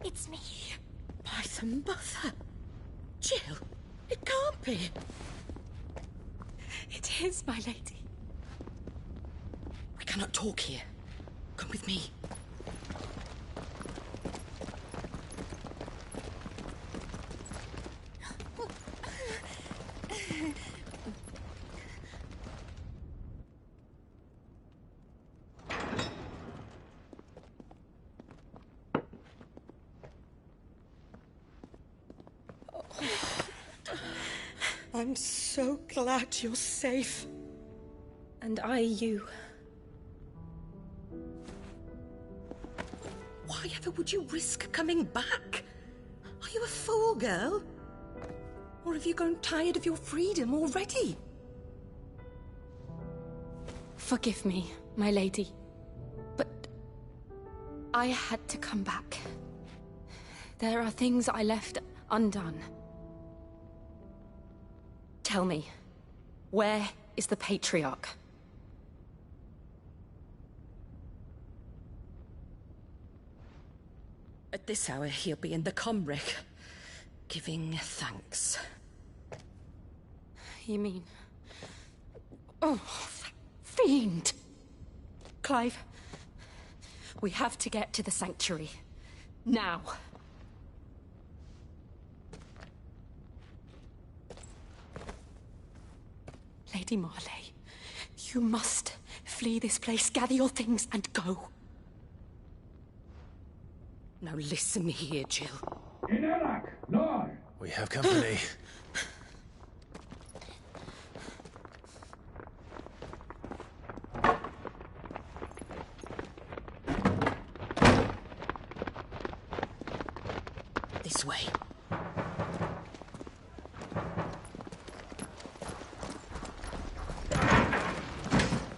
It's me. By the mother. Jill, it can't be. It is, my lady. We cannot talk here. Come with me. I'm so glad you're safe. And I you. Why ever would you risk coming back? Are you a fool, girl? Or have you grown tired of your freedom already? Forgive me, my lady. But I had to come back. There are things I left undone. Tell me, where is the Patriarch? At this hour, he'll be in the Comric, giving thanks. You mean... Oh, fiend! Clive, we have to get to the Sanctuary. Now. Lady Marley, you must flee this place, gather your things, and go. Now listen here, Jill. We have company. This way.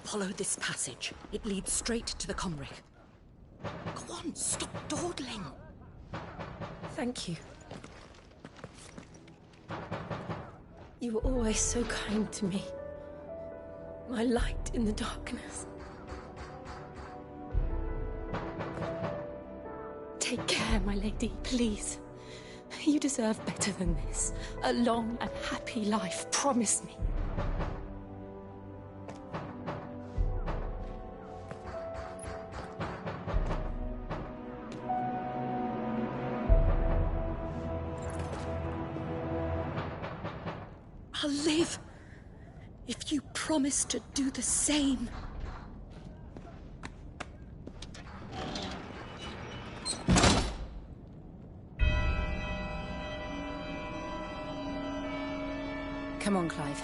Follow this passage. It leads straight to the Comric. Go on, stop dawdling. Thank you. You were always so kind to me. My light in the darkness. Take care, my lady, please. You deserve better than this. A long and happy life, promise me. I'll live if you promise to do the same. Come on, Clive.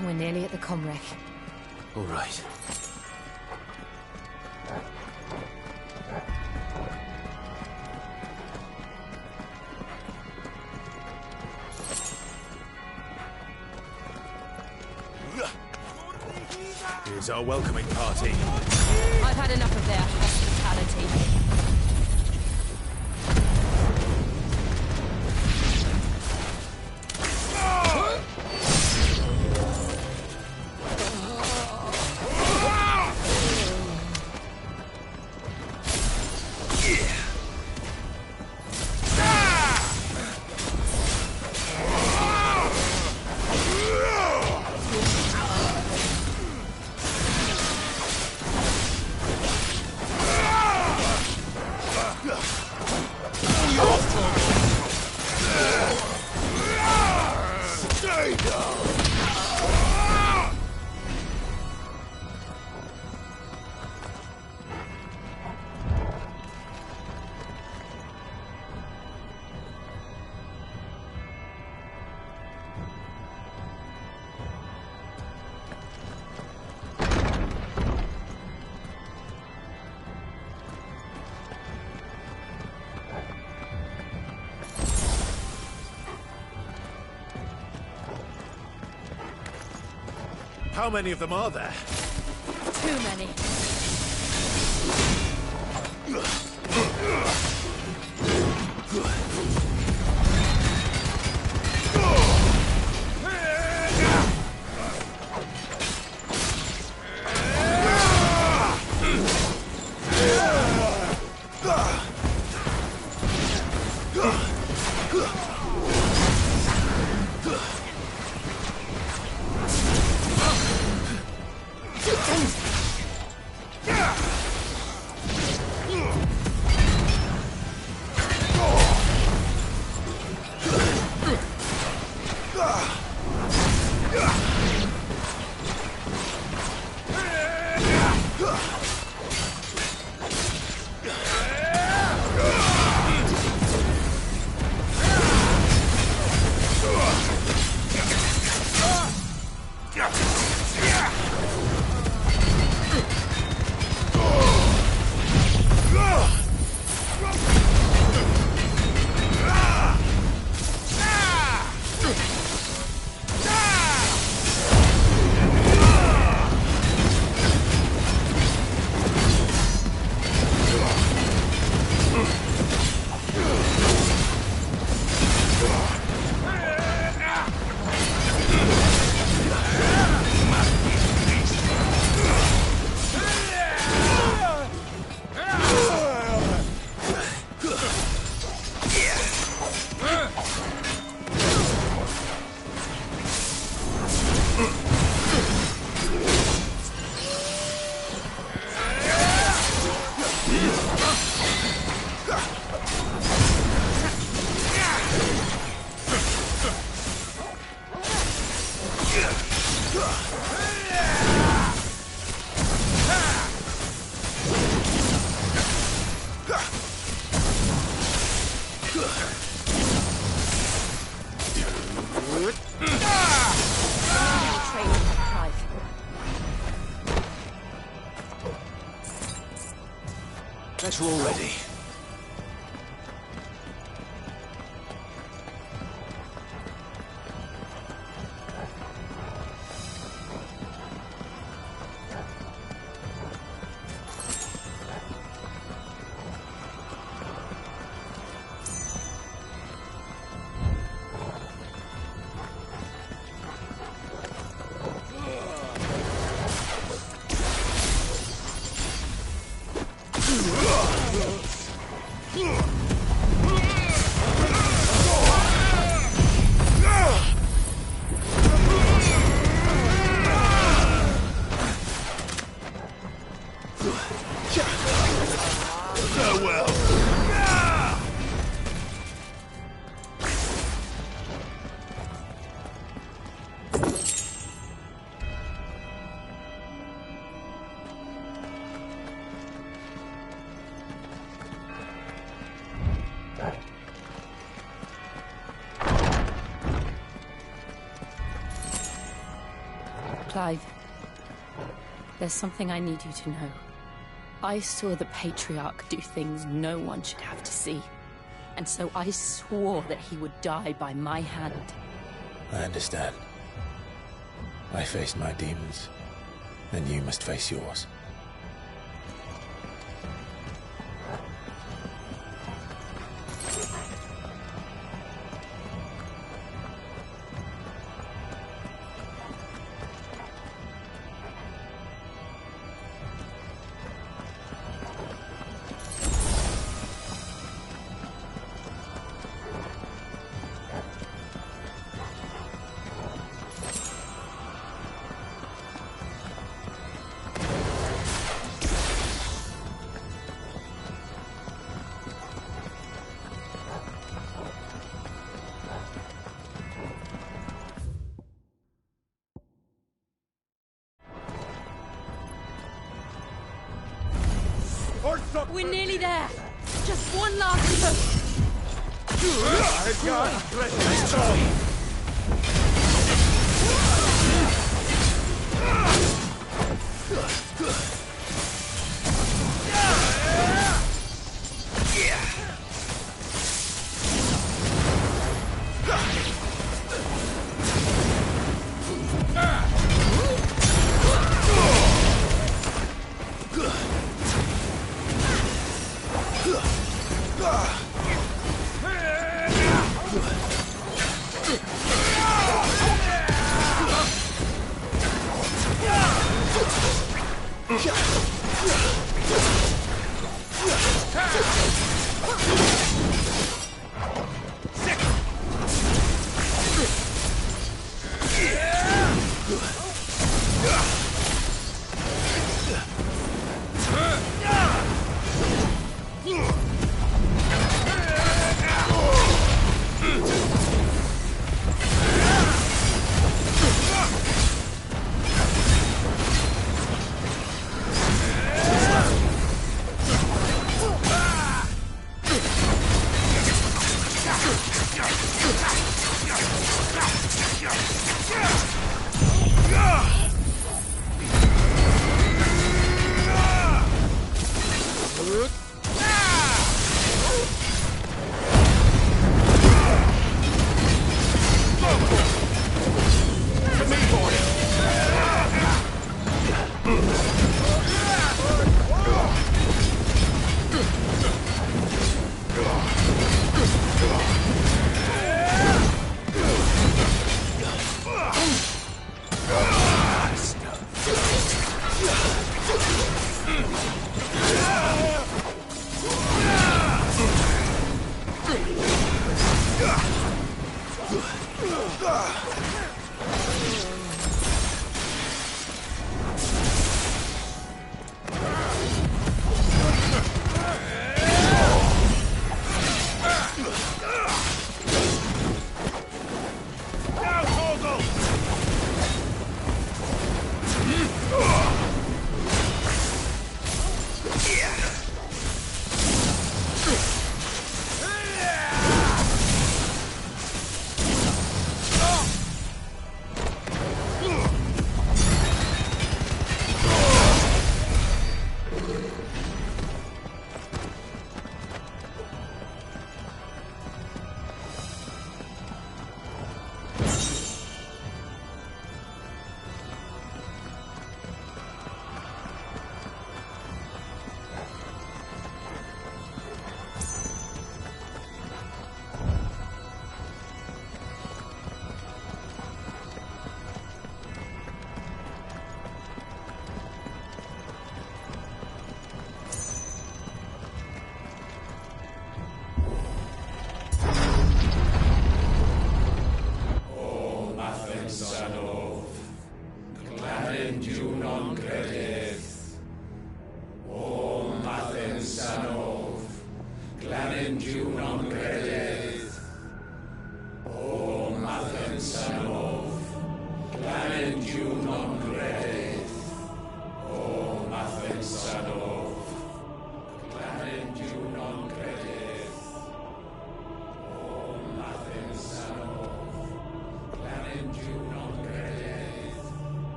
We're nearly at the Comric. All right. Here's our welcoming party. I've had enough of their hospitality. How many of them are there? Too many. Better already. Clive, there's something I need you to know. I saw the Patriarch do things no one should have to see. And so I swore that he would die by my hand. I understand. I faced my demons, and you must face yours. We're nearly there. Just one last push. Nice try.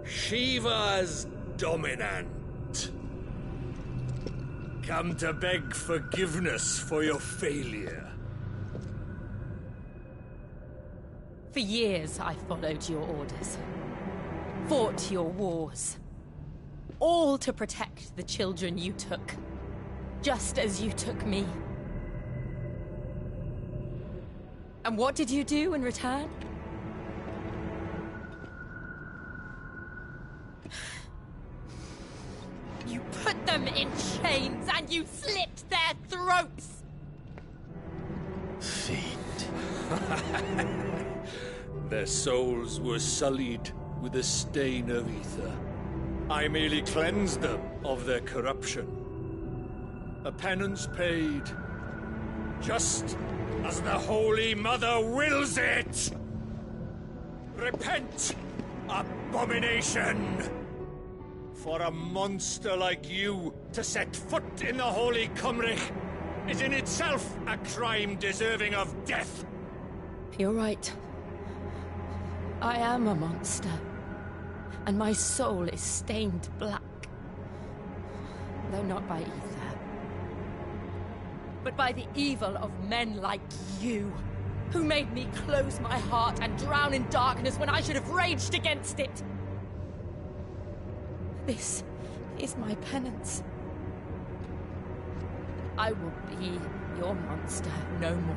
Shiva's dominant. Come to beg forgiveness for your failure. For years I followed your orders. Fought your wars. All to protect the children you took. Just as you took me. And what did you do in return? You put them in chains and you slit their throats! Fiend. Their souls were sullied with the stain of ether. I merely cleansed them of their corruption. A penance paid, just as the Holy Mother wills it! Repent, abomination! For a monster like you to set foot in the Holy Cymric is in itself a crime deserving of death! You're right. I am a monster. And my soul is stained black. Though not by ether. But by the evil of men like you, who made me close my heart and drown in darkness when I should have raged against it. This is my penance. I will be your monster no more.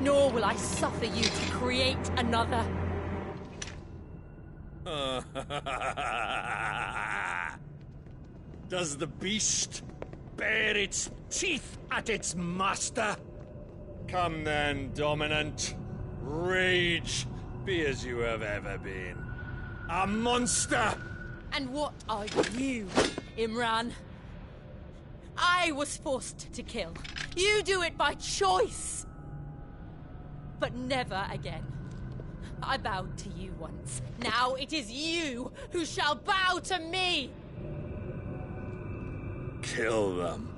Nor will I suffer you to create another. Does the beast bare its teeth at its master? Come then, Dominant. Rage, be as you have ever been. A monster! And what are you, Imran? I was forced to kill. You do it by choice. But never again. I bowed to you once. Now it is you who shall bow to me! Kill them.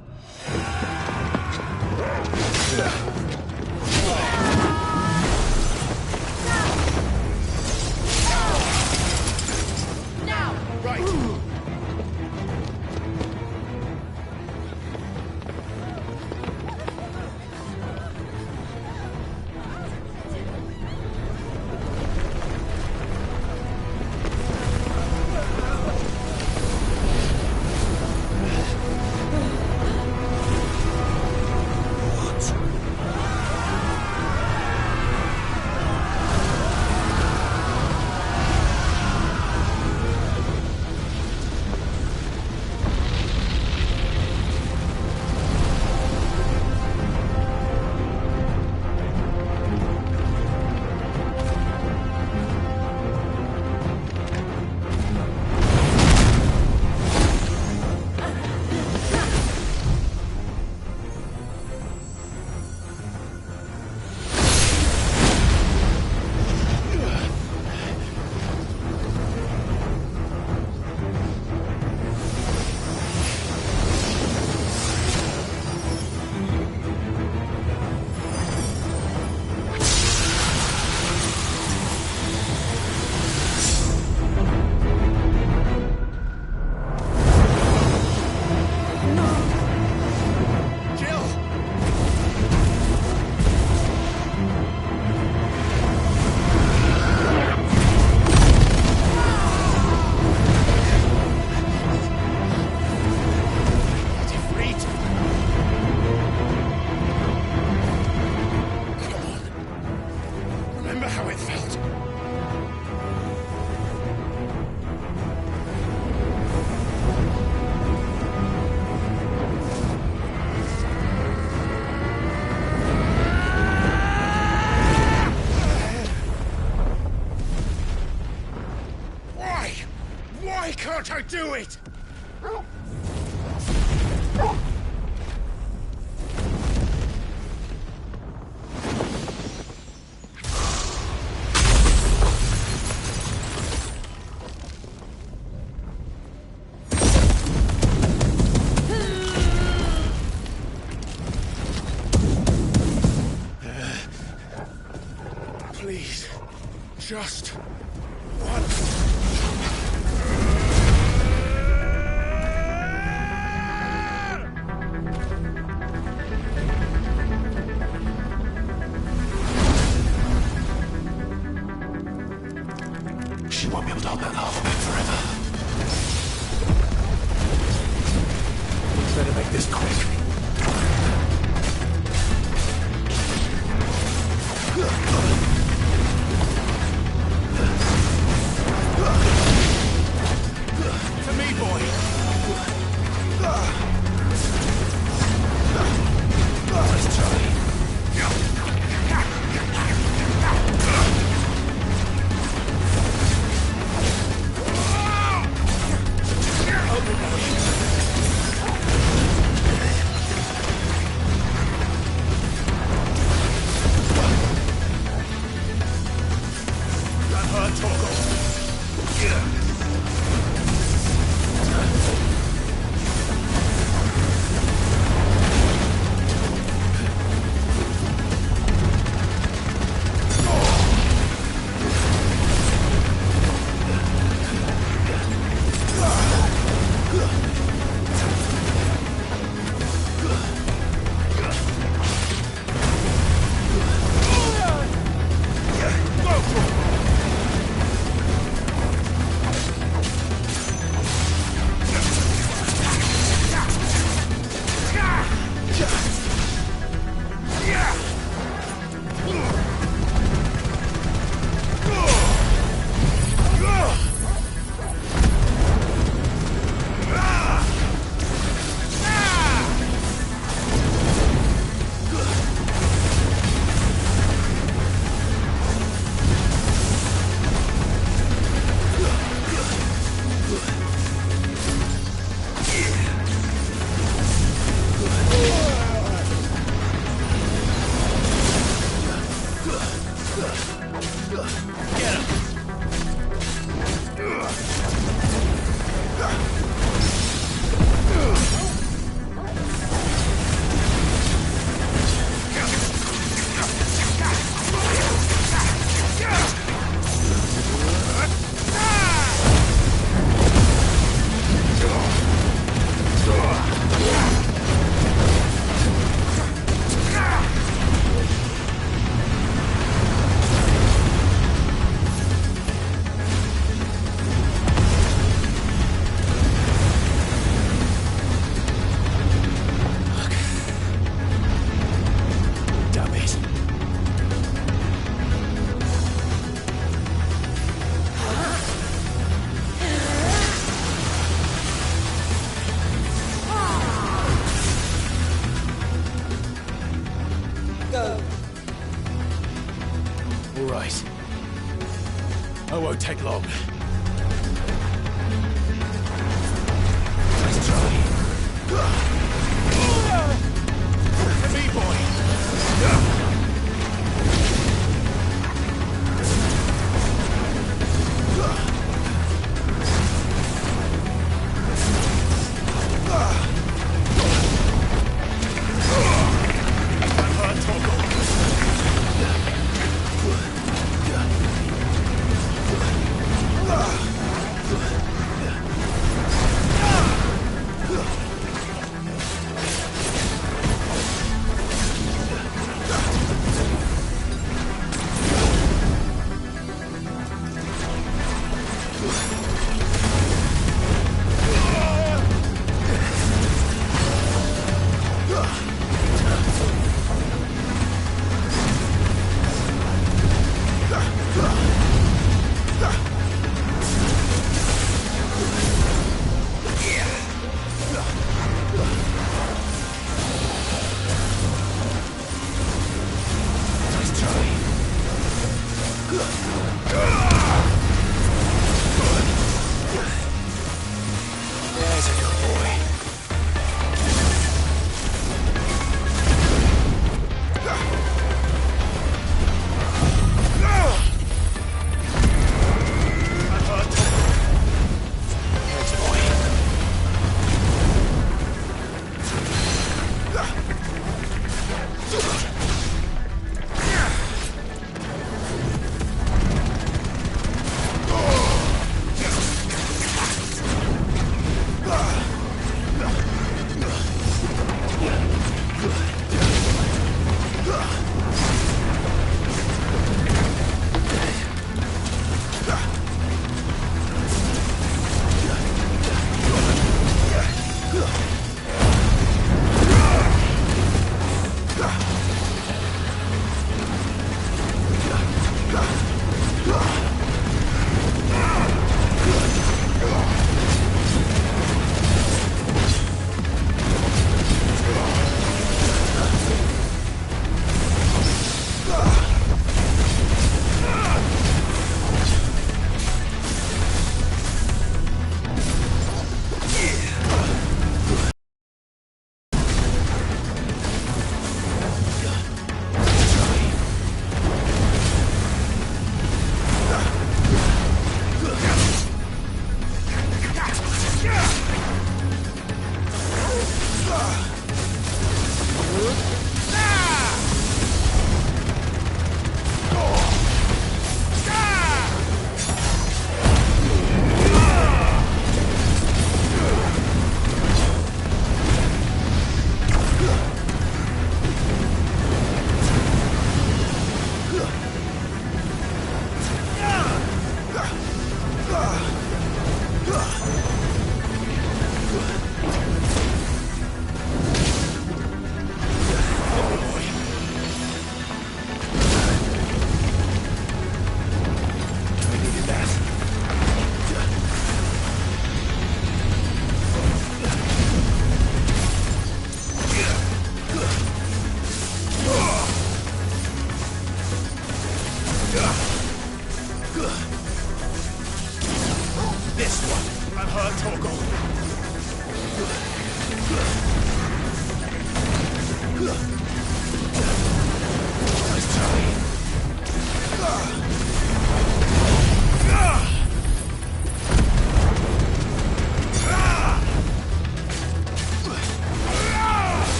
Now! right. Why can't I do it? Please, just once. She won't be able to hold that lava back forever. Better make this quick. won't take long. Nice try. To me, boy.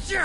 Jill!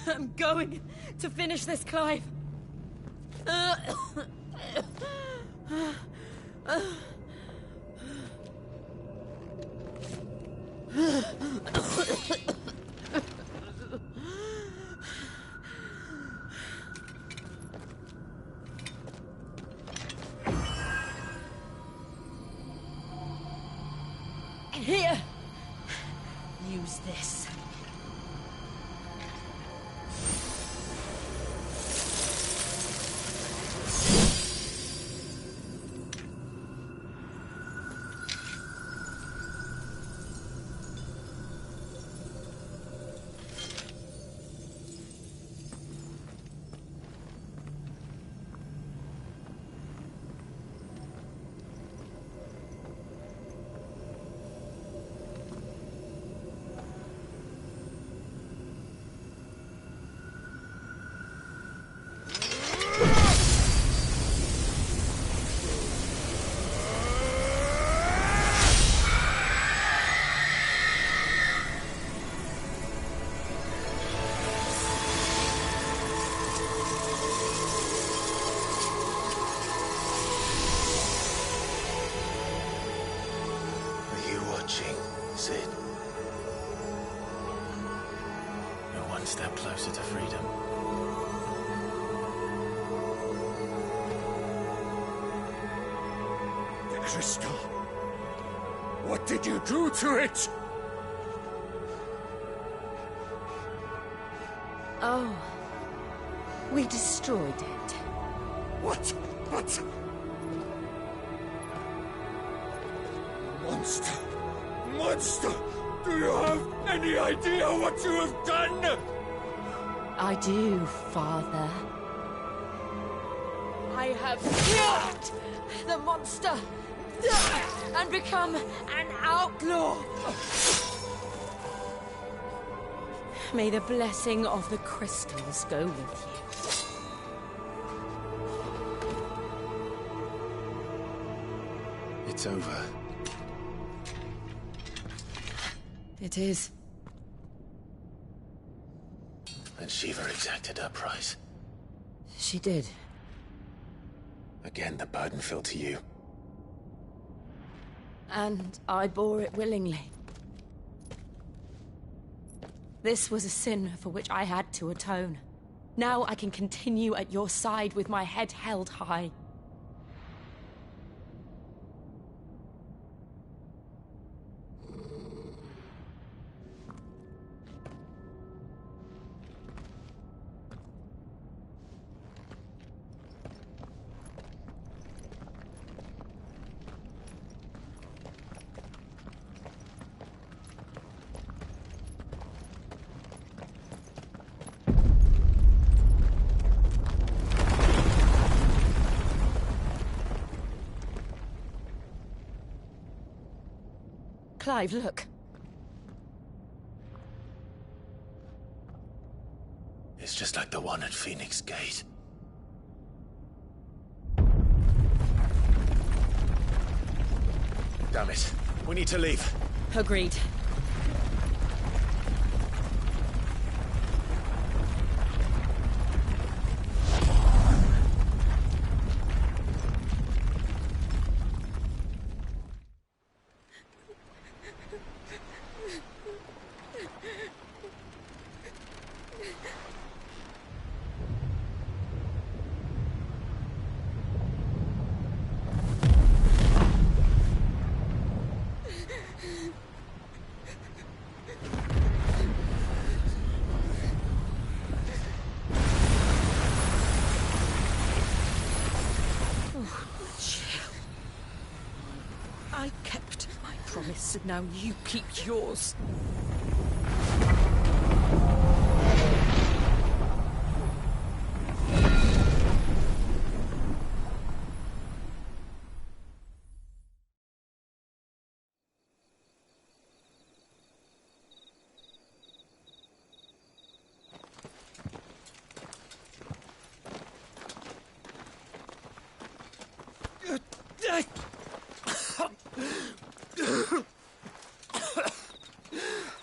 I'm going to finish this, Clive. Here. Use this. Sid. You're one step closer to freedom. The crystal. What did you do to it? Oh. We destroyed it. What? But... Monster! Monster! Do you have any idea what you have done? I do, Father. I have killed the monster and become an outlaw. May the blessing of the crystals go with you. It's over. It is. And Shiva exacted her price. She did. Again, the burden fell to you. And I bore it willingly. This was a sin for which I had to atone. Now I can continue at your side with my head held high. Clive, look. It's just like the one at Phoenix Gate. Damn it. We need to leave. Agreed. I kept my promise, and now you keep yours.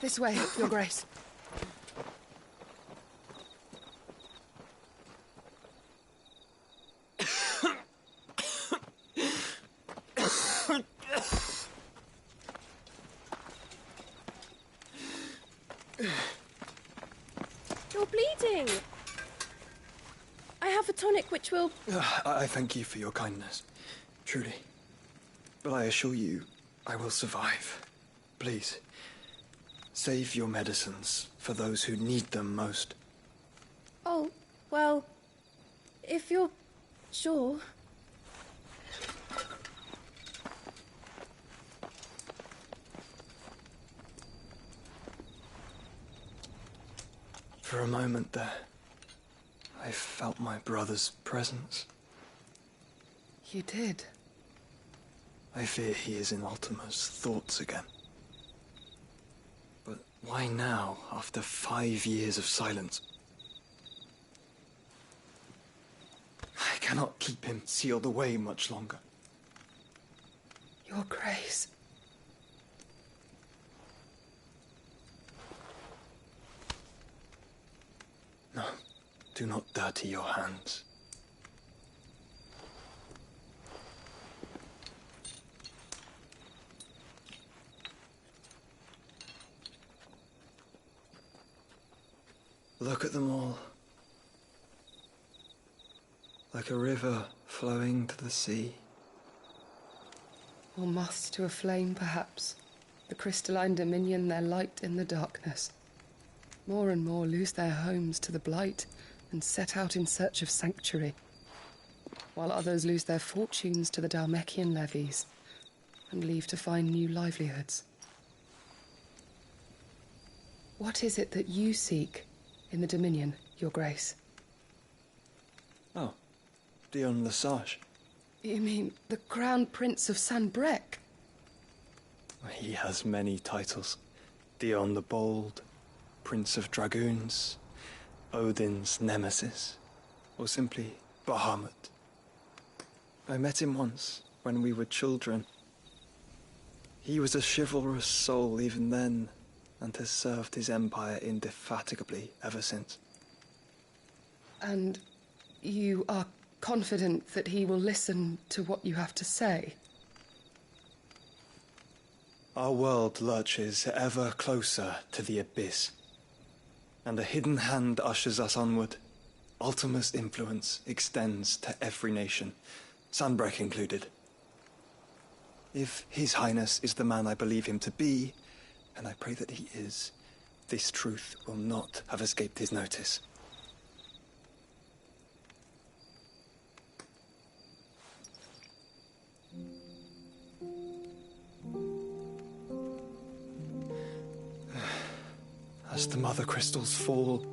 This way, Your Grace. You're bleeding. I have a tonic which will... I thank you for your kindness, truly. But I assure you, I will survive. Please, save your medicines for those who need them most. Oh, well, if you're sure. For a moment there, I felt my brother's presence. You did? I fear he is in Ultima's thoughts again. But why now, after 5 years of silence? I cannot keep him sealed away much longer. Your Grace. No, do not dirty your hands. Look at them all. Like a river flowing to the sea. Or moths to a flame, perhaps. The crystalline dominion their light in the darkness. More and more lose their homes to the blight and set out in search of sanctuary, while others lose their fortunes to the Dhalmekian levies and leave to find new livelihoods. What is it that you seek in the Dominion, Your Grace? Oh, Dion Lesage. You mean the Crown Prince of Sanbreque? He has many titles. Dion the Bold, Prince of Dragoons, Odin's Nemesis, or simply Bahamut. I met him once, when we were children. He was a chivalrous soul even then, and has served his empire indefatigably ever since. And you are confident that he will listen to what you have to say? Our world lurches ever closer to the abyss, and a hidden hand ushers us onward. Ultima's influence extends to every nation, Sanbreque included. If His Highness is the man I believe him to be, and I pray that he is, this truth will not have escaped his notice. As the mother crystals fall,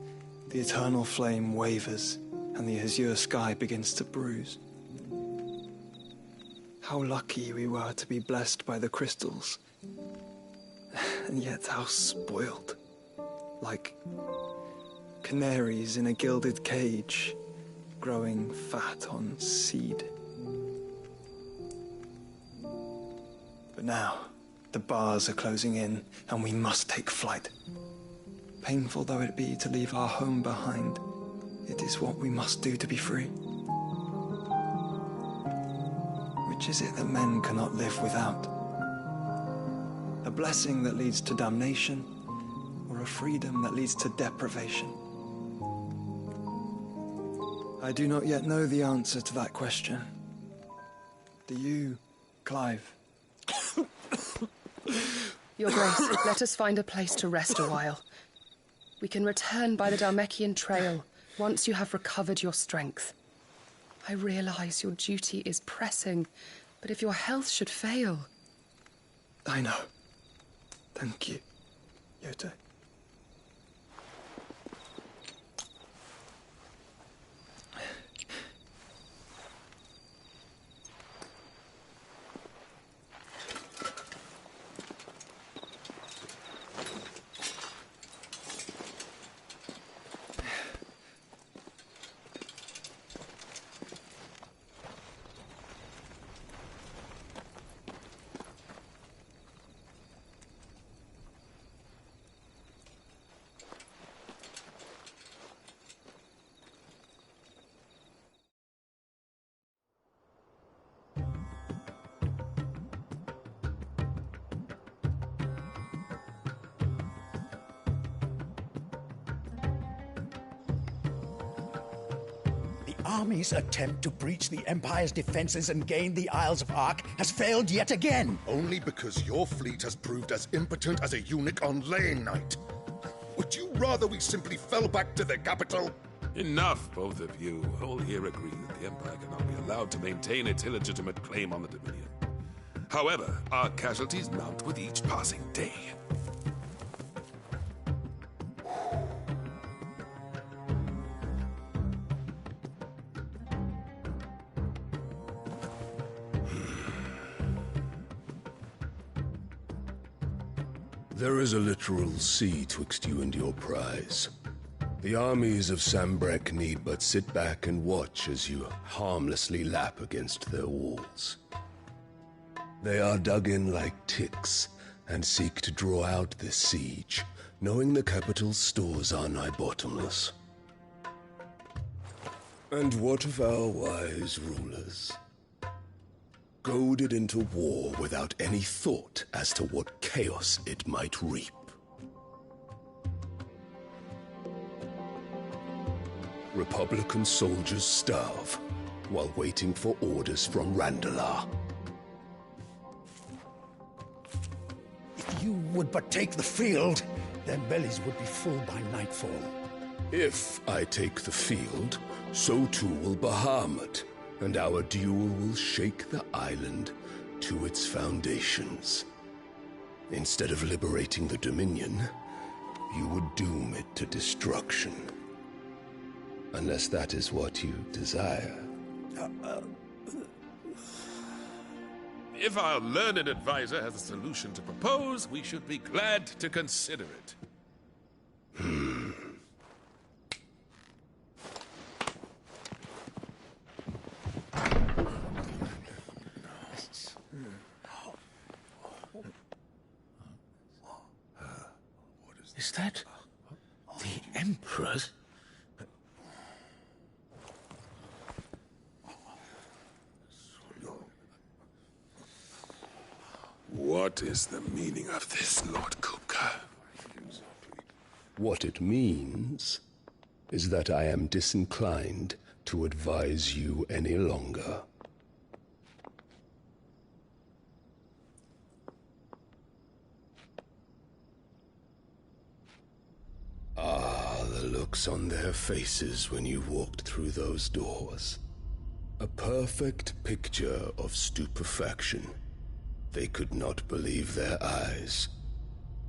the eternal flame wavers, and the azure sky begins to bruise. How lucky we were to be blessed by the crystals, and yet how spoiled. Like canaries in a gilded cage, growing fat on seed. But now, The bars are closing in, and we must take flight. Painful though it be to leave our home behind, it is what we must do to be free. Which is it that men cannot live without? A blessing that leads to damnation, or a freedom that leads to deprivation? I do not yet know the answer to that question. Do you, Clive? Your Grace, let us find a place to rest a while. We can return by the Dhalmekian trail once you have recovered your strength. I realize your duty is pressing, but if your health should fail... I know. Thank you, Yote. Army's attempt to breach the Empire's defenses and gain the Isles of Ark has failed yet again. Only because your fleet has proved as impotent as a eunuch on laying night. Would you rather we simply fell back to the capital? Enough, both of you. All here agree that the Empire cannot be allowed to maintain its illegitimate claim on the Dominion. However, our casualties mount with each passing day. There is a literal sea twixt you and your prize. The armies of Sanbreque need but sit back and watch as you harmlessly lap against their walls. They are dug in like ticks and seek to draw out this siege, knowing the capital's stores are nigh bottomless. And what of our wise rulers? Goaded into war without any thought as to what chaos it might reap. Republican soldiers starve while waiting for orders from Randalar. If you would but take the field, their bellies would be full by nightfall. If I take the field, so too will Bahamut, and our duel will shake the island to its foundations. Instead of liberating the Dominion, you would doom it to destruction. Unless that is what you desire. If our learned advisor has a solution to propose, we should be glad to consider it. Is that the Emperor's? What is the meaning of this, Lord Kupka? What it means is that I am disinclined to advise you any longer. Ah, the looks on their faces when you walked through those doors. A perfect picture of stupefaction. They could not believe their eyes.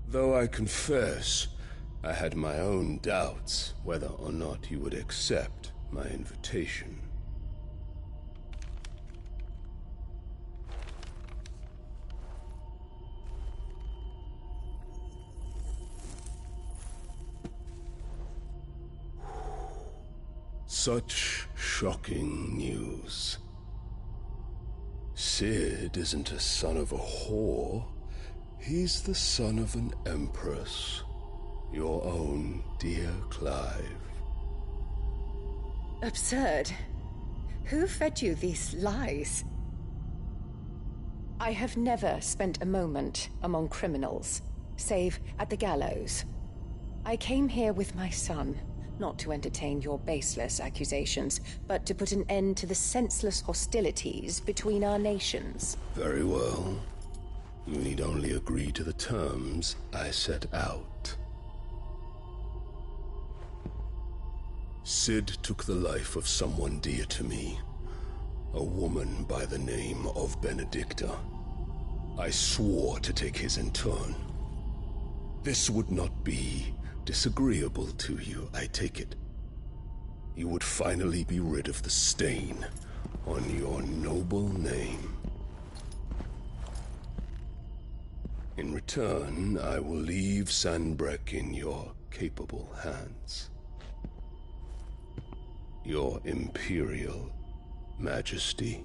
Though I confess, I had my own doubts whether or not you would accept my invitation. Such shocking news. Cid isn't a son of a whore. He's the son of an empress. Your own dear Clive. Absurd. Who fed you these lies? I have never spent a moment among criminals, save at the gallows. I came here with my son, not to entertain your baseless accusations, but to put an end to the senseless hostilities between our nations. Very well. You need only agree to the terms I set out. Cid took the life of someone dear to me, a woman by the name of Benedicta. I swore to take his in turn. This would not be disagreeable to you, I take it. You would finally be rid of the stain on your noble name. In return, I will leave Sanbreque in your capable hands. Your Imperial Majesty.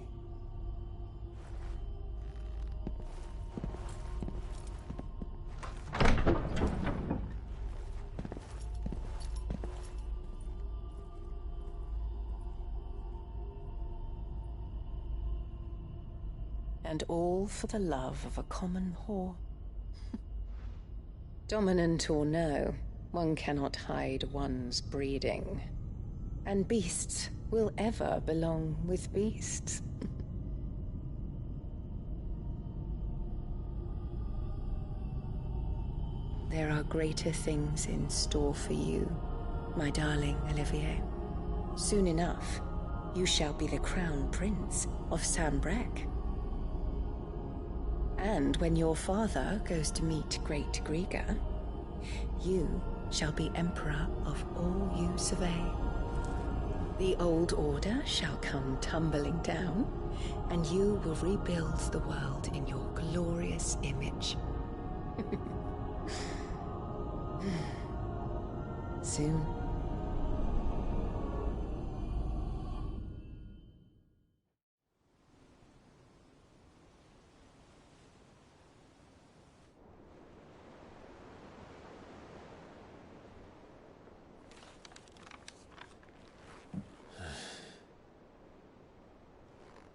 And all for the love of a common whore. Dominant or no, one cannot hide one's breeding. And beasts will ever belong with beasts. There are greater things in store for you, my darling Olivier. Soon enough, you shall be the crown prince of Sanbreque. And when your father goes to meet Great Griga, you shall be emperor of all you survey. The old order shall come tumbling down, and you will rebuild the world in your glorious image. Soon.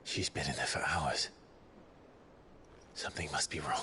She's been in there for hours. Something must be wrong.